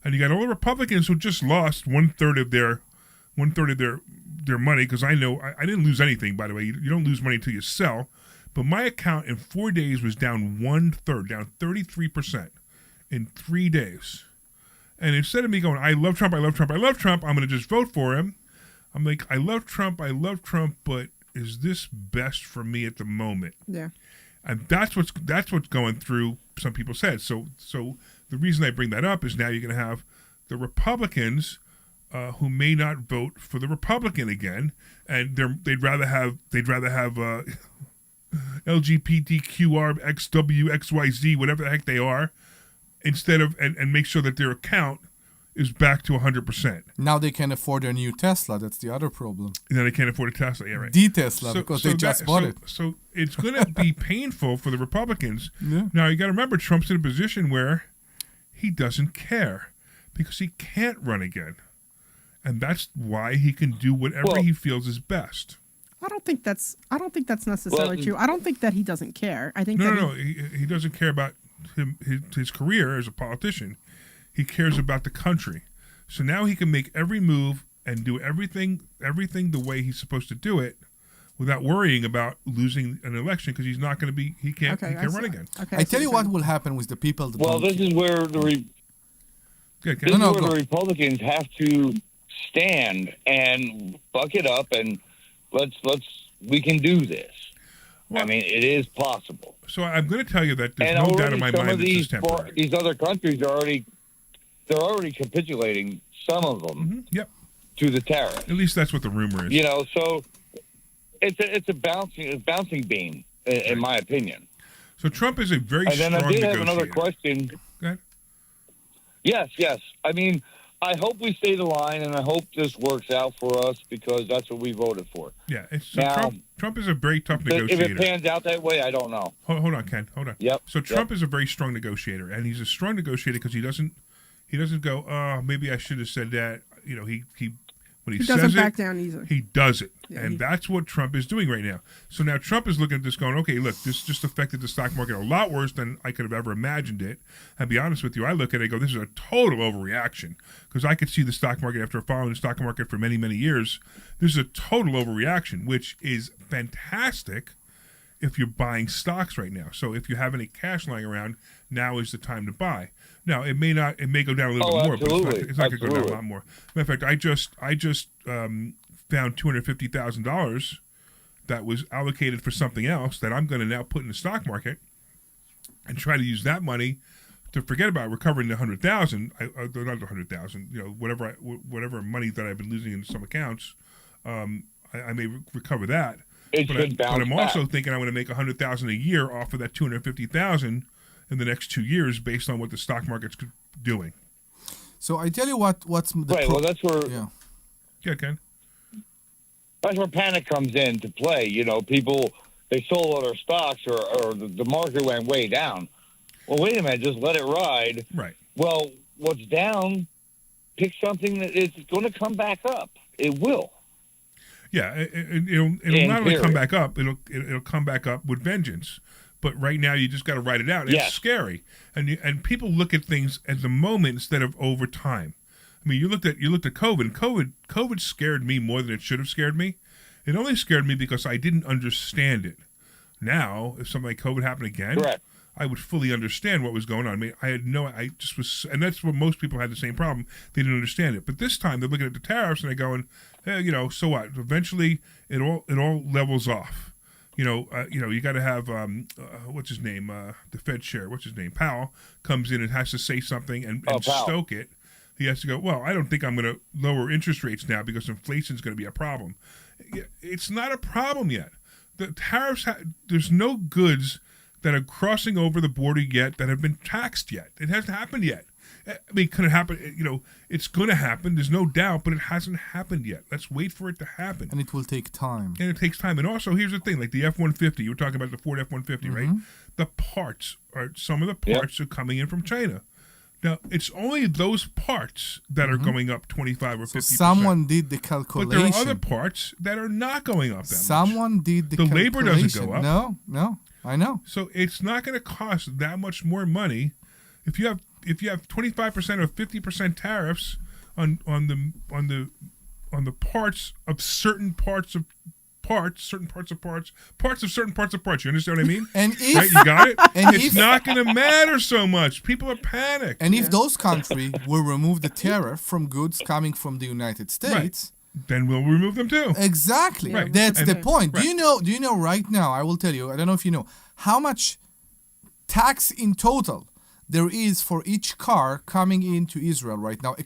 And you got all the Republicans who just lost one third of their money, because I know I didn't lose anything, by the way. You don't lose money until you sell. But my account in 4 days was down one third, down 33% in 3 days. And instead of me going, I love Trump, I love Trump, I love Trump, I'm going to just vote for him. I'm like, I love Trump, but is this best for me at the moment? Yeah. And that's what's going through some people's heads. So the reason I bring that up is now you're going to have the Republicans who may not vote for the Republican again, and they'd rather have LGBTQR, XW, XYZ, whatever the heck they are, instead of and make sure that their account is back to 100%. Now they can afford their new Tesla. That's the other problem. Now they can't afford a Tesla. Yeah, right. The Tesla, because they just bought it. So it's going to be painful for the Republicans. Yeah. Now you got to remember, Trump's in a position where he doesn't care because he can't run again, and that's why he can do whatever he feels is best. I don't think that's necessarily true. I don't think that he doesn't care. I think he doesn't care about his career as a politician. He cares about the country. So now he can make every move and do everything the way he's supposed to do it without worrying about losing an election, because he's not going to be. He can't run again. Okay, I tell you what will happen with the people. This is where the Republicans have to stand and buck it up, and we can do this. Well, I mean, it is possible. So I'm going to tell you that there's no doubt in my mind that this is temporary. These other countries are already capitulating, some of them, to the tariffs. At least that's what the rumor is. So it's a bouncing beam, in my opinion. So Trump is a very strong negotiator. And then I did have another question. Go ahead. Yes. I mean, I hope we stay the line, and I hope this works out for us, because that's what we voted for. Yeah, Trump is a very tough negotiator. If it pans out that way, I don't know. Hold on, Ken. Hold on. Yep. So Trump is a very strong negotiator, and he's a strong negotiator because he doesn't go, oh, maybe I should have said that. You know, he when he doesn't says back it, down either. He does it, Yeah, and that's what Trump is doing right now. So now Trump is looking at this going, okay, look, this just affected the stock market a lot worse than I could have ever imagined it. And be honest with you, I look at it and go, this is a total overreaction, because I could see the stock market, after following the stock market for many, many years, this is a total overreaction, which is fantastic if you're buying stocks right now. So if you have any cash lying around, now is the time to buy. Now it may go down a little bit more, but it's not going to go down a lot more. Matter of fact, I just found $250,000 that was allocated for something else that I'm going to now put in the stock market and try to use that money to forget about recovering the $100,000. Not the $100,000, you know, whatever money that I've been losing in some accounts, I may recover that. But I'm also thinking I'm going to make $100,000 a year off of that $250,000 in the next 2 years, based on what the stock market's doing. So I tell you what's the right. Well, that's where Ken. That's where panic comes in to play. You know, people, they sold all their stocks, or the market went way down. Well, wait a minute, just let it ride. Right. Well, what's down, pick something that is going to come back up. It will. Yeah, it'll not only come back up, it'll come back up with vengeance. But right now, you just got to write it out. It's scary, and people look at things at the moment instead of over time. I mean, you looked at COVID. COVID scared me more than it should have scared me. It only scared me because I didn't understand it. Now, if something like COVID happened again, correct, I would fully understand what was going on. I mean, I just was, and that's what most people had the same problem. They didn't understand it. But this time, they're looking at the tariffs and they're going, you know, so what? Eventually, it all levels off. You got to have what's his name, the Fed chair, what's his name, Powell, comes in and has to say something and stoke it. He has to go, well, I don't think I'm going to lower interest rates now because inflation is going to be a problem. It's not a problem yet. The tariffs, there's no goods that are crossing over the border yet that have been taxed yet. It hasn't happened yet. I mean, could it happen? It's going to happen. There's no doubt, but it hasn't happened yet. Let's wait for it to happen. And it will take time. And it takes time. And also, here's the thing: like the F-150, you were talking about the Ford F-150, right? The parts some of the parts are coming in from China. Now, it's only those parts that are going up 25 or 50%. Someone did the calculation. But there are other parts that are not going up that much. Someone did the calculation. The labor doesn't go up. No, I know. So it's not going to cost that much more money if you have 25% or 50% tariffs on the parts of certain parts of parts. You understand what I mean? And if, right, you got it? And it's not going to matter so much. People are panicked. And if those countries will remove the tariff from goods coming from the United States, then we'll remove them too. Exactly. Right. That's the point. Right. Do you know right now, I will tell you, I don't know if you know, how much tax in total there is for each car coming into Israel right now, a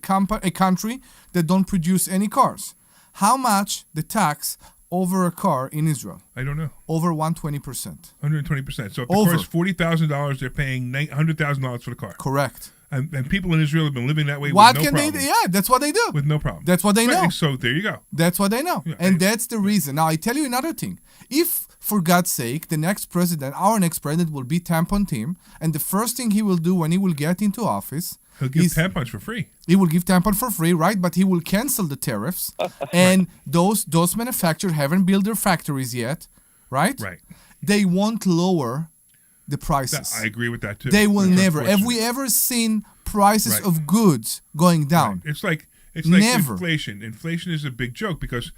country that don't produce any cars. How much the tax over a car in Israel? I don't know. Over 120%. 120%. So if the car is $40,000, they're paying $100,000 for the car. Correct. And people in Israel have been living that way what with no can problem. they do? Yeah, that's what they do. With no problem. That's what they know. So there you go. That's what they know. Yeah. And that's the reason. Now, I tell you another thing. If, for God's sake, our next president will be Tampon Tim, and the first thing he will do when he will get into office, he'll give tampons for free. He will give tampon for free, right? But he will cancel the tariffs. And those manufacturers haven't built their factories yet, right? Right. They won't lower the prices. I agree with that too. They will never. Have we ever seen prices of goods going down? Right. It's like never. Inflation. Inflation is a big joke because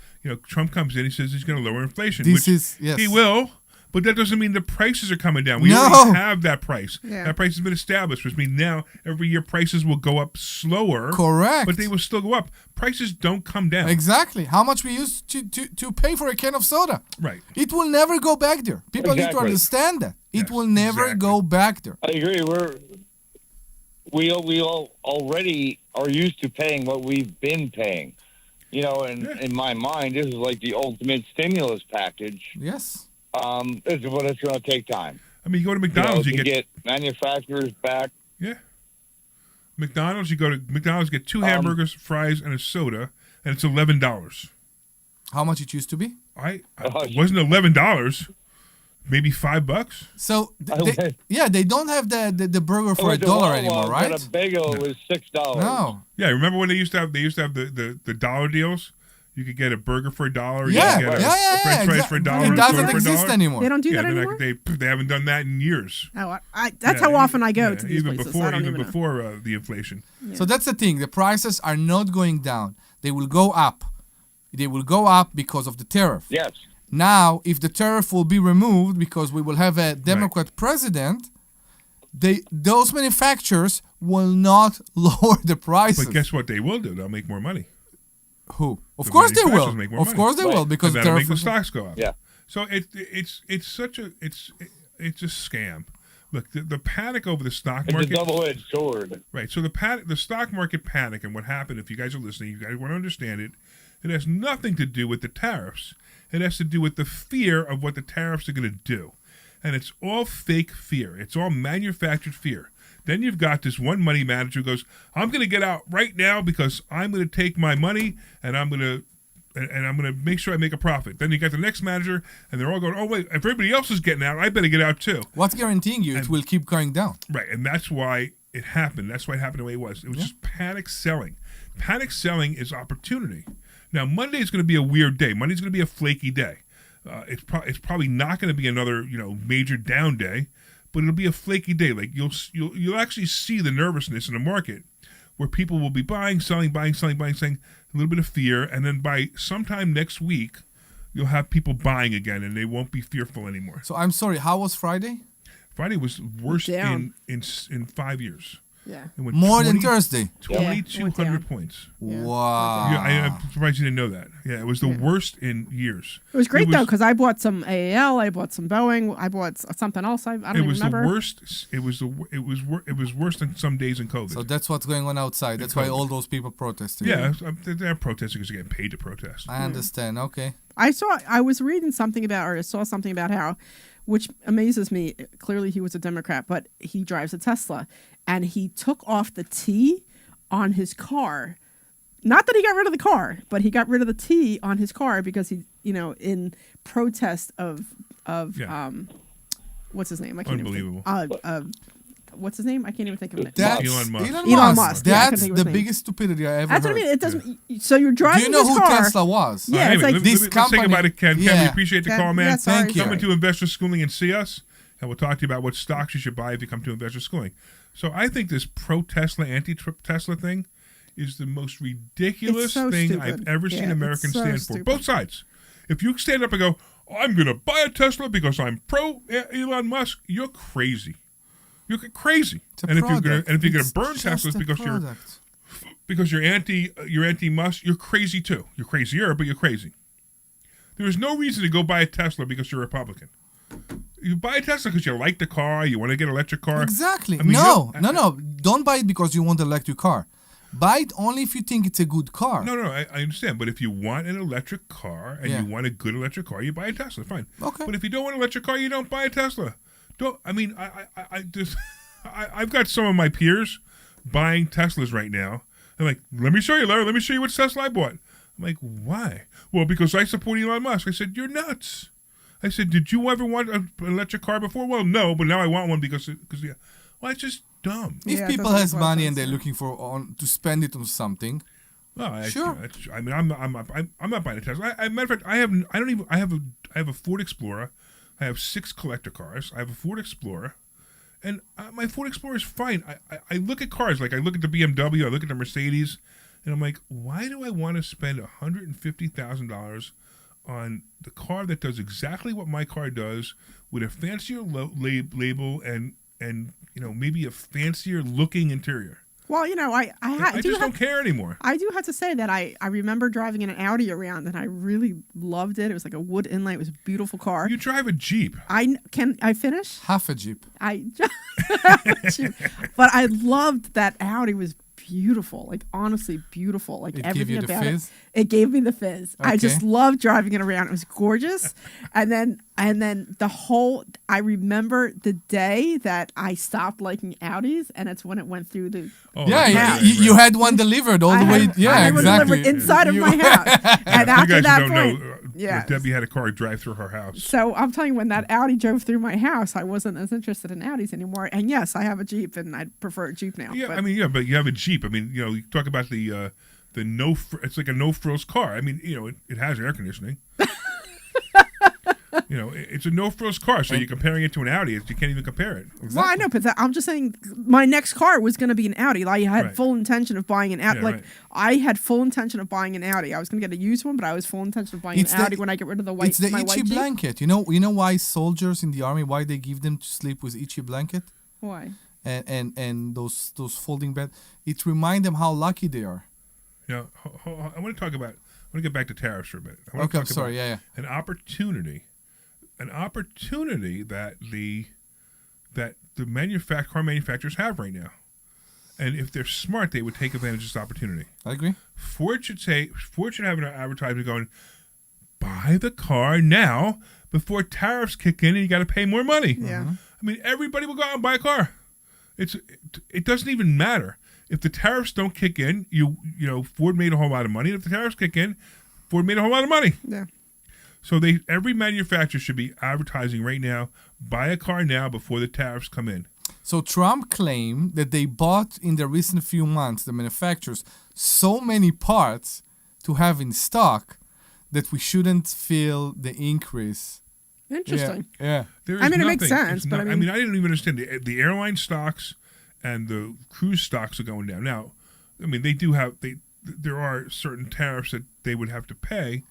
Trump comes in, he says he's going to lower inflation. Yes. He will. But that doesn't mean the prices are coming down. We already have that price. Yeah. That price has been established, which means now every year prices will go up slower. Correct. But they will still go up. Prices don't come down. Exactly. How much we used to pay for a can of soda. Right. It will never go back there. People need to understand that. It will never go back there. I agree. We all already are used to paying what we've been paying. In my mind, this is like the ultimate stimulus package. Yes. This is what it's going to take time. I mean, you go to McDonald's, you get manufacturers back. Yeah. McDonald's, get 2 hamburgers, fries, and a soda, and it's $11. How much it used to be? It wasn't $11. Maybe $5. So they don't have the burger for $1 anymore, right? But a bagel was $6. No. Yeah, remember when they used to have the dollar deals? You could get a burger for $1. Yeah, you could get French fries for $1. It doesn't exist anymore. They don't do that anymore. They haven't done that in years. Oh, that's how often I go to these places. Even before the inflation. Yeah. So that's the thing. The prices are not going down. They will go up. They will go up because of the tariff. Yes. Now, if the tariff will be removed because we will have a Democrat president, those manufacturers will not lower the prices. But guess what they will do? They'll make more money. Of course they will. Of course they will because that'll make the stocks go up. Yeah. So it's a scam. Look, the panic over the stock market. It's a double-edged sword. Right. So the stock market panic and what happened. If you guys are listening, you guys want to understand it. It has nothing to do with the tariffs. It has to do with the fear of what the tariffs are going to do, and it's all fake fear. It's all manufactured fear. Then you've got this one money manager who goes, I'm going to get out right now because I'm going to take my money and I'm going to make sure I make a profit. Then you got the next manager and they're all going, oh, wait, if everybody else is getting out, I better get out too. What's guaranteeing you it will keep going down? Right, and that's why it happened. That's why it happened the way it was. It was just panic selling. Panic selling is opportunity. Now, Monday is going to be a weird day. Monday's going to be a flaky day. It's probably not going to be another major down day. But it'll be a flaky day. Like you'll actually see the nervousness in the market, where people will be buying, selling, a little bit of fear, and then by sometime next week, you'll have people buying again, and they won't be fearful anymore. So I'm sorry. How was Friday? Friday was worst in 5 years. Yeah. More than Thursday. 2,200 points. Yeah. Wow. Yeah, I'm surprised you didn't know that. Yeah, it was the worst in years. It was great though, because I bought some AAL, I bought some Boeing, I bought something else. I don't even remember. It was worse than some days in COVID. So that's what's going on outside. That's why all those people protesting. Yeah, they're protesting because they're getting paid to protest. I understand. Okay. I was reading something about, or I saw something about how which amazes me. Clearly, he was a Democrat, but he drives a Tesla, and he took off the T on his car. Not that he got rid of the car, but he got rid of the T on his car because he, in protest of what's his name? I can't Unbelievable. What's his name? I can't even think of it. That's Elon Musk. Elon Musk. That's the biggest stupidity I ever That's heard. what I mean. It doesn't. So you're driving. Do you know his who car. Tesla was? Yeah, it's like let's think about it, Ken. Ken, we appreciate the call, man. Thank you. Come into Investor Schooling and see us, and we'll talk to you about what stocks you should buy if you come to Investor Schooling. So I think this pro-Tesla, anti-Tesla thing is the most ridiculous thing stupid. I've ever seen Americans stand stupid. for. Both sides. If you stand up and go, I'm going to buy a Tesla because I'm pro-Elon Musk, you're crazy. You're crazy. And if you're going to burn Teslas because you're anti-Musk, you're crazy too. You're crazier, but you're crazy. There is no reason to go buy a Tesla because you're a Republican. You buy a Tesla because you like the car, you want to get an electric car. Exactly. I mean, no. Don't buy it because you want an electric car. Buy it only if you think it's a good car. No, I understand. But if you want an electric car and you want a good electric car, you buy a Tesla. Fine. Okay. But if you don't want an electric car, you don't buy a Tesla. I've got some of my peers buying Teslas right now. They're like, let me show you, Larry. Let me show you what Tesla I bought. I'm like, why? Well, because I support Elon Musk. I said, you're nuts. I said, did you ever want an electric car before? Well, no, but now I want one because well, it's just dumb. If people has money and they're looking to spend it on something, well, sure. I mean, I'm not buying a Tesla. Matter of fact, I have a Ford Explorer. I have 6 collector cars. I have a Ford Explorer, and my Ford Explorer is fine. I look at cars like I look at the BMW, I look at the Mercedes, and I'm like, why do I want to spend $150,000 on the car that does exactly what my car does with a fancier label and maybe a fancier looking interior? Well, I just don't care anymore. I do have to say that I remember driving an Audi around and I really loved it. It was like a wood inlay. It was a beautiful car. You drive a Jeep. Can I finish? Half a Jeep. But I loved that Audi was beautiful, like honestly beautiful, like everything about it. It gave me the fizz. Okay. I just loved driving it around. It was gorgeous. and then I remember the day that I stopped liking Audis, and it's when it went through the you had one delivered all the way. I had one delivered inside of my house. And after that point, Debbie had a car drive through her house. So I'm telling you, when that Audi drove through my house, I wasn't as interested in Audis anymore. And yes, I have a Jeep, and I prefer a Jeep now. Yeah, but you have a Jeep. I mean, you talk about the it's like a no frills car. I mean, it has air conditioning. It's a no frills car, so you're comparing it to an Audi. You can't even compare it. Exactly. Well, I know, but I'm just saying my next car was going to be an Audi. I had full intention of buying an Audi. I had full intention of buying an Audi. I was going to get a used one, but I was full intention of buying an Audi when I get rid of the white. It's the itchy blanket. You know why soldiers in the army, why they give them to sleep with itchy blanket? Why? And those folding bed. It reminds them how lucky they are. Yeah, I want to get back to tariffs for a minute. Okay, I'm sorry. Yeah. An opportunity that the car manufacturers have right now, and if they're smart, they would take advantage of this opportunity. I agree. Ford should have an advertisement going, buy the car now before tariffs kick in and you got to pay more money. Yeah. I mean, everybody will go out and buy a car. It doesn't even matter. If the tariffs don't kick in, Ford made a whole lot of money. If the tariffs kick in, Ford made a whole lot of money. Yeah. So every manufacturer should be advertising right now, buy a car now before the tariffs come in. So Trump claimed that they bought in the recent few months, the manufacturers, so many parts to have in stock that we shouldn't feel the increase. Interesting. Yeah. It makes sense. But I didn't even understand the airline stocks and the cruise stocks are going down. Now, I mean, there are certain tariffs that they would have to pay,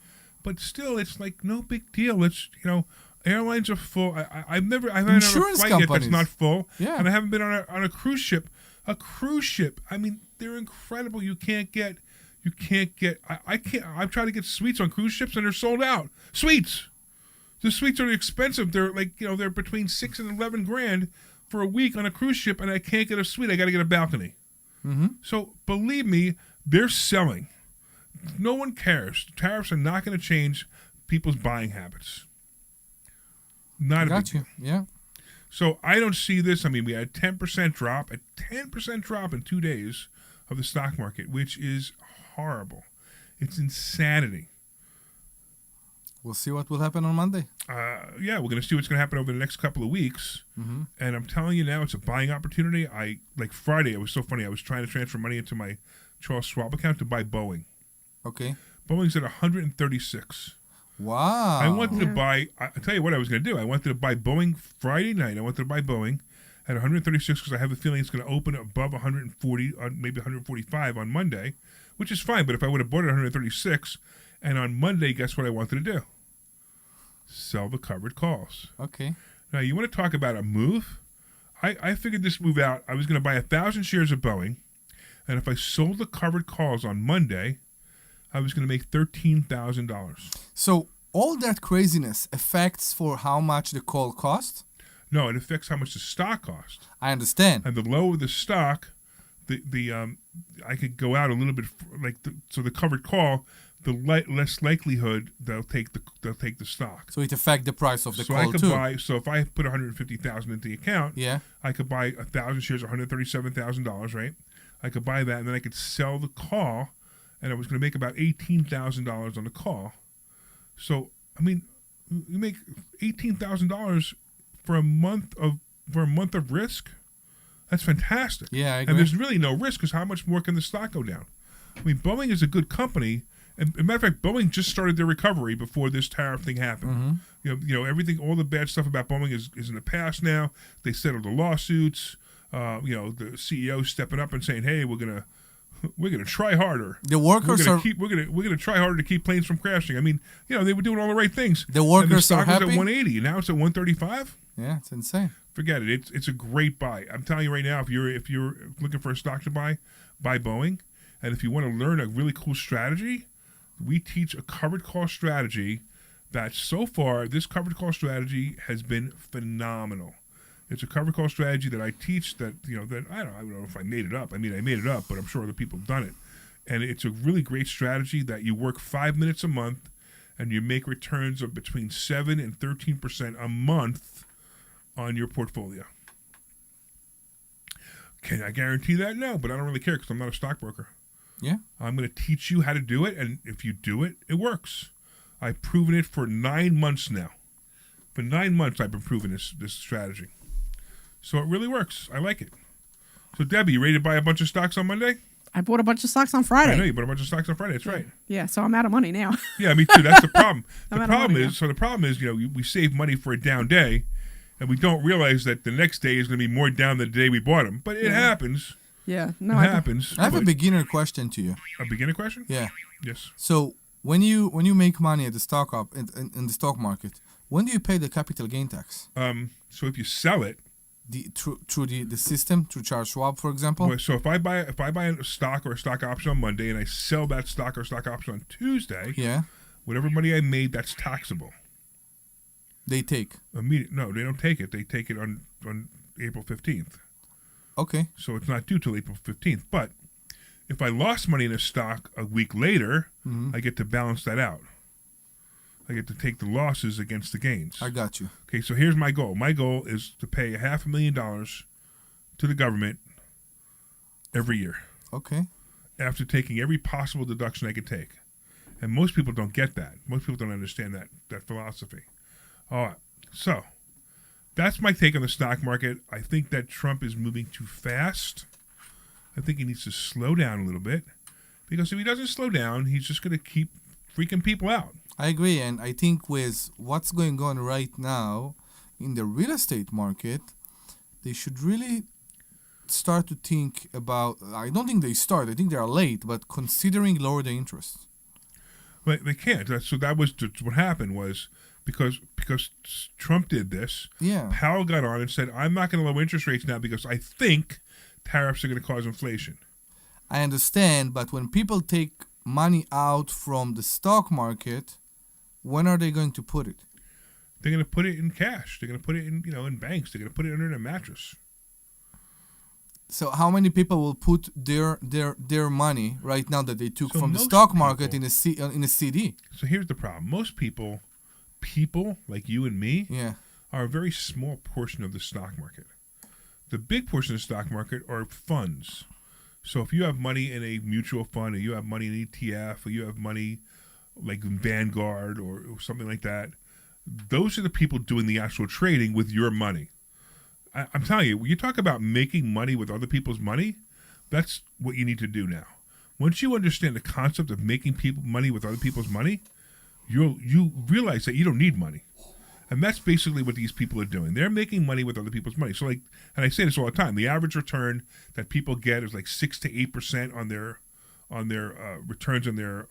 but still, it's like no big deal. It's airlines are full. I've been on a flight yet that's not full, and I haven't been on a cruise ship. A cruise ship. I mean, they're incredible. You can't get. I can't. I've tried to get suites on cruise ships, and they're sold out. Suites. The suites are expensive. They're they're between $6,000 and $11,000 for a week on a cruise ship, and I can't get a suite. I got to get a balcony. Mm-hmm. So believe me, they're selling. No one cares. Tariffs are not going to change people's buying habits. Not a big deal. Yeah. So I don't see this. I mean, we had a 10% drop in 2 days of the stock market, which is horrible. It's insanity. We'll see what will happen on Monday. Yeah, we're going to see what's going to happen over the next couple of weeks. Mm-hmm. And I'm telling you now, it's a buying opportunity. Like Friday, it was so funny. I was trying to transfer money into my Charles Schwab account to buy Boeing. Okay. Boeing's at 136. Wow. I wanted to buy, I'll tell you what I was going to do. I wanted to buy Boeing Friday night. I wanted to buy Boeing at 136 because I have a feeling it's going to open above 140, maybe 145 on Monday, which is fine. But if I would have bought it at 136, and on Monday, guess what I wanted to do? Sell the covered calls. Okay. Now, you want to talk about a move? I figured this move out. I was going to buy 1,000 shares of Boeing, and if I sold the covered calls on Monday, I was going to make $13,000. So all that craziness affects for how much the call cost? No, it affects how much the stock cost. I understand. And the lower the stock, I could go out a little bit so the covered call, the less likelihood they'll take the stock. So it affects the price of the call I could too. buy. So if I put $150,000 into the account, yeah, I could buy 1,000 shares, $137,000, right? I could buy that, and then I could sell the call, and I was going to make about $18,000 on the call. So I mean, you make $18,000 for a month of risk. That's fantastic. Yeah, I agree. And there's really no risk because how much more can the stock go down? I mean, Boeing is a good company. And as a matter of fact, Boeing just started their recovery before this tariff thing happened. Mm-hmm. You know, everything, all the bad stuff about Boeing is in the past now. They settled the lawsuits. The CEO stepping up and saying, "Hey, we're gonna try harder. The workers we're gonna try harder to keep planes from crashing." I mean, they were doing all the right things. The workers and the stock are happy. was at 180. Now it's at 135. Yeah, it's insane. Forget it. It's a great buy. I'm telling you right now, if you're looking for a stock to buy Boeing. And if you want to learn a really cool strategy, we teach a covered call strategy that so far, this covered call strategy has been phenomenal. It's a covered call strategy that I teach that I don't know if I made it up. I mean, I made it up, but I'm sure other people have done it. And it's a really great strategy that you work 5 minutes a month and you make returns of between 7 and 13% a month on your portfolio. Can I guarantee that? No, but I don't really care because I'm not a stockbroker. Yeah. I'm going to teach you how to do it, and if you do it, it works. I've proven it for 9 months now. For 9 months, I've been proving this strategy. So it really works. I like it. So, Debbie, you ready to buy a bunch of stocks on Monday? I bought a bunch of stocks on Friday. I know you bought a bunch of stocks on Friday. That's right. Yeah, so I'm out of money now. Yeah, me too. That's the problem. The the problem is, we save money for a down day, and we don't realize that the next day is going to be more down than the day we bought them. But it happens. Yeah, no, it happens. I have a beginner question to you. A beginner question? Yeah. Yes. So when you make money at the stock in the stock market, when do you pay the capital gain tax? So if you sell it, through the system, through Charles Schwab, for example. So if I buy a stock or a stock option on Monday and I sell that stock or stock option on Tuesday, yeah, whatever money I made, that's taxable. They take No, they don't take it. They take it on April 15th. Okay. So it's not due till April 15th. But if I lost money in a stock a week later, I get to balance that out. I get to take the losses against the gains. I got you. Okay, so here's my goal. My goal is to pay $500,000 to the government every year. Okay. After taking every possible deduction I could take. And most people don't get that. Most people don't understand that philosophy. All right. So that's my take on the stock market. I think that Trump is moving too fast. I think he needs to slow down a little bit. Because if he doesn't slow down, he's just going to keep freaking people out. I agree. And I think with what's going on right now in the real estate market, they should really start to think about, I don't think they start, I think they are late, but considering lower the interest. But they can't. So that was what happened was because Trump did this, Powell got on and said, I'm not going to lower interest rates now because I think tariffs are going to cause inflation. I understand, but when people take money out from the stock market, when are they going to put it? They're going to put it in cash. They're going to put it in banks. They're going to put it under their mattress. So how many people will put their money right now that they took from the stock market in a CD? So here's the problem. Most people like you and me, are a very small portion of the stock market. The big portion of the stock market are funds. So if you have money in a mutual fund, or you have money in ETF, or you have money like in Vanguard or something like that, those are the people doing the actual trading with your money. I'm telling you, when you talk about making money with other people's money, that's what you need to do now. Once you understand the concept of making money with other people's money, you realize that you don't need money. And that's basically what these people are doing. They're making money with other people's money. So, like, and I say this all the time, the average return that people get is like 6 to 8% on their returns on their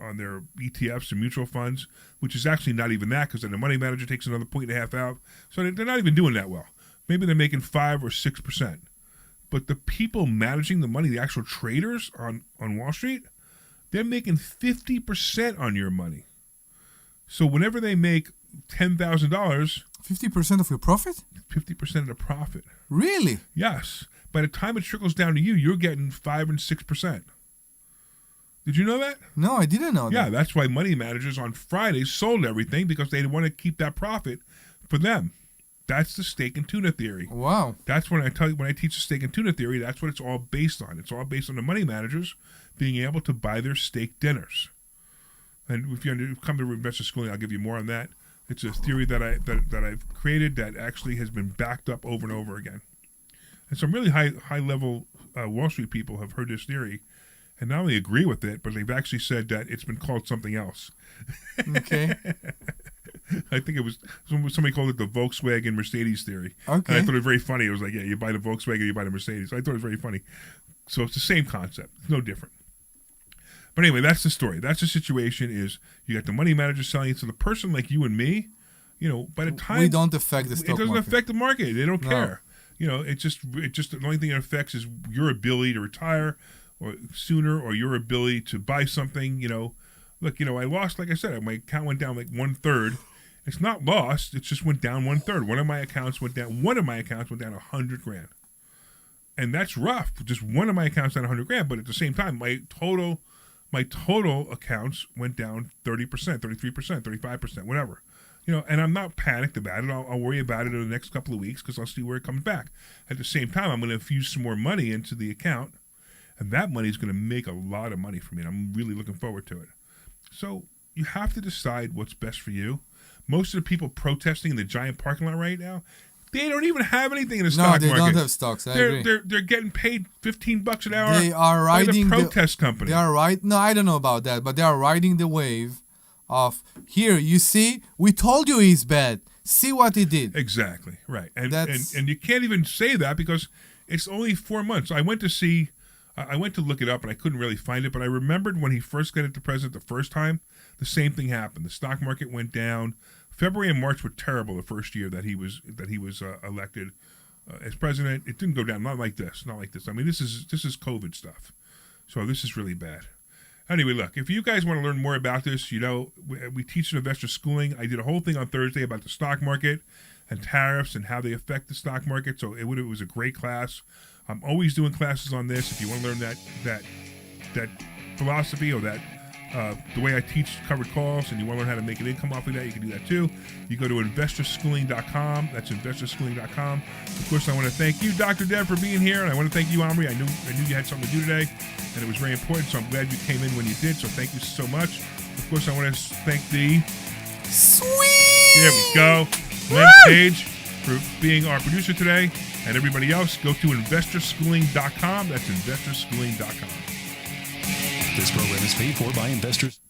ETFs and mutual funds, which is actually not even that, because then the money manager takes another 1.5 out. So they're not even doing that well. Maybe they're making 5 or 6%. But the people managing the money, the actual traders on Wall Street, they're making 50% on your money. So whenever they make $10,000, 50% of your profit? 50% of the profit. Really? Yes. By the time it trickles down to you, you're getting 5 and 6%. Did you know that? No, I didn't know that. Yeah, that's why money managers on Fridays sold everything, because they want to keep that profit for them. That's the steak and tuna theory. Wow. That's when I teach the steak and tuna theory, that's what it's all based on. It's all based on the money managers being able to buy their steak dinners. And if you come to investor schooling, I'll give you more on that. It's a theory that I've created that actually has been backed up over and over again. And some really high level Wall Street people have heard this theory, and not only agree with it, but they've actually said that it's been called something else. Okay. I think it was somebody called it the Volkswagen Mercedes theory. Okay. And I thought it was very funny. It was like, yeah, you buy the Volkswagen, you buy the Mercedes. I thought it was very funny. So it's the same concept. It's no different. But anyway, that's the story. That's the situation. Is you got the money manager selling it to the person like you and me. By the time we don't affect the stock market. It doesn't affect the market. They don't care. It just the only thing it affects is your ability to retire or sooner, or your ability to buy something. Look, I lost, like I said, my account went down like 1/3. It's not lost. It just went down 1/3. One of my accounts went down $100,000, and that's rough. Just one of my accounts down $100,000, but at the same time, my total accounts went down 30%, 33%, 35%, whatever. And I'm not panicked about it. I'll worry about it in the next couple of weeks, because I'll see where it comes back. At the same time, I'm going to infuse some more money into the account, and that money is going to make a lot of money for me, and I'm really looking forward to it. So you have to decide what's best for you. Most of the people protesting in the giant parking lot right now, they don't even have anything in the stock market. No, they don't have stocks. I agree. They're getting paid $15 an hour. They are riding by the protest company. They are right. No, I don't know about that, but they are riding the wave of, here, you see, we told you he's bad. See what he did. Exactly, right. And you can't even say that, because it's only 4 months. I went to look it up, and I couldn't really find it, but I remembered when he first got into president the first time, the same thing happened. The stock market went down. February and March were terrible the first year that he was elected as president. It didn't go down, not like this. I mean, this is COVID stuff, so this is really bad. Anyway, look, if you guys want to learn more about this, we teach in investor schooling. I did a whole thing on Thursday about the stock market and tariffs and how they affect the stock market. So it was a great class. I'm always doing classes on this. If you want to learn that philosophy, or that the way I teach covered calls, and you want to learn how to make an income off of that, you can do that too. You go to investorschooling.com. That's investorschooling.com. Of course, I want to thank you, Dr. Deb, for being here, and I want to thank you, Omri. I knew you had something to do today, and it was very important, so I'm glad you came in when you did, so thank you so much. Of course, I want to thank the Sweet! There we go. Len Page for being our producer today, and everybody else, go to investorschooling.com. That's investorschooling.com. This program is paid for by investors.